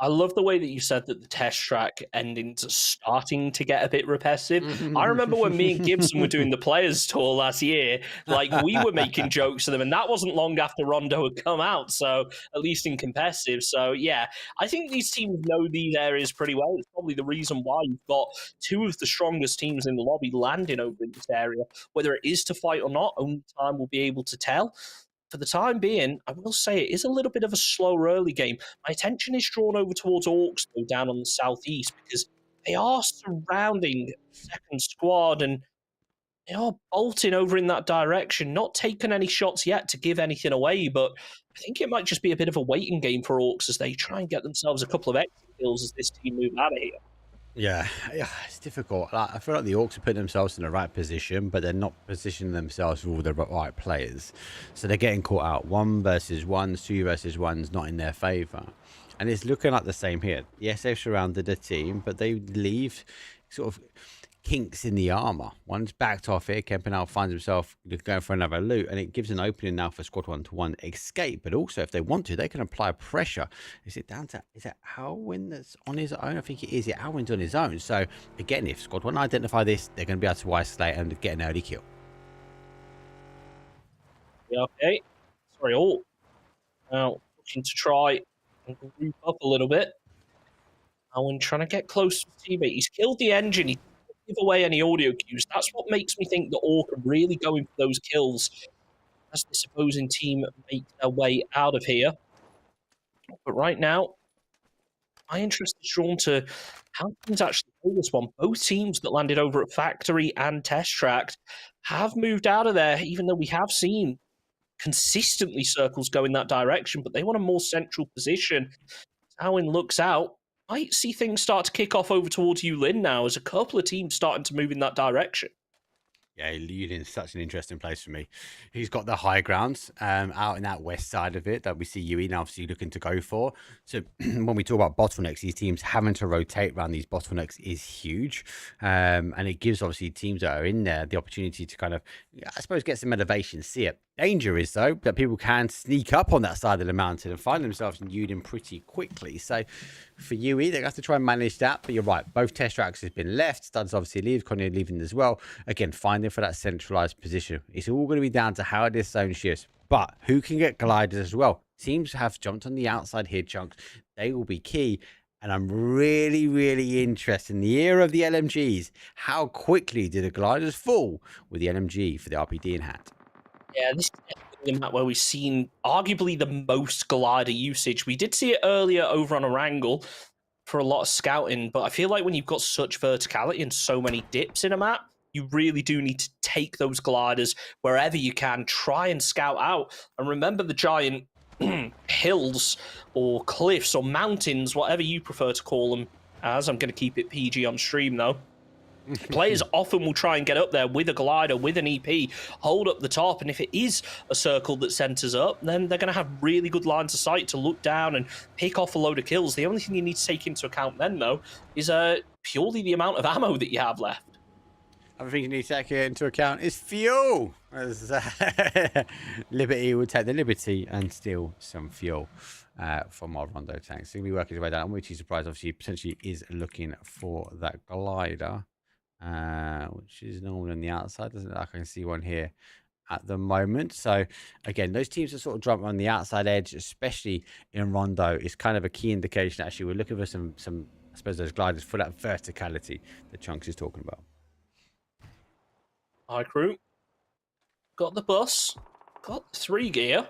I love the way that you said that the test track endings are starting to get a bit repetitive. I remember when me and Gibson were doing the Players Tour last year, like we were making jokes to them, and that wasn't long after Rondo had come out, so at least in competitive. So yeah, I think these teams know these areas pretty well. It's probably the reason why you've got 2 of the strongest teams in the lobby landing over in this area. Whether it is to fight or not, only time will be able to tell. For the time being, I will say it is a little bit of a slower early game. My attention is drawn over towards Orcs, though, down on the southeast, because they are surrounding second squad and they are bolting over in that direction, not taking any shots yet to give anything away, but I think it might just be a bit of a waiting game for Orcs as they try and get themselves a couple of extra kills as this team move out of here. Yeah, it's difficult. I feel like the Orcs are putting themselves in the right position, but they're not positioning themselves with all the right players. So they're getting caught out. 1 versus 1, 2 versus 1's not in their favour. And it's looking like the same here. Yes, they've surrounded the team, but they leave sort of kinks in the armour. One's backed off here. Kempenal finds himself going for another loot, and it gives an opening now for Squad 1-to-1 escape. But also, if they want to, they can apply pressure. Is it Alwyn that's on his own? I think it is. Yeah, Alwyn's on his own. So again, if Squad 1 identify this, they're going to be able to isolate and get an early kill. Yeah, okay. Sorry, all. Now, looking to try and group up a little bit. Alwyn trying to get close to his teammate. He's killed the engine. He give away any audio cues. That's what makes me think the Orc are really going for those kills as this opposing team make their way out of here. But right now, my interest is drawn to how teams actually play this one. Both teams that landed over at Factory and Test Track have moved out of there, even though we have seen consistently circles go in that direction, but they want a more central position. Alwyn looks out. Might see things start to kick off over towards Yulin now as a couple of teams starting to move in that direction. Yeah, Yulin's such an interesting place for me. He's got the high grounds out in that west side of it that we see Yui now obviously looking to go for. So when we talk about bottlenecks, these teams having to rotate around these bottlenecks is huge. And it gives obviously teams that are in there the opportunity to kind of, I suppose, get some elevation, see it. Danger is, though, that people can sneak up on that side of the mountain and find themselves in Udin pretty quickly. So for UE, they have to try and manage that. But you're right, both test tracks have been left. Studs obviously leaves, Connie leaving as well. Again, finding for that centralized position. It's all going to be down to how this zone shifts. But who can get gliders as well? Teams have jumped on the outside here, Chunks. They will be key. And I'm really, really interested in the era of the LMGs. How quickly do the gliders fall with the LMG for the RPD in hand? Yeah, this is definitely the map where we've seen arguably the most glider usage. We did see it earlier over on Erangel for a lot of scouting, but I feel like when you've got such verticality and so many dips in a map, you really do need to take those gliders wherever you can, try and scout out. And remember the giant hills or cliffs or mountains, whatever you prefer to call them as. I'm going to keep it PG on stream, though. Players often will try and get up there with a glider, with an EP, hold up the top, and if it is a circle that centers up, then they're going to have really good lines of sight to look down and pick off a load of kills. The only thing you need to take into account then, though, is purely the amount of ammo that you have left. Other thing you need to take into account is fuel. As Liberty would take the liberty and steal some fuel from our Rondo tanks. So he'll be working his way down. I'm really surprised, obviously, potentially is looking for that glider, which is normally on the outside. Doesn't look like I can see one here at the moment. So again, those teams are sort of jumping on the outside edge, especially in Rondo, is kind of a key indication. Actually, we're looking for some I suppose, those gliders for that verticality that Chunks is talking about. Hi, crew. Got the bus. Got the 3 gear.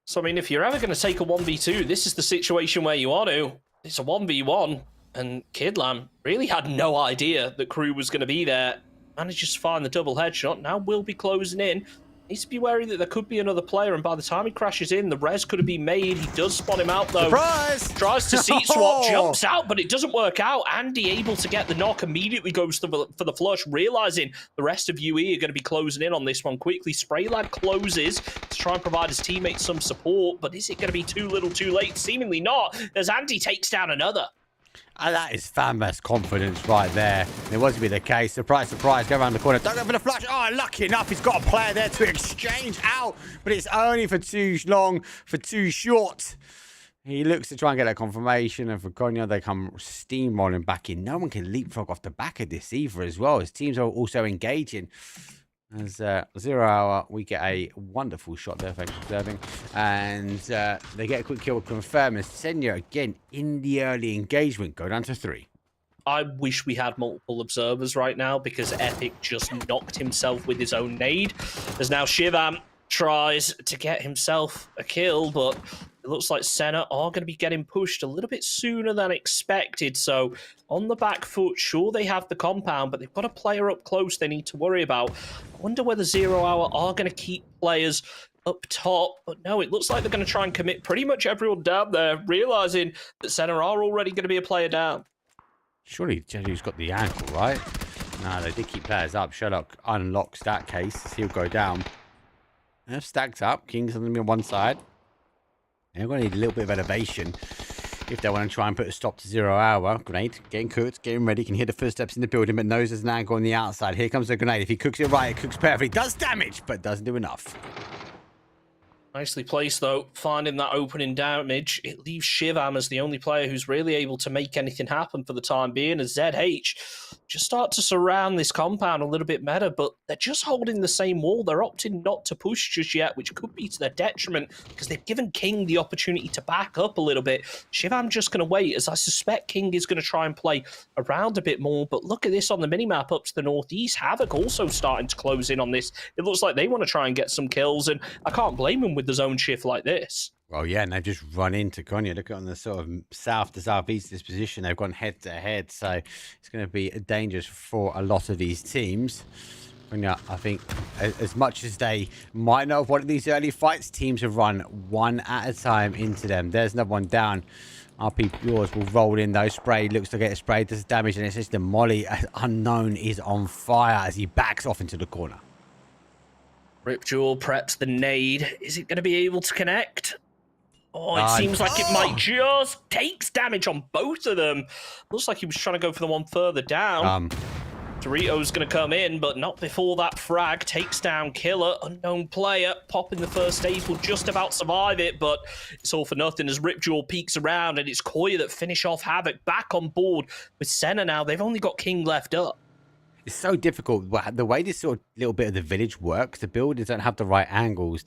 So, I mean, if you're ever going to take a 1v2, this is the situation where you are to. It's a 1v1. And Kidlam really had no idea that crew was going to be there. Manages to find the double headshot. Now will be closing in. Needs to be wary that there could be another player, and by the time he crashes in, the res could have been made. He does spot him out, though. Surprise! Tries to seat swap, jumps out, but it doesn't work out. Andy able to get the knock, immediately goes for the flush, realizing the rest of UE are going to be closing in on this one quickly. Spraylad closes to try and provide his teammates some support, but is it going to be too little too late? Seemingly not, as Andy takes down another. And that is fan-best confidence right there. It was to be the case. Surprise, surprise. Go around the corner. Don't go for the flush. Oh, lucky enough. He's got a player there to exchange out. But it's only for too long, for too short. He looks to try and get that confirmation. And for Konya, they come steamrolling back in. No one can leapfrog off the back of this either as well. His teams are also engaging. As 0 hour, we get a wonderful shot there, thanks for observing. And they get a quick kill confirm. And Senya, again, in the early engagement, go down to 3. I wish we had multiple observers right now, because Epic just knocked himself with his own nade. As now Shivam tries to get himself a kill, but it looks like Senna are going to be getting pushed a little bit sooner than expected. So on the back foot, sure, they have the compound, but they've got a player up close they need to worry about. I wonder whether 0 hour are going to keep players up top, but no, it looks like they're going to try and commit pretty much everyone down there, realizing that Senna are already going to be a player down. Surely Jeju's got the ankle, right? No, they did keep players up. Sherlock unlocks that case. He'll go down. They're stacked up. King's on one side. They're going to need a little bit of elevation if they want to try and put a stop to 0 hour. Grenade, getting cooked, getting ready. Can hear the footsteps in the building, but knows there's an angle on the outside. Here comes the grenade. If he cooks it right, it cooks perfectly. Does damage, but doesn't do enough. Nicely placed, though, finding that opening damage. It leaves Shivam as the only player who's really able to make anything happen for the time being, as ZH just start to surround this compound a little bit better, but they're just holding the same wall. They're opting not to push just yet, which could be to their detriment, because they've given King the opportunity to back up a little bit. Shivam just going to wait, as I suspect King is going to try and play around a bit more, but look at this on the minimap up to the northeast. Havoc also starting to close in on this. It looks like they want to try and get some kills, and I can't blame them with the zone shift like this. Well, yeah, and they've just run into Konya. Look at on the sort of south to southeast of this position. They've gone head to head, so it's going to be dangerous for a lot of these teams. Konya, I think, as much as they might not have wanted these early fights, teams have run one at a time into them. There's another one down. RP yours will roll in though. Spray looks to get a spray, does damage, and it's just the Molly. Unknown is on fire as he backs off into the corner. Ripjaw preps the nade. Is it going to be able to connect? Oh, it seems like it might just takes damage on both of them. Looks like he was trying to go for the one further down. Dorito's going to come in, but not before that frag. Takes down Killer, unknown player, popping the first aid, will just about survive it, but it's all for nothing as Ripjaw peeks around, and it's Koya that finish off Havoc back on board with Senna now. They've only got King left up. It's so difficult. The way this sort of little bit of the village works, the buildings don't have the right angles.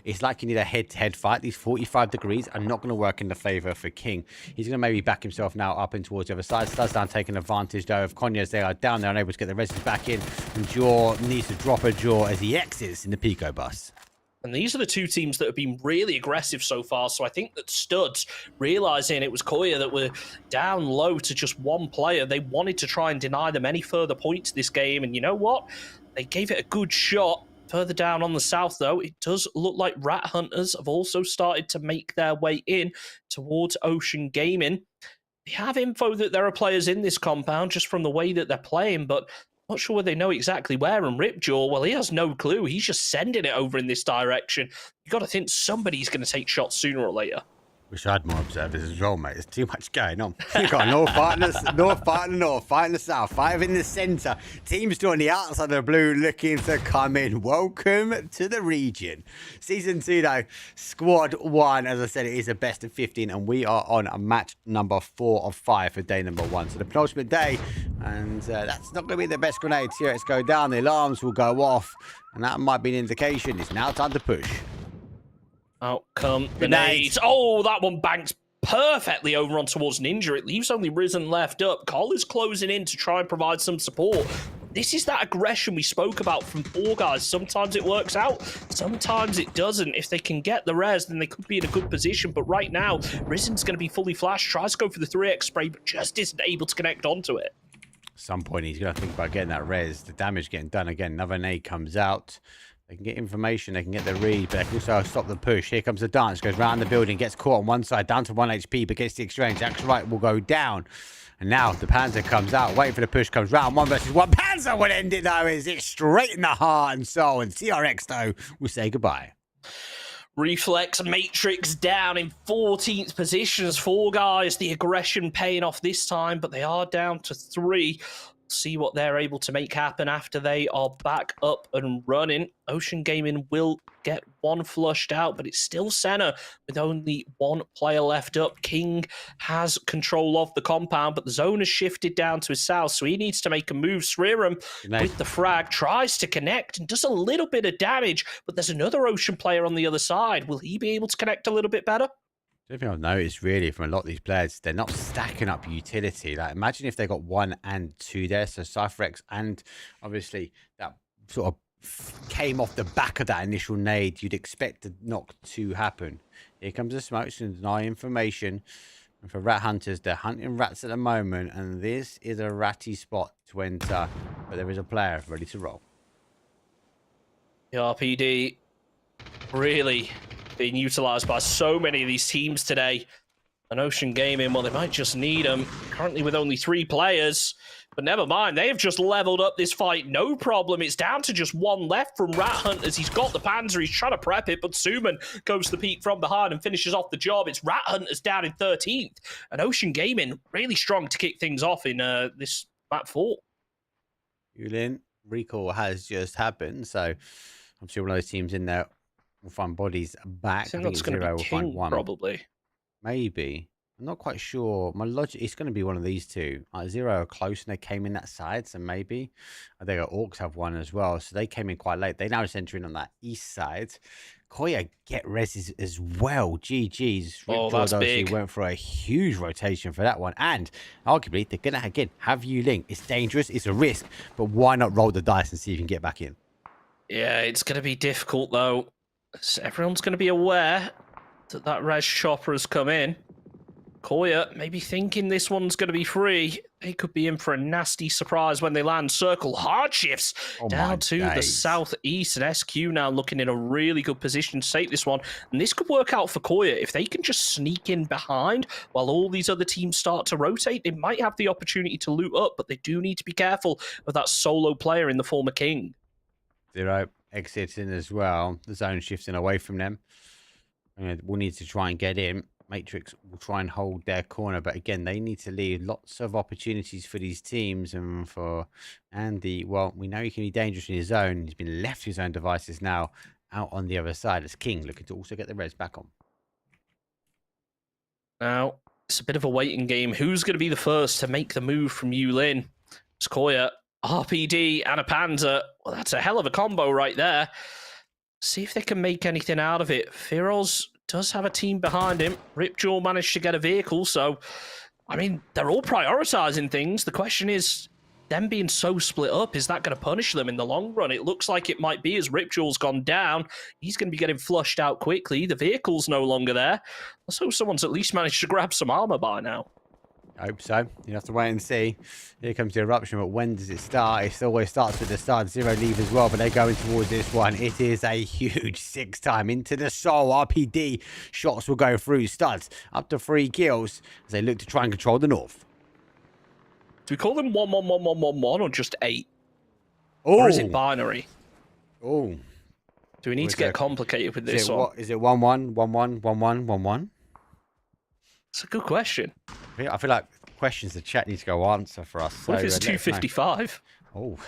It's like you need a head-to-head fight. These 45 degrees are not going to work in the favor for King. He's going to maybe back himself now up and towards the other side. Stazdan taking advantage, though, of Konya's. They are down there, unable to get the residents back in. And Jaw needs to drop a Jaw as he exits in the Pico bus. And these are the two teams that have been really aggressive so far. So I think that Studs, realizing it was Koya that were down low to just one player, they wanted to try and deny them any further points this game. And you know what? They gave it a good shot. Further down on the south, though, it does look like Rat Hunters have also started to make their way in towards Ocean Gaming. They have info that there are players in this compound just from the way that they're playing, but not sure whether they know exactly where. And Ripjaw, well, he has no clue. He's just sending it over in this direction. You got to think somebody's going to take shots sooner or later. Wish I had more observers as well, mate. There's too much going on. You've got North fighting the North, fighting the South, fighting in the centre. Teams still on the outside of the blue looking to come in. Welcome to the region. Season 2, though, Squad 1. As I said, it is a best of 15, and we are on a match number 4 of 5 for day number 1. So the penultimate day, and that's not going to be the best grenade. Here it's go down. The alarms will go off, and that might be an indication. It's now time to push. Out come grenades. Oh, that one banks perfectly over on towards Ninja. It leaves only Risen left up. Cole is closing in to try and provide some support. This is that aggression we spoke about from Four Guys. Sometimes it works out, sometimes it doesn't. If they can get the res, then they could be in a good position. But right now, Risen's going to be fully flashed, tries to go for the 3x spray, but just isn't able to connect onto it. At some point, he's going to think about getting that res. The damage getting done again. Another nade comes out. They can get information, they can get the read, but they can also stop the push. Here comes the dance, goes round the building, gets caught on one side, down to 1 HP, but gets the exchange. Action right will go down. And now the Panzer comes out, waiting for the push, comes round, 1 versus 1. Panzer will end it, though, is it straight in the heart and soul. And TRX, though, will say goodbye. Reflex Matrix down in 14th positions. Four Guys, the aggression paying off this time, but they are down to 3. See what they're able to make happen after they are back up and running. Ocean Gaming will get 1 flushed out, but it's still Senna with only 1 player left up. King has control of the compound, but the zone has shifted down to his south, so he needs to make a move. Sriram with the frag tries to connect and does a little bit of damage, but there's another Ocean player on the other side. Will he be able to connect a little bit better? The thing I've noticed really from a lot of these players, they're not stacking up utility. Like, imagine if they got 1 and 2 there, so Cypherex, and obviously that sort of came off the back of that initial nade. You'd expect the knock to happen. Here comes the smoke to deny information. And for Rat Hunters, they're hunting rats at the moment, and this is a ratty spot to enter, but there is a player ready to roll. The RPD really being utilised by so many of these teams today. And Ocean Gaming, well, they might just need them. Currently with only 3 players. But never mind, they have just leveled up this fight. No problem. It's down to just 1 left from Rat Hunters. He's got the Panzer. He's trying to prep it, but Suman goes to the peak from behind and finishes off the job. It's Rat Hunters down in 13th. And Ocean Gaming really strong to kick things off in this map 4. Yulin, recall has just happened, so I'm sure one of those teams in there will find bodies back. I think that's going to be King, probably. Maybe. I'm not quite sure. My logic, it's going to be one of these two. Zero are close and they came in that side, so maybe. I think Orcs have one as well, so they came in quite late. They now just enter in on that east side. Koya get res as well. GG's. Oh, that's big. Went for a huge rotation for that one. And arguably, they're going to, again, have you link. It's dangerous. It's a risk. But why not roll the dice and see if you can get back in? Yeah, it's going to be difficult, though. So everyone's going to be aware that that res chopper has come in. Koya maybe thinking this one's going to be free. They could be in for a nasty surprise when they land. Circle hard shifts down to the southeast. And SQ now looking in a really good position to take this one. And this could work out for Koya. If they can just sneak in behind while all these other teams start to rotate, they might have the opportunity to loot up, but they do need to be careful of that solo player in the form of King. Zero exiting as well. The zone shifting away from them. We'll need to try and get in. Matrix will try and hold their corner, but again, they need to leave lots of opportunities for these teams. And for Andy, well, we know he can be dangerous in his zone. He's been left to his own devices now out on the other side. As King looking to also get the Reds back on. Now, it's a bit of a waiting game. Who's going to be the first to make the move from Yulin? It's Koya, RPD, and a Panzer. Well, that's a hell of a combo right there. See if they can make anything out of it. Firoz does have a team behind him. Ripjaw managed to get a vehicle, so, I mean, they're all prioritizing things. The question is, them being so split up, is that going to punish them in the long run? It looks like it might be, as Ripjaw's gone down. He's going to be getting flushed out quickly. The vehicle's no longer there. Let's hope someone's at least managed to grab some armor by now. I hope so. You have to wait and see. Here comes the eruption, but when does it start? It always starts with the start. Zero leave as well, but they're going towards this one. It is a huge 6-time into the soul. RPD shots will go through. Studs up to 3 kills as they look to try and control the north. Do we call them 1-1-1-1-1-1 or just 8? Oh. Or is it binary? Oh. Do we need to get complicated with this one? Is it 1-1, 1-1, 1-1, 1-1? It's a good question. I feel like questions the chat needs to go answer for us. What if it's 255? Oh,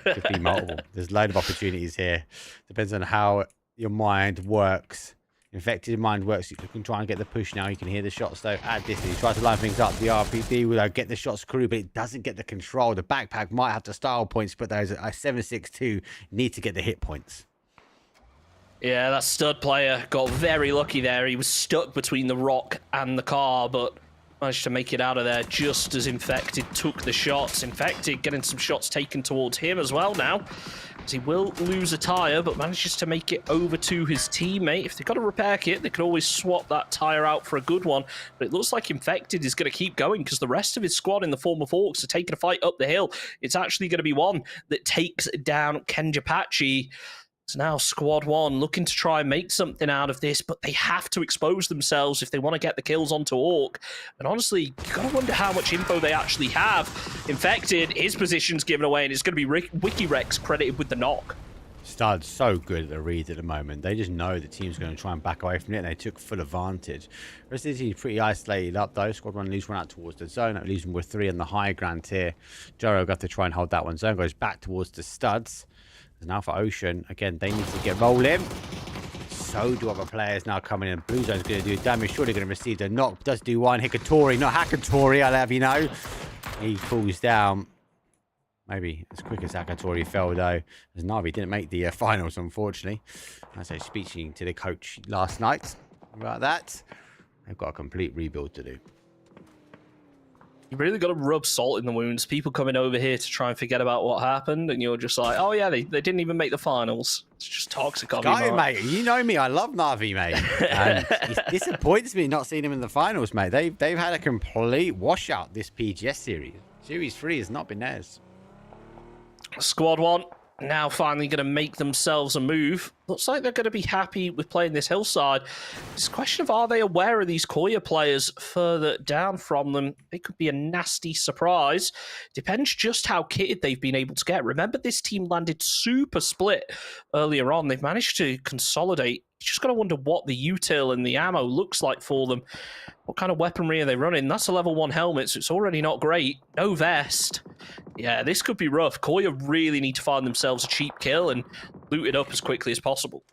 could be multiple. There's a load of opportunities here. Depends on how your mind works. Infected mind works. You can try and get the push now. You can hear the shots though. At distance, he tries to line things up. The RPD will get the shots through, but it doesn't get the control. The backpack might have the style points, but those 7.62 need to get the hit points. Yeah, that stud player got very lucky there. He was stuck between the rock and the car, but managed to make it out of there just as Infected took the shots. Infected getting some shots taken towards him as well now, as he will lose a tyre, but manages to make it over to his teammate. If they've got a repair kit, they could always swap that tyre out for a good one, but it looks like Infected is going to keep going because the rest of his squad in the form of Orcs are taking a fight up the hill. It's actually going to be one that takes down Kenjapachi. It's now Squad 1 looking to try and make something out of this, but they have to expose themselves if they want to get the kills onto Orc. And honestly, you got to wonder how much info they actually have. Infected, his position's given away, and it's going to be WikiRex credited with the knock. Stud's so good at the read at the moment. They just know the team's going to try and back away from it, and they took full advantage. The rest of the team's pretty isolated up, though. Squad 1 leaves one out towards the zone. That leaves them with 3 on the high ground here. Joro got to try and hold that one. Zone goes back towards the Studs. Now for Ocean, again, they need to get rolling. So do other players now coming in. Blue Zone's going to do damage. Surely going to receive the knock. Does do one. Hikatori, not Hakatori, I'll have you know. He falls down. Maybe as quick as Hakatori fell, though. As Navi didn't make the finals, unfortunately. As I was speaking to the coach last night about that. They've got a complete rebuild to do. You really got to rub salt in the wounds. People coming over here to try and forget about what happened, and you're just like, oh yeah, they didn't even make the finals. It's just toxic of you, mate. You know me, I love Navi, mate. And it disappoints me not seeing him in the finals, mate. They've had a complete washout this PGS series. Series 3 has not been theirs. Squad 1 now finally going to make themselves a move. Looks like they're going to be happy with playing this hillside. It's a question of, are they aware of these Koya players further down from them? It could be a nasty surprise. Depends just how kitted they've been able to get. Remember, this team landed super split earlier on. They've managed to consolidate. You just got to wonder what the util and the ammo looks like for them. What kind of weaponry are they running? That's a level 1 helmet, so it's already not great. No vest. Yeah, this could be rough. Koya really need to find themselves a cheap kill and loot it up as quickly as possible.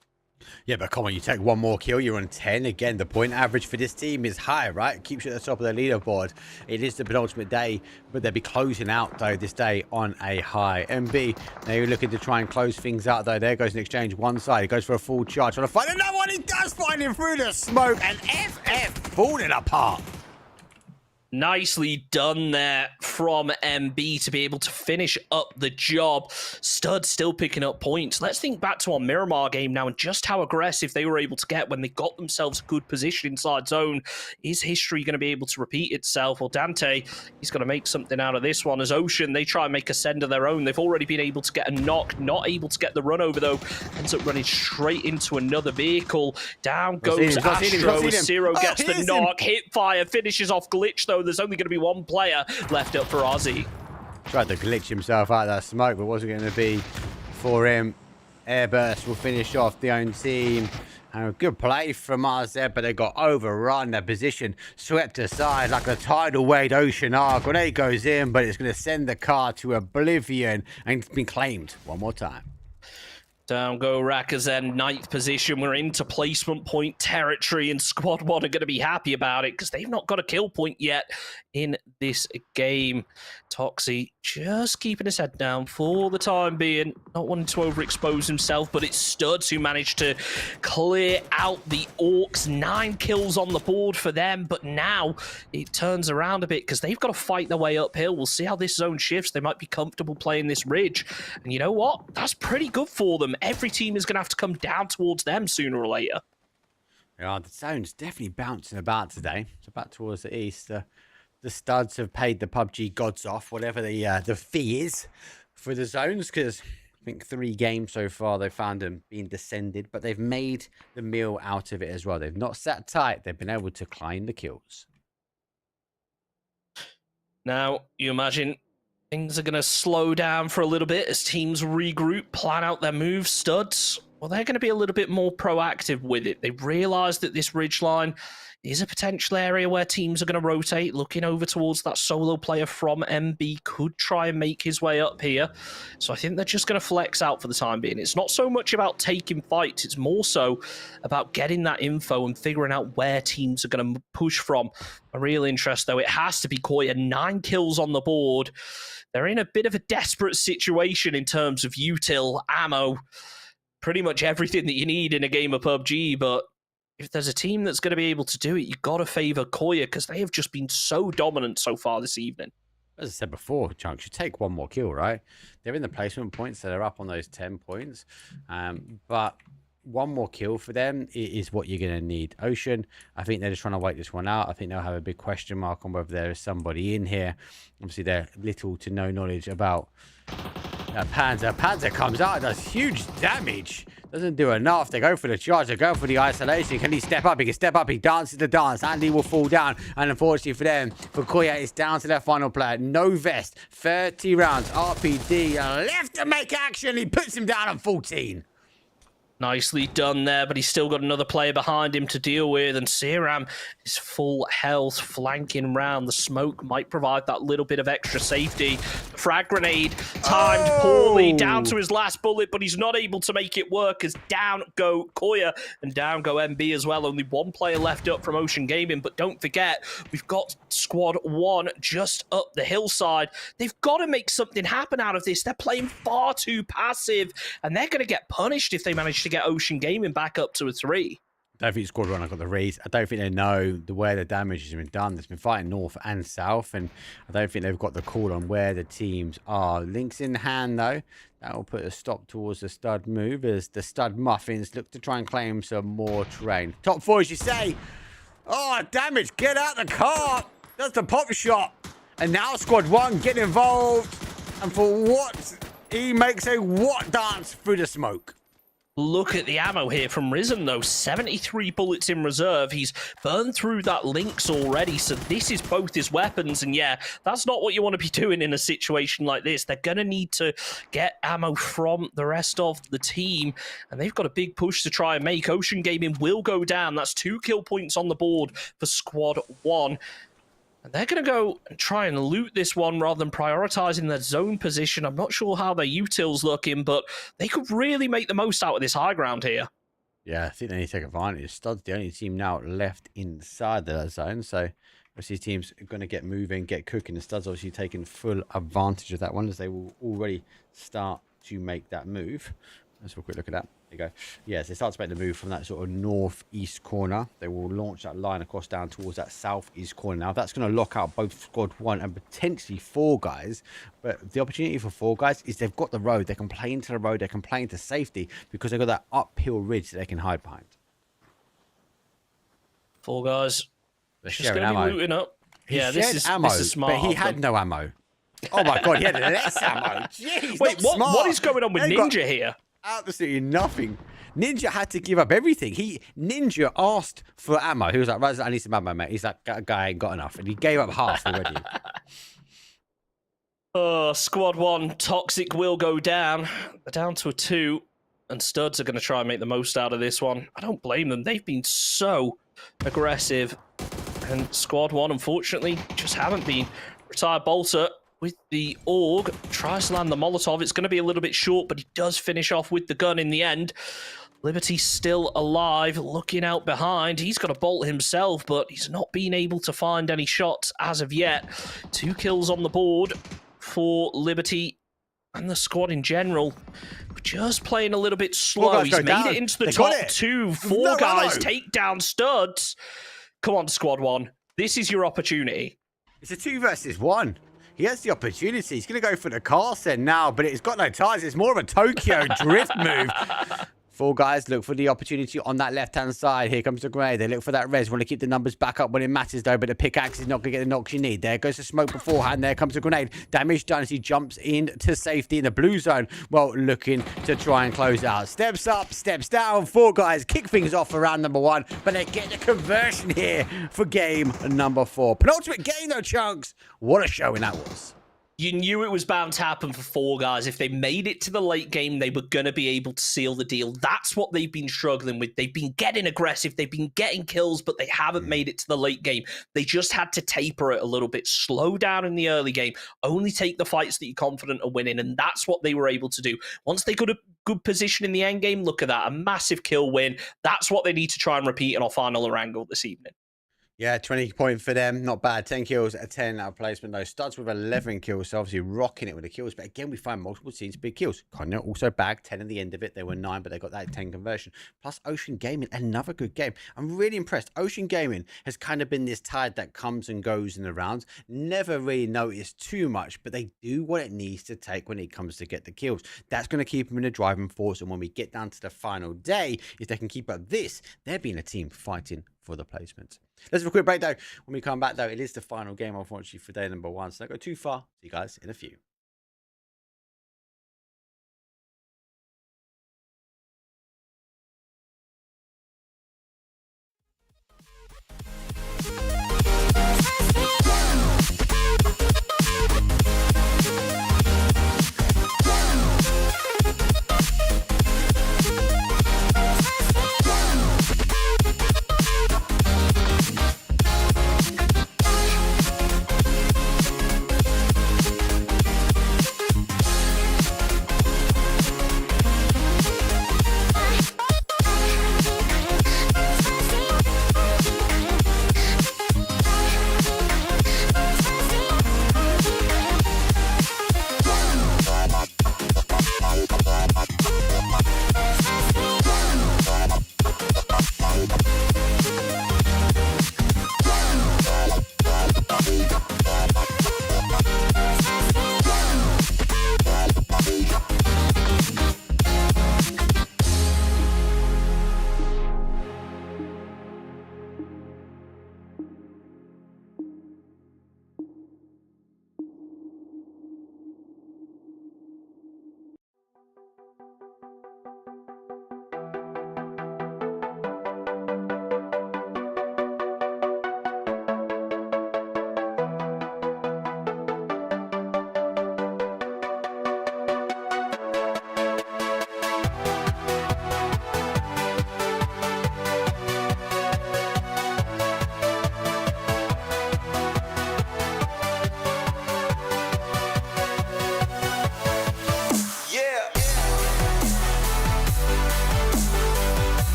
Yeah, but come on, you take one more kill, you're on 10. Again, the point average for this team is high, right? It keeps you at the top of the leaderboard. It is the penultimate day, but they'll be closing out, though, this day on a high. MB, now you're looking to try and close things out, though. There goes an exchange. One side, he goes for a full charge. Trying to find another one. He does find him through the smoke, and FF falling apart. Nicely done there from MB to be able to finish up the job. Stud still picking up points. Let's think back to our Miramar game now and just how aggressive they were able to get when they got themselves a good position inside zone. Is history going to be able to repeat itself? Well, Dante, he's going to make something out of this one. As Ocean, they try and make a send of their own. They've already been able to get a knock. Not able to get the run over, though. Ends up running straight into another vehicle. Down goes Astro. Zero gets the knock. Hit fire. Finishes off Glitch, though. There's only going to be one player left up for Ozzy. Tried to glitch himself out of that smoke, but wasn't going to be for him. Airburst will finish off the own team. And a good play from us there, but they got overrun. Their position swept aside like a tidal wave ocean arc. Grenade goes in, but it's going to send the car to oblivion, and it's been claimed one more time. Down go Rakazan, 9th position. We're into placement point territory, and Squad 1 are going to be happy about it because they've not got a kill point yet in this game. Toxie just keeping his head down for the time being, not wanting to overexpose himself, but it's Studs who managed to clear out the Orcs. 9 kills on the board for them, but now it turns around a bit because they've got to fight their way uphill. We'll see how this zone shifts. They might be comfortable playing this ridge, and you know what? That's pretty good for them. Every team is going to have to come down towards them sooner or later. Yeah, the zone's definitely bouncing about today. It's about towards the east. The Studs have paid the PUBG gods off, whatever the fee is for the zones, because I think 3 games so far they found them being descended, but they've made the meal out of it as well. They've not sat tight. They've been able to climb the kills. Now, you imagine things are going to slow down for a little bit as teams regroup, plan out their moves. Studs, well, they're going to be a little bit more proactive with it. They realise that this ridgeline is a potential area where teams are going to rotate, looking over towards that solo player from MB, could try and make his way up here. So I think they're just going to flex out for the time being. It's not so much about taking fights, it's more so about getting that info and figuring out where teams are going to push from. A real interest, though, it has to be Koya. 9 kills on the board. They're in a bit of a desperate situation in terms of util, ammo, pretty much everything that you need in a game of PUBG, but if there's a team that's going to be able to do it, you've got to favour Koya because they have just been so dominant so far this evening. As I said before, Chunks, you take one more kill, right? They're in the placement points, so they're up on those 10 points. But one more kill for them is what you're going to need. Ocean, I think they're just trying to wait this one out. I think they'll have a big question mark on whether there is somebody in here. Obviously, they're little to no knowledge about Panzer. Panzer comes out, does huge damage. Doesn't do enough. They go for the charge. They go for the isolation. Can he step up? He can step up. He dances the dance. Andy will fall down. And unfortunately for them, for Koya, it's down to their final player. No vest. 30 rounds. RPD. Left to make action. He puts him down on 14. Nicely done there, but he's still got another player behind him to deal with, and Seram is full health, flanking round. The smoke might provide that little bit of extra safety. Frag grenade timed poorly, down to his last bullet, but he's not able to make it work as down go Koya and down go MB as well. Only 1 player left up from Ocean Gaming, but don't forget, we've got Squad 1 just up the hillside. They've got to make something happen out of this. They're playing far too passive, and they're going to get punished if they manage to get Ocean Gaming back up to a 3. I don't think Squad 1 have got the reads. I don't think they know where the damage has been done. It's been fighting north and south, and I don't think they've got the call on where the teams are. Links in hand, though. That will put a stop towards the Stud move as the Stud Muffins look to try and claim some more terrain. Top 4, as you say. Oh, damage. Get out the car. That's the pop shot. And now Squad 1 get involved. And for what? He makes a what dance through the smoke. Look at the ammo here from Risen, though. 73 bullets in reserve. He's burned through that Lynx already, so this is both his weapons. And yeah, that's not what you want to be doing in a situation like this. They're going to need to get ammo from the rest of the team, and they've got a big push to try and make. Ocean Gaming will go down. That's 2 kill points on the board for Squad 1. And they're going to go and try and loot this one rather than prioritizing their zone position. I'm not sure how their util's looking, but they could really make the most out of this high ground here. Yeah, I think they need to take advantage. Stud's the only team now left inside that zone, so obviously teams are going to get moving, get cooking. The Stud's obviously taking full advantage of that one as they will already start to make that move. Let's have a quick look at that. There you go. Yes, they start to make the move from that sort of northeast corner. They will launch that line across down towards that southeast corner. Now, that's going to lock out both Squad 1 and potentially 4 guys. But the opportunity for 4 guys is they've got the road. They can play into the road. They can play into safety because they've got that uphill ridge that they can hide behind. 4 guys. They're just going to be looting up. Yeah, this is smart. But he had no ammo. Oh, my God. He had less ammo. Jeez, wait, what is going on with Ninja here? Absolutely nothing. Ninja had to give up everything. Ninja asked for ammo. He was like, Raz, I need some ammo, mate. He's like, guy ain't got enough. And he gave up half already. Oh, Squad 1, Toxic will go down. They're down to a 2. and Studs are going to try and make the most out of this one. I don't blame them. They've been so aggressive. And Squad 1, unfortunately, just haven't been. Retired Bolter with the AUG tries to land the Molotov. It's going to be a little bit short, but he does finish off with the gun in the end. Liberty still alive, looking out behind. He's got a bolt himself, but he's not been able to find any shots as of yet. 2 kills on the board for Liberty and the squad in general. Just playing a little bit slow. He's made it into the top 2. 4 guys take down Studs. Come on, Squad 1. This is your opportunity. It's a 2 versus 1. He has the opportunity. He's going to go for the car set now, but it's got no tires. It's more of a Tokyo drift move. 4 guys look for the opportunity on that left-hand side. Here comes the grenade. They look for that res. Want to keep the numbers back up when it matters, though, but the pickaxe is not going to get the knocks you need. There goes the smoke beforehand. There comes the grenade. Damage done as he jumps into safety in the blue zone. Well, looking to try and close out. Steps up, steps down. 4 guys kick things off for round number 1, but they get the conversion here for game number 4. Penultimate game, though, Chunks. What a showing that was. You knew it was bound to happen for 4 guys. If they made it to the late game, they were going to be able to seal the deal. That's what they've been struggling with. They've been getting aggressive. They've been getting kills, but they haven't made it to the late game. They just had to taper it a little bit, slow down in the early game, only take the fights that you're confident of winning, and that's what they were able to do. Once they got a good position in the end game, look at that, a massive kill win. That's what they need to try and repeat in our final Orango this evening. Yeah, 20 point for them. Not bad. 10 kills, a 10 out of placement. Though Studs with 11 kills, so obviously rocking it with the kills. But again, we find multiple teams big kills. Connor also bagged 10 at the end of it. They were 9, but they got that 10 conversion. Plus Ocean Gaming, another good game. I'm really impressed. Ocean Gaming has kind of been this tide that comes and goes in the rounds. Never really noticed too much, but they do what it needs to take when it comes to get the kills. That's going to keep them in the driving force. And when we get down to the final day, if they can keep up this, they're being a team fighting for the placement. Let's have a quick break, though. When we come back, though, it is the final game, unfortunately, for day number 1. So don't go too far. See you guys in a few.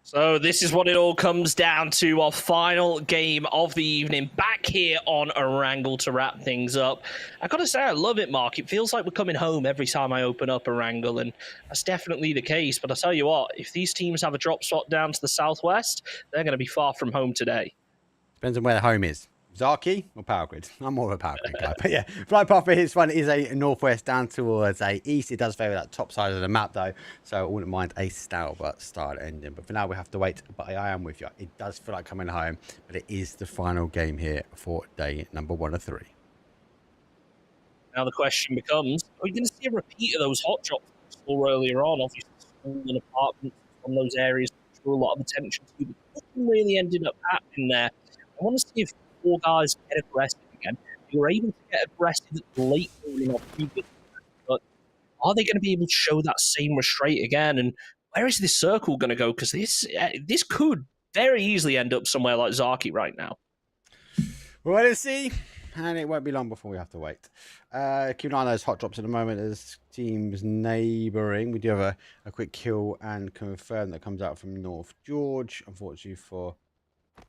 So this is what it all comes down to, our final game of the evening, back here on Erangel to wrap things up. I gotta say, I love it, Mark. It feels like we're coming home every time I open up Erangel, and that's definitely the case. But I tell you what, if these teams have a drop spot down to the southwest, they're going to be far from home today. Depends on where the home is. Zaki or Power Grid? I'm more of a Power Grid guy. But yeah, flight path for his one is a northwest down towards a east. It does favour that top side of the map though, so I wouldn't mind a Stalbert style ending. But for now, we have to wait. But I am with you. It does feel like coming home, but it is the final game here for day number 1 of 3. Now the question becomes, are we going to see a repeat of those hot drops we saw earlier on? Obviously, school and apartments from those areas drew a lot of attention to, but nothing really ended up happening there. I want to see if 4 guys get aggressive again. They were able to get aggressive at the late in our previous, but are they going to be able to show that same restraint again? And where is this circle going to go? Because this could very easily end up somewhere like Zaki right now. Well, let's see. And it won't be long before we have to wait. Keep an eye on those hot drops at the moment as teams neighbouring. We do have a quick kill and confirm that comes out from North George. Unfortunately for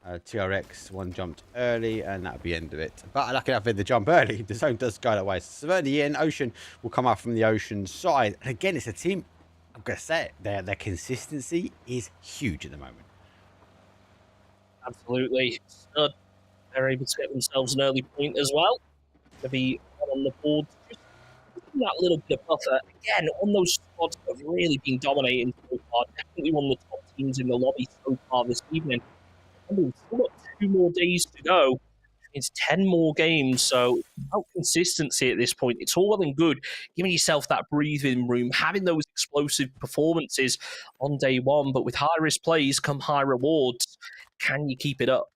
TRX, one jumped early, and that'll be the end of it. But lucky enough, the jump early, the zone does go that way. Severely in, Ocean will come up from the Ocean side. And again, it's a team, I'm going to say it, their consistency is huge at the moment. Absolutely. They're able to get themselves an early point as well. To be on the board, just that little bit of buffer. Again, on those squads that have really been dominating so far. Definitely one of the top teams in the lobby so far this evening. We've still got 2 more days to go, which means 10 more games. So, without consistency at this point, it's all well and good giving yourself that breathing room, having those explosive performances on day 1. But with high risk plays come high rewards. Can you keep it up?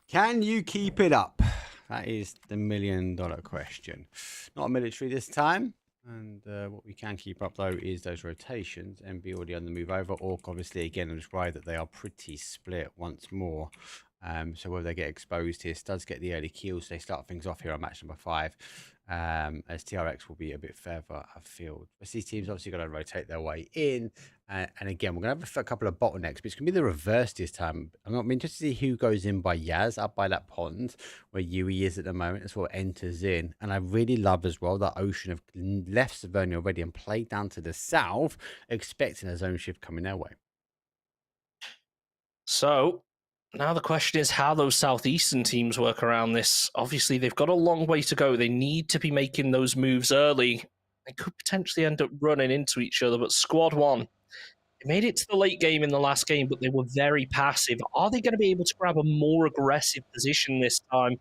Can you keep it up? That is the $1 million question. Not a military this time. And what we can keep up, though, is those rotations. MB already on the move over. Orc, obviously, again, I'm just worried that they are pretty split once more. So whether they get exposed here, Studs get the early kills. They start things off here on match number 5. As TRX will be a bit further afield. But these teams obviously got to rotate their way in. And again, we're going to have a couple of bottlenecks, but it's going to be the reverse this time. I'm interested to see who goes in by Yaz up by that pond where Yui is at the moment. That's what enters in. And I really love as well that Ocean have left Savernia already and played down to the south, expecting a zone shift coming their way. So now the question is how those southeastern teams work around this. Obviously, they've got a long way to go. They need to be making those moves early. They could potentially end up running into each other, but Squad 1, they made it to the late game in the last game, but they were very passive. Are they going to be able to grab a more aggressive position this time?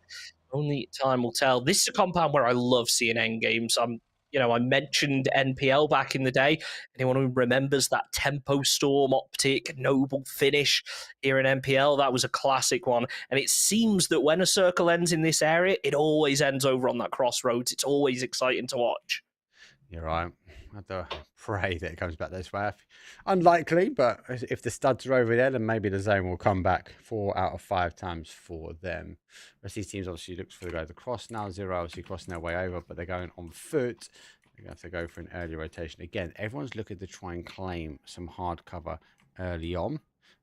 Only time will tell. This is a compound where I love seeing end games. I mentioned NPL back in the day. Anyone who remembers that Tempo Storm optic noble finish here in NPL, that was a classic one. And it seems that when a circle ends in this area, it always ends over on that crossroads. It's always exciting to watch. You're right. I have to pray that it comes back this way. Unlikely, but if the Studs are over there, then maybe the zone will come back 4 out of 5 times for them. The rest of these teams obviously looks for the guys across now. Zero obviously crossing their way over, but they're going on foot. They're going to have to go for an early rotation. Again, everyone's looking to try and claim some hard cover early on.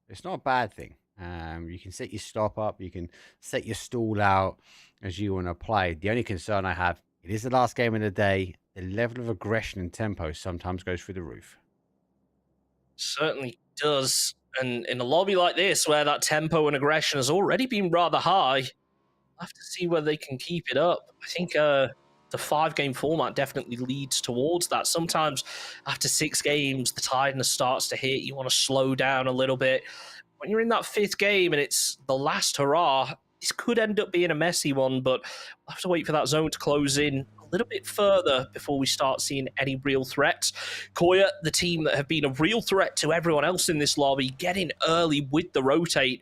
It's not a bad thing. You can set your stop up. You can set your stall out as you want to play. The only concern I have, it is the last game of the day. The level of aggression and tempo sometimes goes through the roof. Certainly does. And in a lobby like this, where that tempo and aggression has already been rather high, I'll have to see whether they can keep it up. I think the 5-game format definitely leads towards that. Sometimes after 6 games, the tiredness starts to hit. You want to slow down a little bit. When you're in that 5th game and it's the last hurrah, this could end up being a messy one, but we'll have to wait for that zone to close in a little bit further before we start seeing any real threats. Koya, the team that have been a real threat to everyone else in this lobby, getting early with the rotate,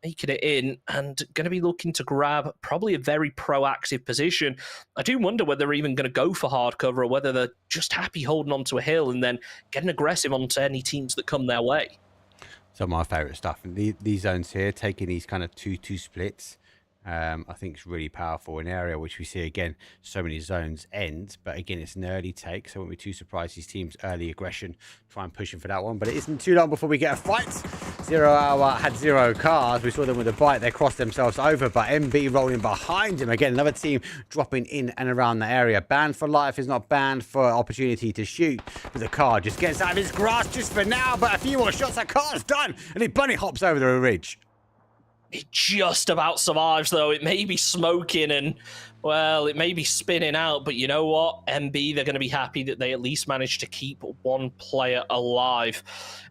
making it in, and going to be looking to grab probably a very proactive position. I do wonder whether they're even going to go for hard cover or whether they're just happy holding onto a hill and then getting aggressive onto any teams that come their way. Some of my favourite stuff. And these zones here, taking these kind of 2-2 splits, I think it's really powerful. An area which we see again, so many zones end, but again, it's an early take, so I won't be too surprised these teams' early aggression try and push him for that one. But it isn't too long before we get a fight. 0 Hour had 0 cars. We saw them with a bite. They crossed themselves over, but MB rolling behind him. Again, another team dropping in and around the area. Banned for life is not banned for opportunity to shoot, but the car just gets out of his grasp just for now. But a few more shots, that car's done, and he bunny hops over the ridge. It just about survives, though. It may be smoking and, well, it may be spinning out, but you know what? MB, they're going to be happy that they at least managed to keep one player alive.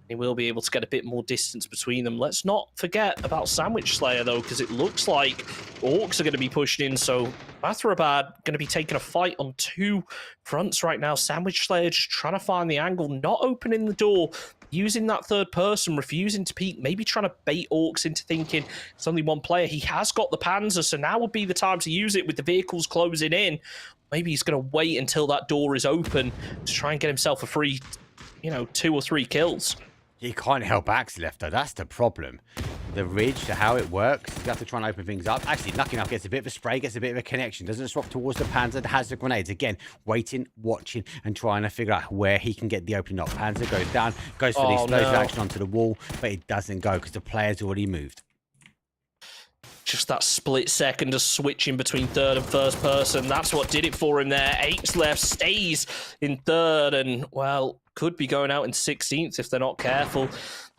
He will be able to get a bit more distance between them. Let's not forget about Sandwich Slayer, though, because it looks like Orcs are going to be pushed in, so Mathrabad going to be taking a fight on 2 fronts right now. Sandwich Slayer just trying to find the angle, not opening the door, using that third person, refusing to peek, maybe trying to bait Orcs into thinking it's only one player. He has got the Panzer, so now would be the time to use it with the vehicles closing in. Maybe he's going to wait until that door is open to try and get himself a free, 2 or 3 kills. He can't help Axe left, though. That's the problem. The ridge, to how it works, you have to try and open things up. Actually, lucky enough, gets a bit of a spray, gets a bit of a connection. Doesn't swap towards the Panzer, has the grenades. Again, waiting, watching, and trying to figure out where he can get the opening up. Panzer goes down, goes for the explosive action onto the wall, but it doesn't go because the player's already moved. Just that split second of switching between third and first person. That's what did it for him there. 8's left, stays in third, and, well, could be going out in 16th if they're not careful.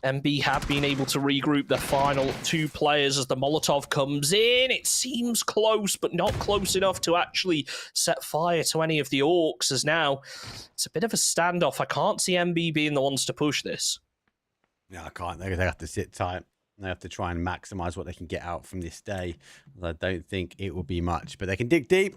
MB have been able to regroup the final 2 players as the Molotov comes in. It seems close, but not close enough to actually set fire to any of the Orcs, as now it's a bit of a standoff. I can't see MB being the ones to push this. No, I can't. They have to sit tight. They have to try and maximize what they can get out from this day. I don't think it will be much, but they can dig deep.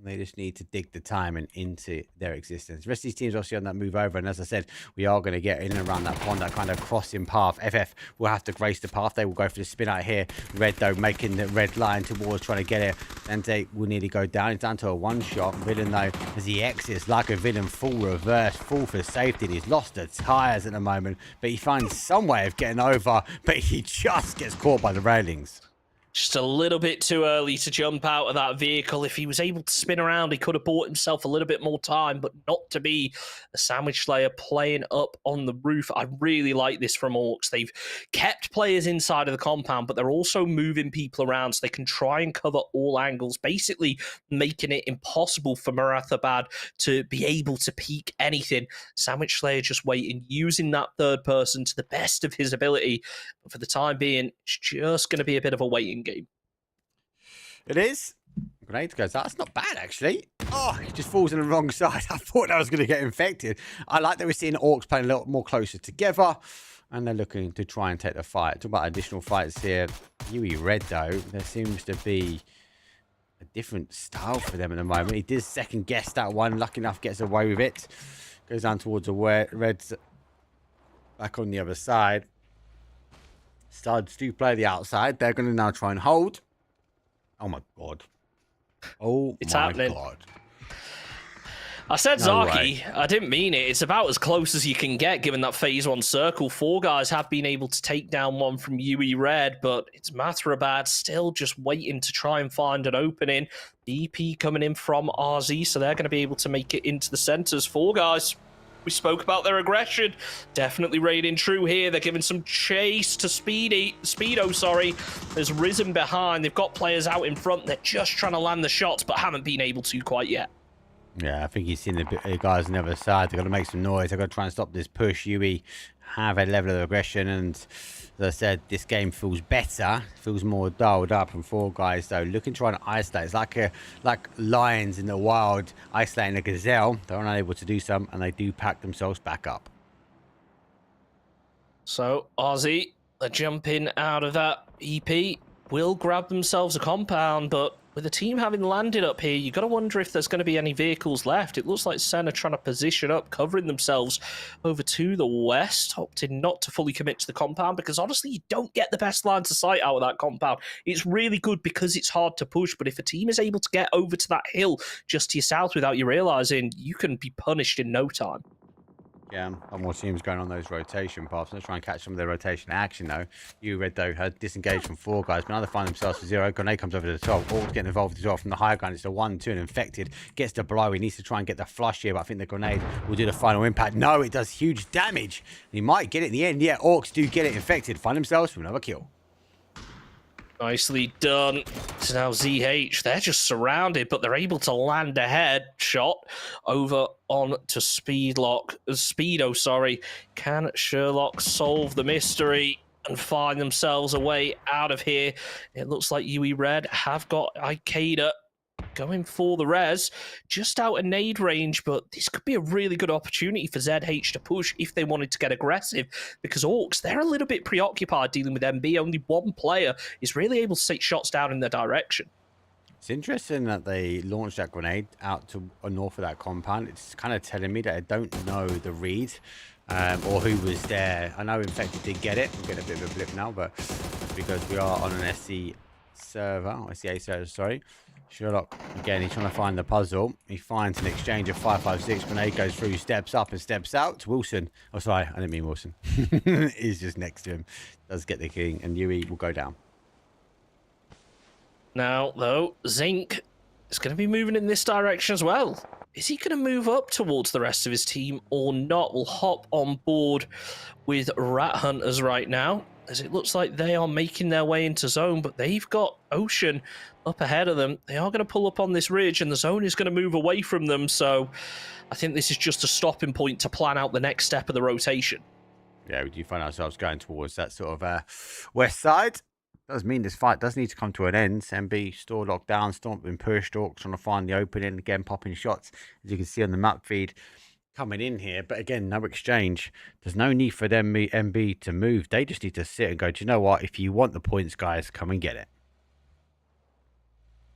They just need to dig the time and into their existence. The rest of these teams obviously on that move over. And as I said, we are going to get in and around that pond, that kind of crossing path. FF will have to grace the path. They will go for the spin out here. Red, though, making the red line towards trying to get it. And they will nearly go down. It's down to a one-shot. Villain, though, as he exits like a villain, full reverse, full for safety. He's lost the tires at the moment, but he finds some way of getting over, but he just gets caught by the railings. Just a little bit too early to jump out of that vehicle. If he was able to spin around, he could have bought himself a little bit more time, but not to be a Sandwich Slayer playing up on the roof. I really like this from Orcs. They've kept players inside of the compound, but they're also moving people around so they can try and cover all angles, basically making it impossible for Marathabad to be able to peek anything. Sandwich Slayer just waiting, using that third person to the best of his ability. But for the time being, it's just going to be a bit of a waiting game. It is. Grenade goes out. That's not bad, actually. Oh, he just falls on the wrong side. I thought that was going to get infected. I like that we're seeing Orcs playing a little more closer together, and they're looking to try and take the fight. Talk about additional fights here. UE Red, though, there seems to be a different style for them at the moment. He did second guess that one. Lucky enough, gets away with it. Goes down towards the Reds back on the other side. Studs do play the outside. They're going to now try and hold. Oh, my God. Oh, it's my happening. God. I said No Zaki. way. I didn't mean it. It's about as close as you can get, given that phase 1 circle. 4 guys have been able to take down one from UE Red, but it's Mathrabad still just waiting to try and find an opening. EP coming in from RZ, so they're going to be able to make it into the centers. 4 guys. We spoke about their aggression. Definitely reigning true here. They're giving some chase to Speedo, has risen behind. They've got players out in front. They're just trying to land the shots, but haven't been able to quite yet. Yeah, I think he's seen the guys on the other side. They've got to make some noise. They've got to try and stop this push. UE have a level of aggression, and as I said, this game feels better, feels more dialed up. And 4 guys, though, looking to try and isolate. It's like lions in the wild isolating a gazelle. They're unable to do some, and they do pack themselves back up. So, RZ, they're jumping out of that. EP will grab themselves a compound, but with the team having landed up here, you've got to wonder if there's going to be any vehicles left. It looks like Sen are trying to position up, covering themselves over to the west, opting not to fully commit to the compound, because honestly, you don't get the best line to sight out of that compound. It's really good because it's hard to push, but if a team is able to get over to that hill just to your south without you realizing, you can be punished in no time. Yeah, a lot more teams going on those rotation paths. Let's try and catch some of their rotation action, though. You, Red, though, had disengaged from 4 guys, but now they find themselves for 0. Grenade comes over to the top. All's getting involved as well from the high ground. It's a 1-2, and Infected gets the blow. He needs to try and get the flush here, but I think the grenade will do the final impact. No, it does huge damage. And he might get it in the end. Yeah, Orcs do get it. Infected find themselves with another kill. Nicely done. So now ZH, they're just surrounded, but they're able to land a headshot over on to Speedo, sorry. Can Sherlock solve the mystery and find themselves a way out of here? It looks like UE Red have got Ikeda going for the res, just out of nade range, but this could be a really good opportunity for ZH to push if they wanted to get aggressive, because Orcs, they're a little bit preoccupied dealing with MB. Only one player is really able to take shots down in their direction. It's interesting that they launched that grenade out to north of that compound. It's kind of telling me that I don't know the read or who was there. I know Infected did get it. We're getting a bit of a blip now, but because we are on an SC server, SCA server, sorry. Sherlock, again, he's trying to find the puzzle. He finds an exchange of 5.56. Grenade goes through, steps up and steps out. Wilson. Oh, sorry, I didn't mean Wilson. He's just next to him. Does get the king, and Yui will go down. Now, though, Zinc is going to be moving in this direction as well. Is he going to move up towards the rest of his team or not? We'll hop on board with Rat Hunters right now, as it looks like they are making their way into zone, but they've got Ocean up ahead of them. They are going to pull up on this ridge, and the zone is going to move away from them, so I think this is just a stopping point to plan out the next step of the rotation. Yeah, we do find ourselves going towards that sort of west side. Does mean this fight does need to come to an end. MB store locked down, Stomp been pushed, Orcs trying to find the opening, again popping shots, as you can see on the map feed coming in here. But again, no exchange. There's no need for them MB to move. They just need to sit and go, do you know what? If you want the points, guys, come and get it.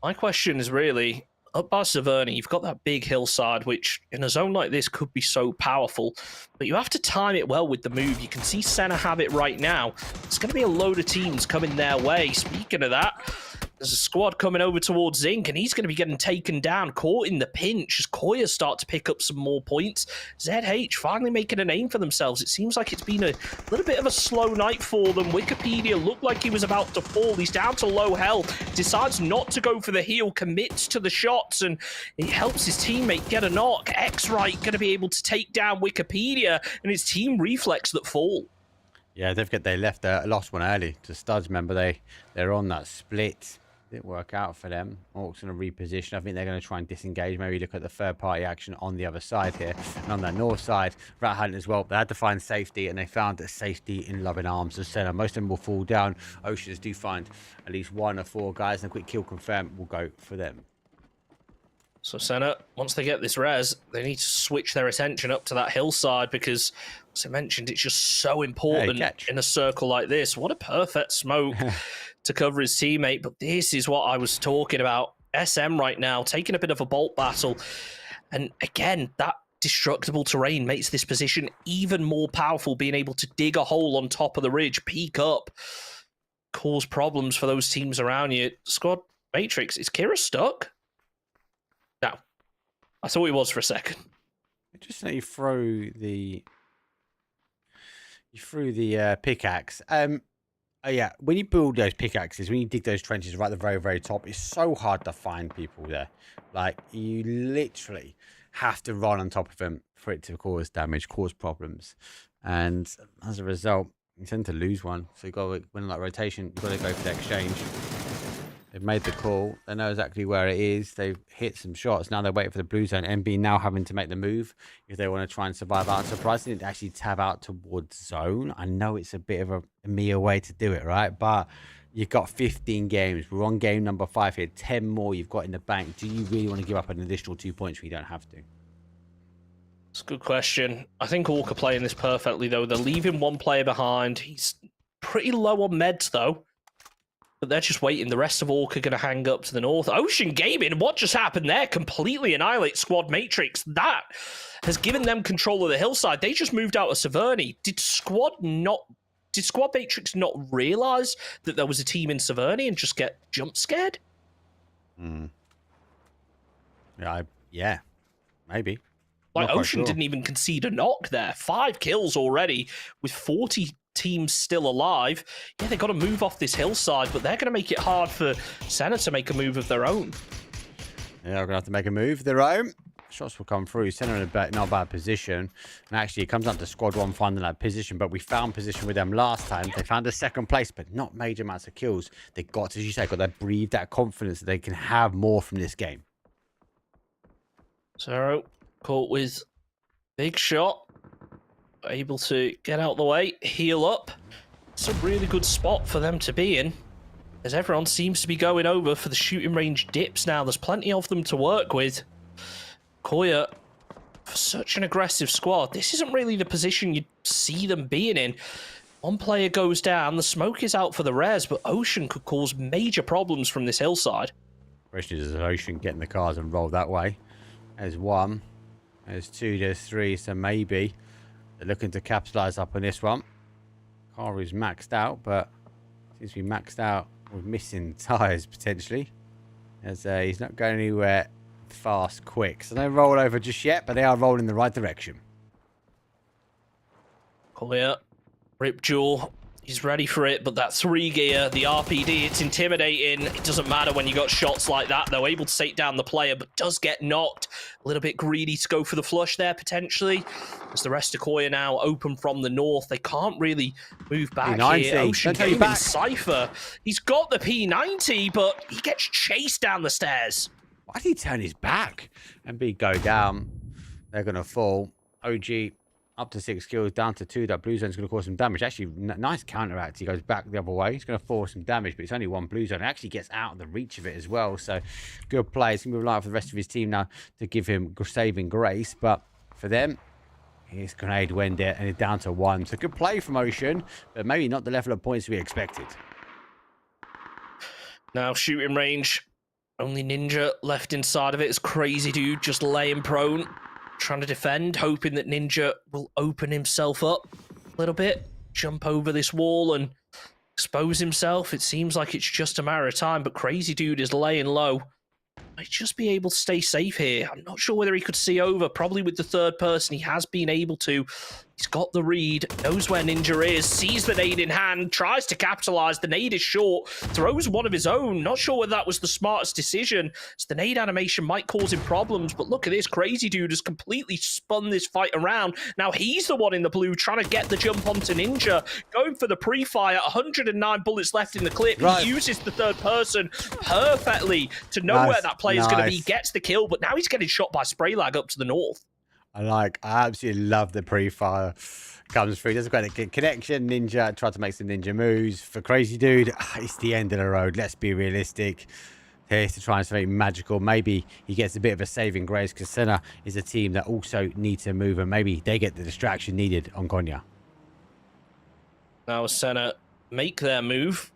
My question is really, up by Severny, you've got that big hillside, which in a zone like this could be so powerful, but you have to time it well with the move. You can see Senna have it right now. There's going to be a load of teams coming their way. Speaking of that, there's a squad coming over towards Zinc, and he's going to be getting taken down, caught in the pinch as Koya start to pick up some more points. ZH finally making a name for themselves. It seems like it's been a little bit of a slow night for them. Wikipedia looked like he was about to fall. He's down to low health, decides not to go for the heal, commits to the shots, and it helps his teammate get a knock. X-Right going to be able to take down Wikipedia, and it's Team Reflex that fall. Yeah, they left lost one early to Studs. Remember, they're on that split. Didn't work out for them. Orcs going to reposition. I think they're going to try and disengage. Maybe look at the third-party action on the other side here. And on that north side, Rat Hunt as well. They had to find safety, and they found safety in loving arms of Senna. Most of them will fall down. Oceans do find at least 1 or 4 guys, and a quick kill confirm will go for them. So Senna, once they get this res, they need to switch their attention up to that hillside because, as I mentioned, it's just so important in a circle like this. What a perfect smoke to cover his teammate. But this is what I was talking about. SM right now, taking a bit of a bolt battle. And again, that destructible terrain makes this position even more powerful, being able to dig a hole on top of the ridge, peek up, cause problems for those teams around you. Squad Matrix, is Kira stuck? No. I thought he was for a second. Just that you throw the pickaxe. Yeah, when you build those pickaxes, when you dig those trenches right at the very, very top, it's so hard to find people there. Like, you literally have to run on top of them for it to cause damage, cause problems. And as a result, you tend to lose one. So you got to, when like rotation, you've got to go for the exchange. They've made the call. They know exactly where it is. They've hit some shots. Now they're waiting for the blue zone. MB now having to make the move if they want to try and survive out. Surprisingly, to actually tab out towards zone. I know it's a bit of a mere way to do it, right? But you've got 15 games. We're on game number 5 here. 10 more you've got in the bank. Do you really want to give up an additional 2 points when you don't have to? It's a good question. I think Orc are playing this perfectly, though. They're leaving one player behind. He's pretty low on meds, though. But they're just waiting. The rest of Orc are going to hang up to the north. Ocean Gaming, what just happened there? Completely annihilate Squad Matrix. That has given them control of the hillside. They just moved out of Severny. Did Squad Matrix not realize that there was a team in Severny and just get jump scared? Yeah, maybe. Like, Not quite Ocean sure. didn't even concede a knock there. 5 kills already with 40 teams still alive. Yeah, they got to move off this hillside, but they're going to make it hard for Senna to make a move of their own. Yeah, we're going to have to make a move of their own. Shots will come through. Center in a not a bad position. And actually, it comes down to squad one finding that position. But we found position with them last time. They found a second place, but not major amounts of kills. They got, as you say, got that breathe, that confidence that they can have more from this game. Zero caught with big shot. Able to get out the way, heal up. It's a really good spot for them to be in, as everyone seems to be going over for the shooting range dips now. There's plenty of them to work with. Koya, for such an aggressive squad, this isn't really the position you'd see them being in. One player goes down, the smoke is out for the res, but Ocean could cause major problems from this hillside. Question is Ocean getting the cars and roll that way. There's one. There's two. There's three. So maybe they're looking to capitalize up on this one. Car is maxed out, but seems to be maxed out with missing tires potentially. As he's not going anywhere fast, quick. So no roll over just yet, but they are rolling in the right direction. Koya, Rip Jewel, he's ready for it, but that 3 gear, the RPD, it's intimidating. It doesn't matter when you got shots like that, though. Able to take down the player, but does get knocked. A little bit greedy to go for the flush there, potentially. As the rest of Koya now open from the north, they can't really move back P90. here. Ocean Don't gave back. him Cypher. He's got the P90, but he gets chased down the stairs. Why did he turn his back? MB go down. They're going to fall. OG up to 6 kills, down to 2. That blue zone's going to cause some damage. Actually, nice counteract. He goes back the other way. He's going to force some damage, but it's only one blue zone. It actually gets out of the reach of it as well. So good play. It's going to be reliant for the rest of his team now to give him saving grace. But for them, his grenade went there and it's down to 1. So good play from Ocean, but maybe not the level of points we expected. Now shooting range. Only Ninja left inside of it. It's Crazy Dude just laying prone, trying to defend, hoping that Ninja will open himself up a little bit, jump over this wall and expose himself. It seems like it's just a matter of time, but Crazy Dude is laying low. Might just be able to stay safe here. I'm not sure whether he could see over. Probably with the third person, he has been able to. He's got the read, knows where Ninja is, sees the nade in hand, tries to capitalize. The nade is short, throws one of his own. Not sure whether that was the smartest decision. So the nade animation might cause him problems, but look at this. Crazy Dude has completely spun this fight around. Now he's the one in the blue trying to get the jump onto Ninja. Going for the pre-fire, 109 bullets left in the clip. Right. He uses the third person perfectly to know where that player's going to be. Gets the kill, but now he's getting shot by Spray Lag up to the north. I absolutely love the pre-fire. Comes through, doesn't quite a good connection. Ninja tried to make some ninja moves. For Crazy Dude, it's the end of the road. Let's be realistic. Here's to try and something magical. Maybe he gets a bit of a saving grace because Senna is a team that also need to move and maybe they get the distraction needed on Konya. Now Senna make their move.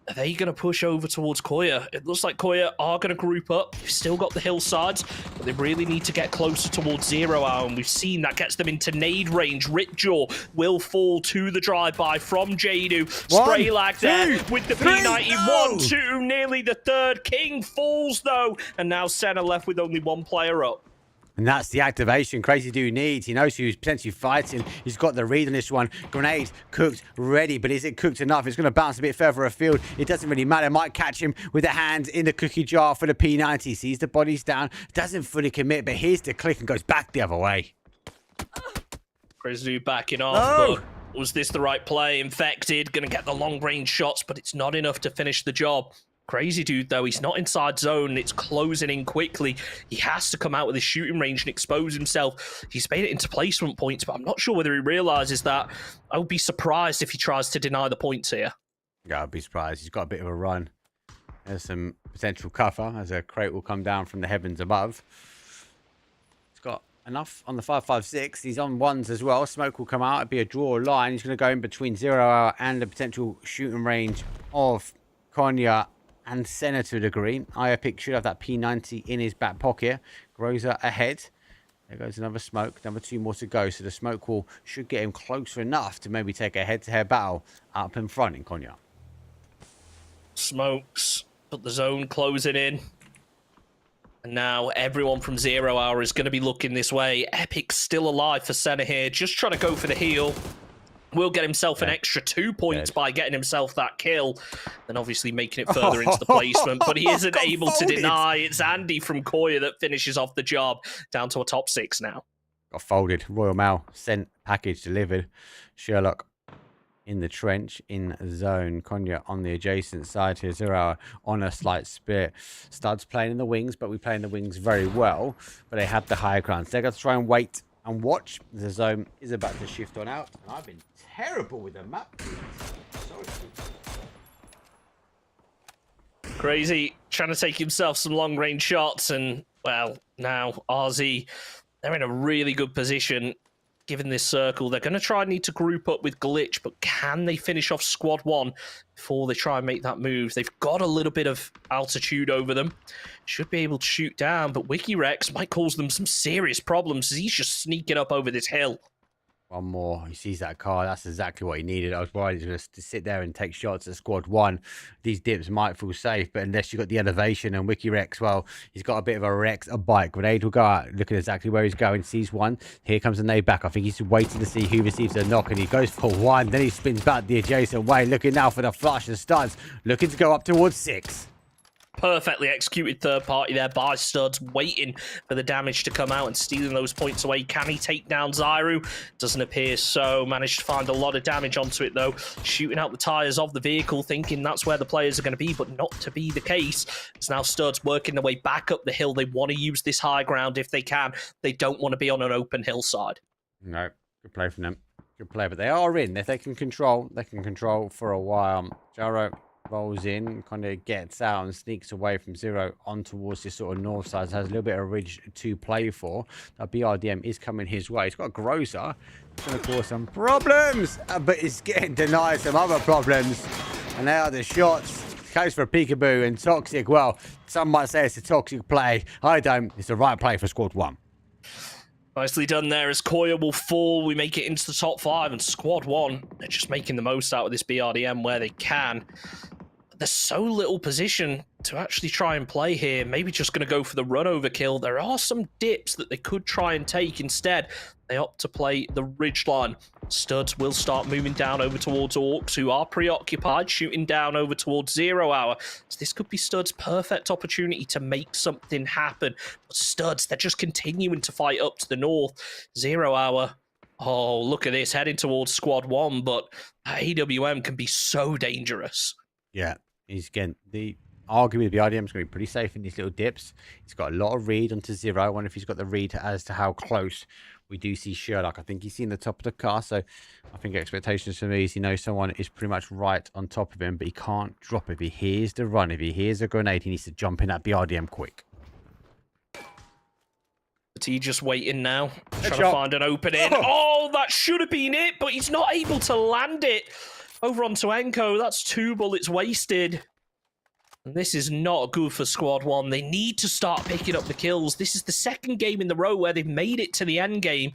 Are they going to push over towards Koya? It looks like Koya are going to group up. They've still got the hillsides, but they really need to get closer towards 0 hour, and we've seen that gets them into nade range. Ripjaw will fall to the drive-by from Jadu. Spray Lag there with the P90. No! 1, 2, nearly the third. King falls, though, and now Senna left with only 1 player up. And that's the activation Crazy Dude needs. He knows who's potentially fighting. He's got the read on this one. Grenade cooked, ready, but is it cooked enough? It's going to bounce a bit further afield. It doesn't really matter. Might catch him with the hands in the cookie jar for the P90. Sees the bodies down. Doesn't fully commit, but here's the click and goes back the other way. Crazy Dude backing off, but was this the right play? Infected, going to get the long-range shots, but it's not enough to finish the job. Crazy Dude, though, he's not inside zone. It's closing in quickly. He has to come out with his shooting range and expose himself. He's made it into placement points, but I'm not sure whether he realizes that. I would be surprised if he tries to deny the points here. Yeah, I'd be surprised. He's got a bit of a run. There's some potential cover as a crate will come down from the heavens above. He's got enough on the 5.56. He's on ones as well. Smoke will come out. It'd be a draw line. He's going to go in between 0 hour and the potential shooting range of Konya and Senna to a degree. Iopic should have that P90 in his back pocket. Groza ahead. There goes another smoke. Number 2 more to go. So the smoke wall should get him closer enough to maybe take a head-to-head battle up in front in Konya. Smokes, but the zone closing in. And now everyone from 0 Hour is going to be looking this way. Epic's still alive for center here, just trying to go for the heal. Will get himself an extra 2 points by getting himself that kill. Then obviously making it further into the placement. But he isn't able to deny. It's Andy from Koya that finishes off the job. Down to a top 6 now. Got folded. Royal Mail sent, package delivered. Sherlock in the trench, in zone. Konya on the adjacent side here. 0 Hour on a slight split. Studs playing in the wings, but we play in the wings very well. But they have the higher ground. So they're going to try and wait and watch. The zone is about to shift on out. And I've been terrible with the map. Sorry. Crazy trying to take himself some long range shots. And, well, now RZ, they're in a really good position. Given this circle, they're going to try and need to group up with Glitch, but can they finish off Squad 1 before they try and make that move? They've got a little bit of altitude over them. Should be able to shoot down, but WikiRex might cause them some serious problems as he's just sneaking up over this hill. One more. He sees that car. That's exactly what he needed. I was worried he was going to sit there and take shots at Squad 1. These dips might feel safe, but unless you've got the elevation and WikiRex, well, he's got a bit of a bike. Grenade will go out, looking exactly where he's going. Sees one. Here comes the nade back. I think he's waiting to see who receives the knock, and he goes for 1. Then he spins back the adjacent way, looking now for the flush and studs. Looking to go up towards 6. Perfectly executed third party there by Studs, waiting for the damage to come out and stealing those points away. Can he take down Zyru? Doesn't appear so. Managed to find a lot of damage onto it, though. Shooting out the tyres of the vehicle, thinking that's where the players are going to be, but not to be the case. It's now Studs working their way back up the hill. They want to use this high ground if they can. They don't want to be on an open hillside. No, good play from them. Good play, but they are in. If they can control for a while. Jaro rolls in, kind of gets out and sneaks away from 0 on towards this sort of north side. So has a little bit of ridge to play for. That BRDM is coming his way. He's got a Groza. It's going to cause some problems, but he's getting denied some other problems. And now the shots. Goes for a peekaboo and Toxic. Well, some might say it's a toxic play. I don't. It's the right play for Squad 1. Nicely done there as Koya will fall. We make it into the top 5 and Squad 1, they're just making the most out of this BRDM where they can. There's so little position to actually try and play here. Maybe just going to go for the run over kill. There are some dips that they could try and take. Instead, they opt to play the ridgeline. Studs will start moving down over towards Orcs, who are preoccupied, shooting down over towards 0 Hour. So this could be Studs' perfect opportunity to make something happen. But Studs, they're just continuing to fight up to the north. 0 Hour, oh, look at this, heading towards Squad 1, but AWM can be so dangerous. Yeah. He's again the argument with the IDM is going to be pretty safe in these little dips. He's got a lot of read onto 0. I wonder if he's got the read as to how close we do see Sherlock. I think he's seen the top of the car, so I think expectations for me is he knows someone is pretty much right on top of him, but he can't drop. If he hears the run, if he hears a grenade, he needs to jump in that BRDM quick. But he's just waiting now, trying to find an opening. Oh, that should have been it, but he's not able to land it. Over onto Enko, that's 2 bullets wasted. And this is not good for Squad 1. They need to start picking up the kills. This is the second game in the row where they've made it to the end game.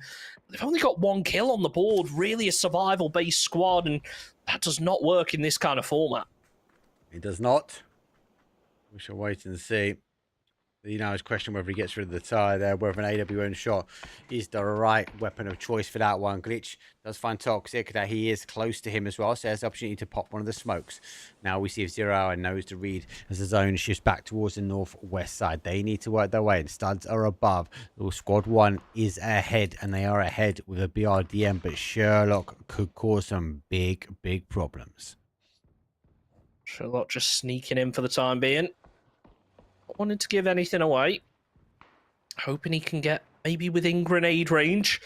They've only got 1 kill on the board. Really a survival-based squad, and that does not work in this kind of format. It does not. We shall wait and see. You know, it's a question whether he gets rid of the tire there, whether an AWM shot is the right weapon of choice for that one. Glitch does find Toxic, that he is close to him as well, so there's the opportunity to pop one of the smokes. Now we see if 0 Hour knows to read as the zone shifts back towards the northwest side. They need to work their way, and Studs are above. Squad 1 is ahead, and they are ahead with a BRDM, but Sherlock could cause some big, big problems. Sherlock just sneaking in for the time being. Not wanting to give anything away. Hoping he can get maybe within grenade range.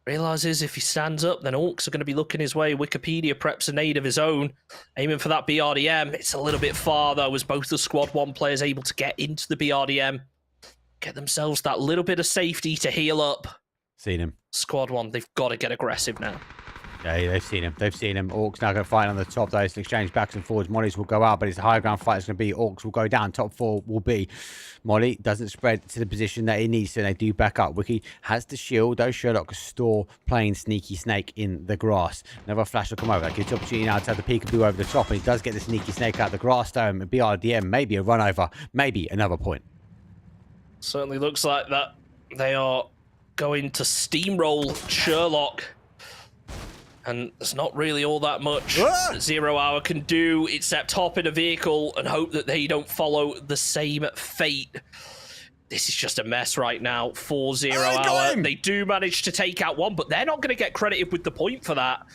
Realizes if he stands up, then Orcs are going to be looking his way. Wikipedia preps a nade of his own. Aiming for that BRDM. It's a little bit far, though, as both the Squad 1 players able to get into the BRDM. Get themselves that little bit of safety to heal up. Seen him. Squad 1, they've got to get aggressive now. Yeah, they've seen him. They've seen him. Orcs now going to fight on the top, though. It's an exchange backs and forwards. Molly's will go out, but it's a high ground fight. It's going to be Orcs will go down. Top 4 will be Molly. Doesn't spread to the position that he needs to, and they do back up. Wiki has the shield, though. Sherlock store playing sneaky snake in the grass. Another flash will come over. That gives opportunity now to have the peekaboo over the top, and he does get the sneaky snake out of the grass, though. And BRDM, maybe a run over, maybe another point. Certainly looks like that they are going to steamroll Sherlock. And there's not really all that much that 0 Hour can do except hop in a vehicle and hope that they don't follow the same fate. This is just a mess right now for 0 Hour. They do manage to take out one, but they're not going to get credited with the point for that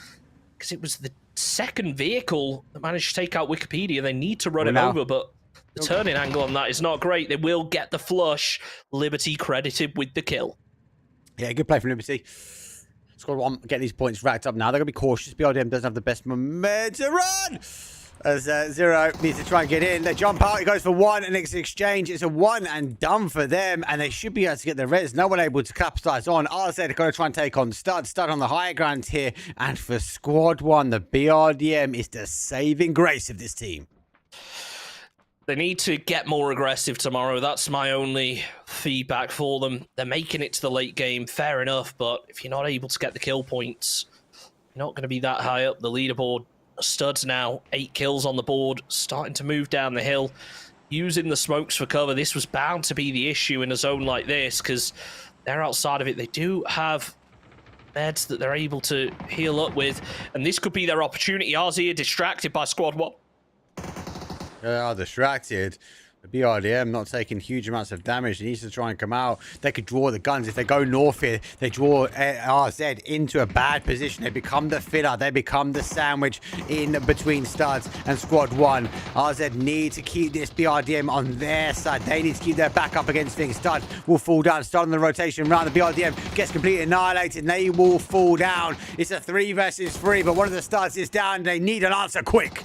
because it was the second vehicle that managed to take out Wikipedia. They need to run him over, but the turning angle on that is not great. They will get the flush. Liberty credited with the kill. Yeah, good play from Liberty. Squad 1 getting these points racked up now. They're going to be cautious. BRDM doesn't have the best momentum. Run! As 0 needs to try and get in. They jump out. He goes for 1 and it's exchange. It's a 1 and done for them. And they should be able to get the res. No one able to capitalize on. RZ are going to try and take on Stud. Stud on the higher ground here. And for Squad 1, the BRDM is the saving grace of this team. They need to get more aggressive tomorrow. That's my only feedback for them. They're making it to the late game, fair enough, but if you're not able to get the kill points, you're not going to be that high up the leaderboard. Studs now, 8 kills on the board, starting to move down the hill, using the smokes for cover. This was bound to be the issue in a zone like this because they're outside of it. They do have meds that they're able to heal up with, and this could be their opportunity. RZ are distracted by Squad 1. They are distracted. The BRDM not taking huge amounts of damage. He needs to try and come out. They could draw the guns. If they go north here, they draw RZ into a bad position. They become the filler. They become the sandwich in between Studs and Squad 1. RZ need to keep this BRDM on their side. They need to keep their back up against things. Stud will fall down. Stud on the rotation round. The BRDM gets completely annihilated and they will fall down. It's a 3 versus 3, but one of the Studs is down. They need an answer quick.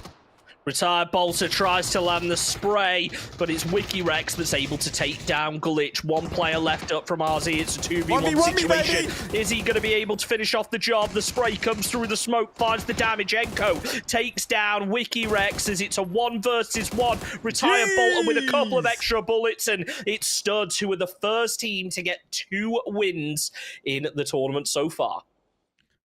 Retired Bolter tries to land the spray, but it's WikiRex that's able to take down Glitch. One player left up from RZ. It's a 2v1 situation. Is he going to be able to finish off the job? The spray comes through the smoke, finds the damage. Enko takes down WikiRex as it's a 1 versus 1. Retired Bolter with a couple of extra bullets, and it's Studs who are the first team to get 2 wins in the tournament so far.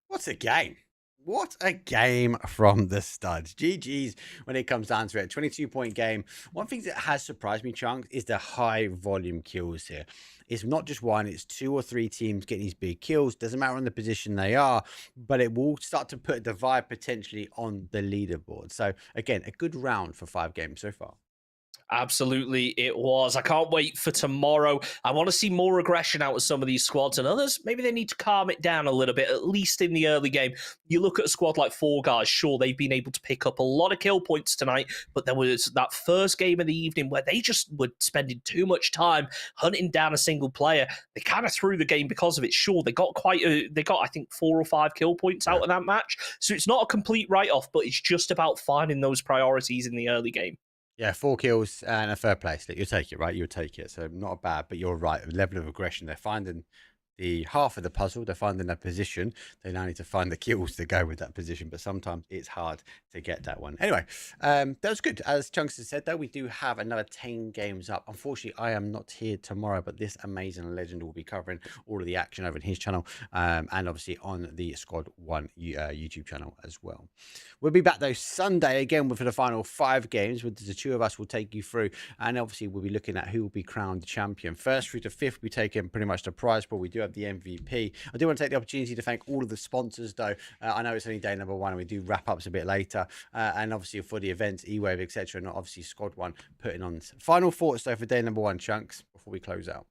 What a game. What a game from the Studs. GG's when it comes down to it. 22-point game. One thing that has surprised me, Chunks, is the high volume kills here. It's not just one, it's 2 or 3 teams getting these big kills. Doesn't matter on the position they are, but it will start to put a divide potentially on the leaderboard. So, again, a good round for 5 games so far. Absolutely, it was. I can't wait for tomorrow. I want to see more aggression out of some of these squads, and others, maybe they need to calm it down a little bit, at least in the early game. You look at a squad like Four Guys, sure, they've been able to pick up a lot of kill points tonight, but there was that first game of the evening where they just were spending too much time hunting down a single player. They kind of threw the game because of it. Sure, they got I think 4 or 5 kill points out of that match, so it's not a complete write-off, but it's just about finding those priorities in the early game. Yeah, 4 kills and a 3rd place. You'll take it, right? You'll take it. So not bad, but you're right. The level of aggression, they're finding the half of the puzzle. They're finding their position. They now need to find the kills to go with that position, but sometimes it's hard to get that one. Anyway, that was good. As Chunks has said, though, we do have another 10 games up. Unfortunately, I am not here tomorrow, but this amazing legend will be covering all of the action over in his channel and obviously on the Squad 1 YouTube channel as well. We'll be back, though, Sunday again for the final 5 games. With the 2 of us will take you through, and obviously we'll be looking at who will be crowned champion. 1st through to 5th, we take in pretty much the prize, but we do have the MVP. I do want to take the opportunity to thank all of the sponsors, though. I know it's only day number 1 and we do wrap ups a bit later, and obviously for the events, E-Wave, etc., and obviously Squad 1 putting on. Final thoughts, though, for day number 1, Chunks, before we close out.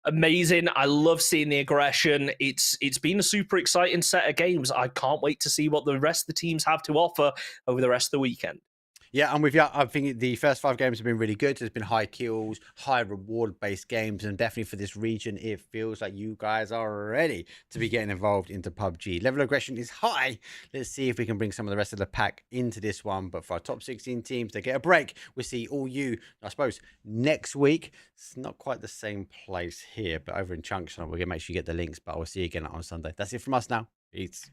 Amazing. I love seeing the aggression. It's been a super exciting set of games. I can't wait to see what the rest of the teams have to offer over the rest of the weekend. Yeah, and with you, I think the first 5 games have been really good. There's been high kills, high reward-based games, and definitely for this region, it feels like you guys are ready to be getting involved into PUBG. Level of aggression is high. Let's see if we can bring some of the rest of the pack into this one. But for our top 16 teams, they get a break. We'll see all you, I suppose, next week. It's not quite the same place here, but over in Chunks, we're going to make sure you get the links. But I will see you again on Sunday. That's it from us now. Peace.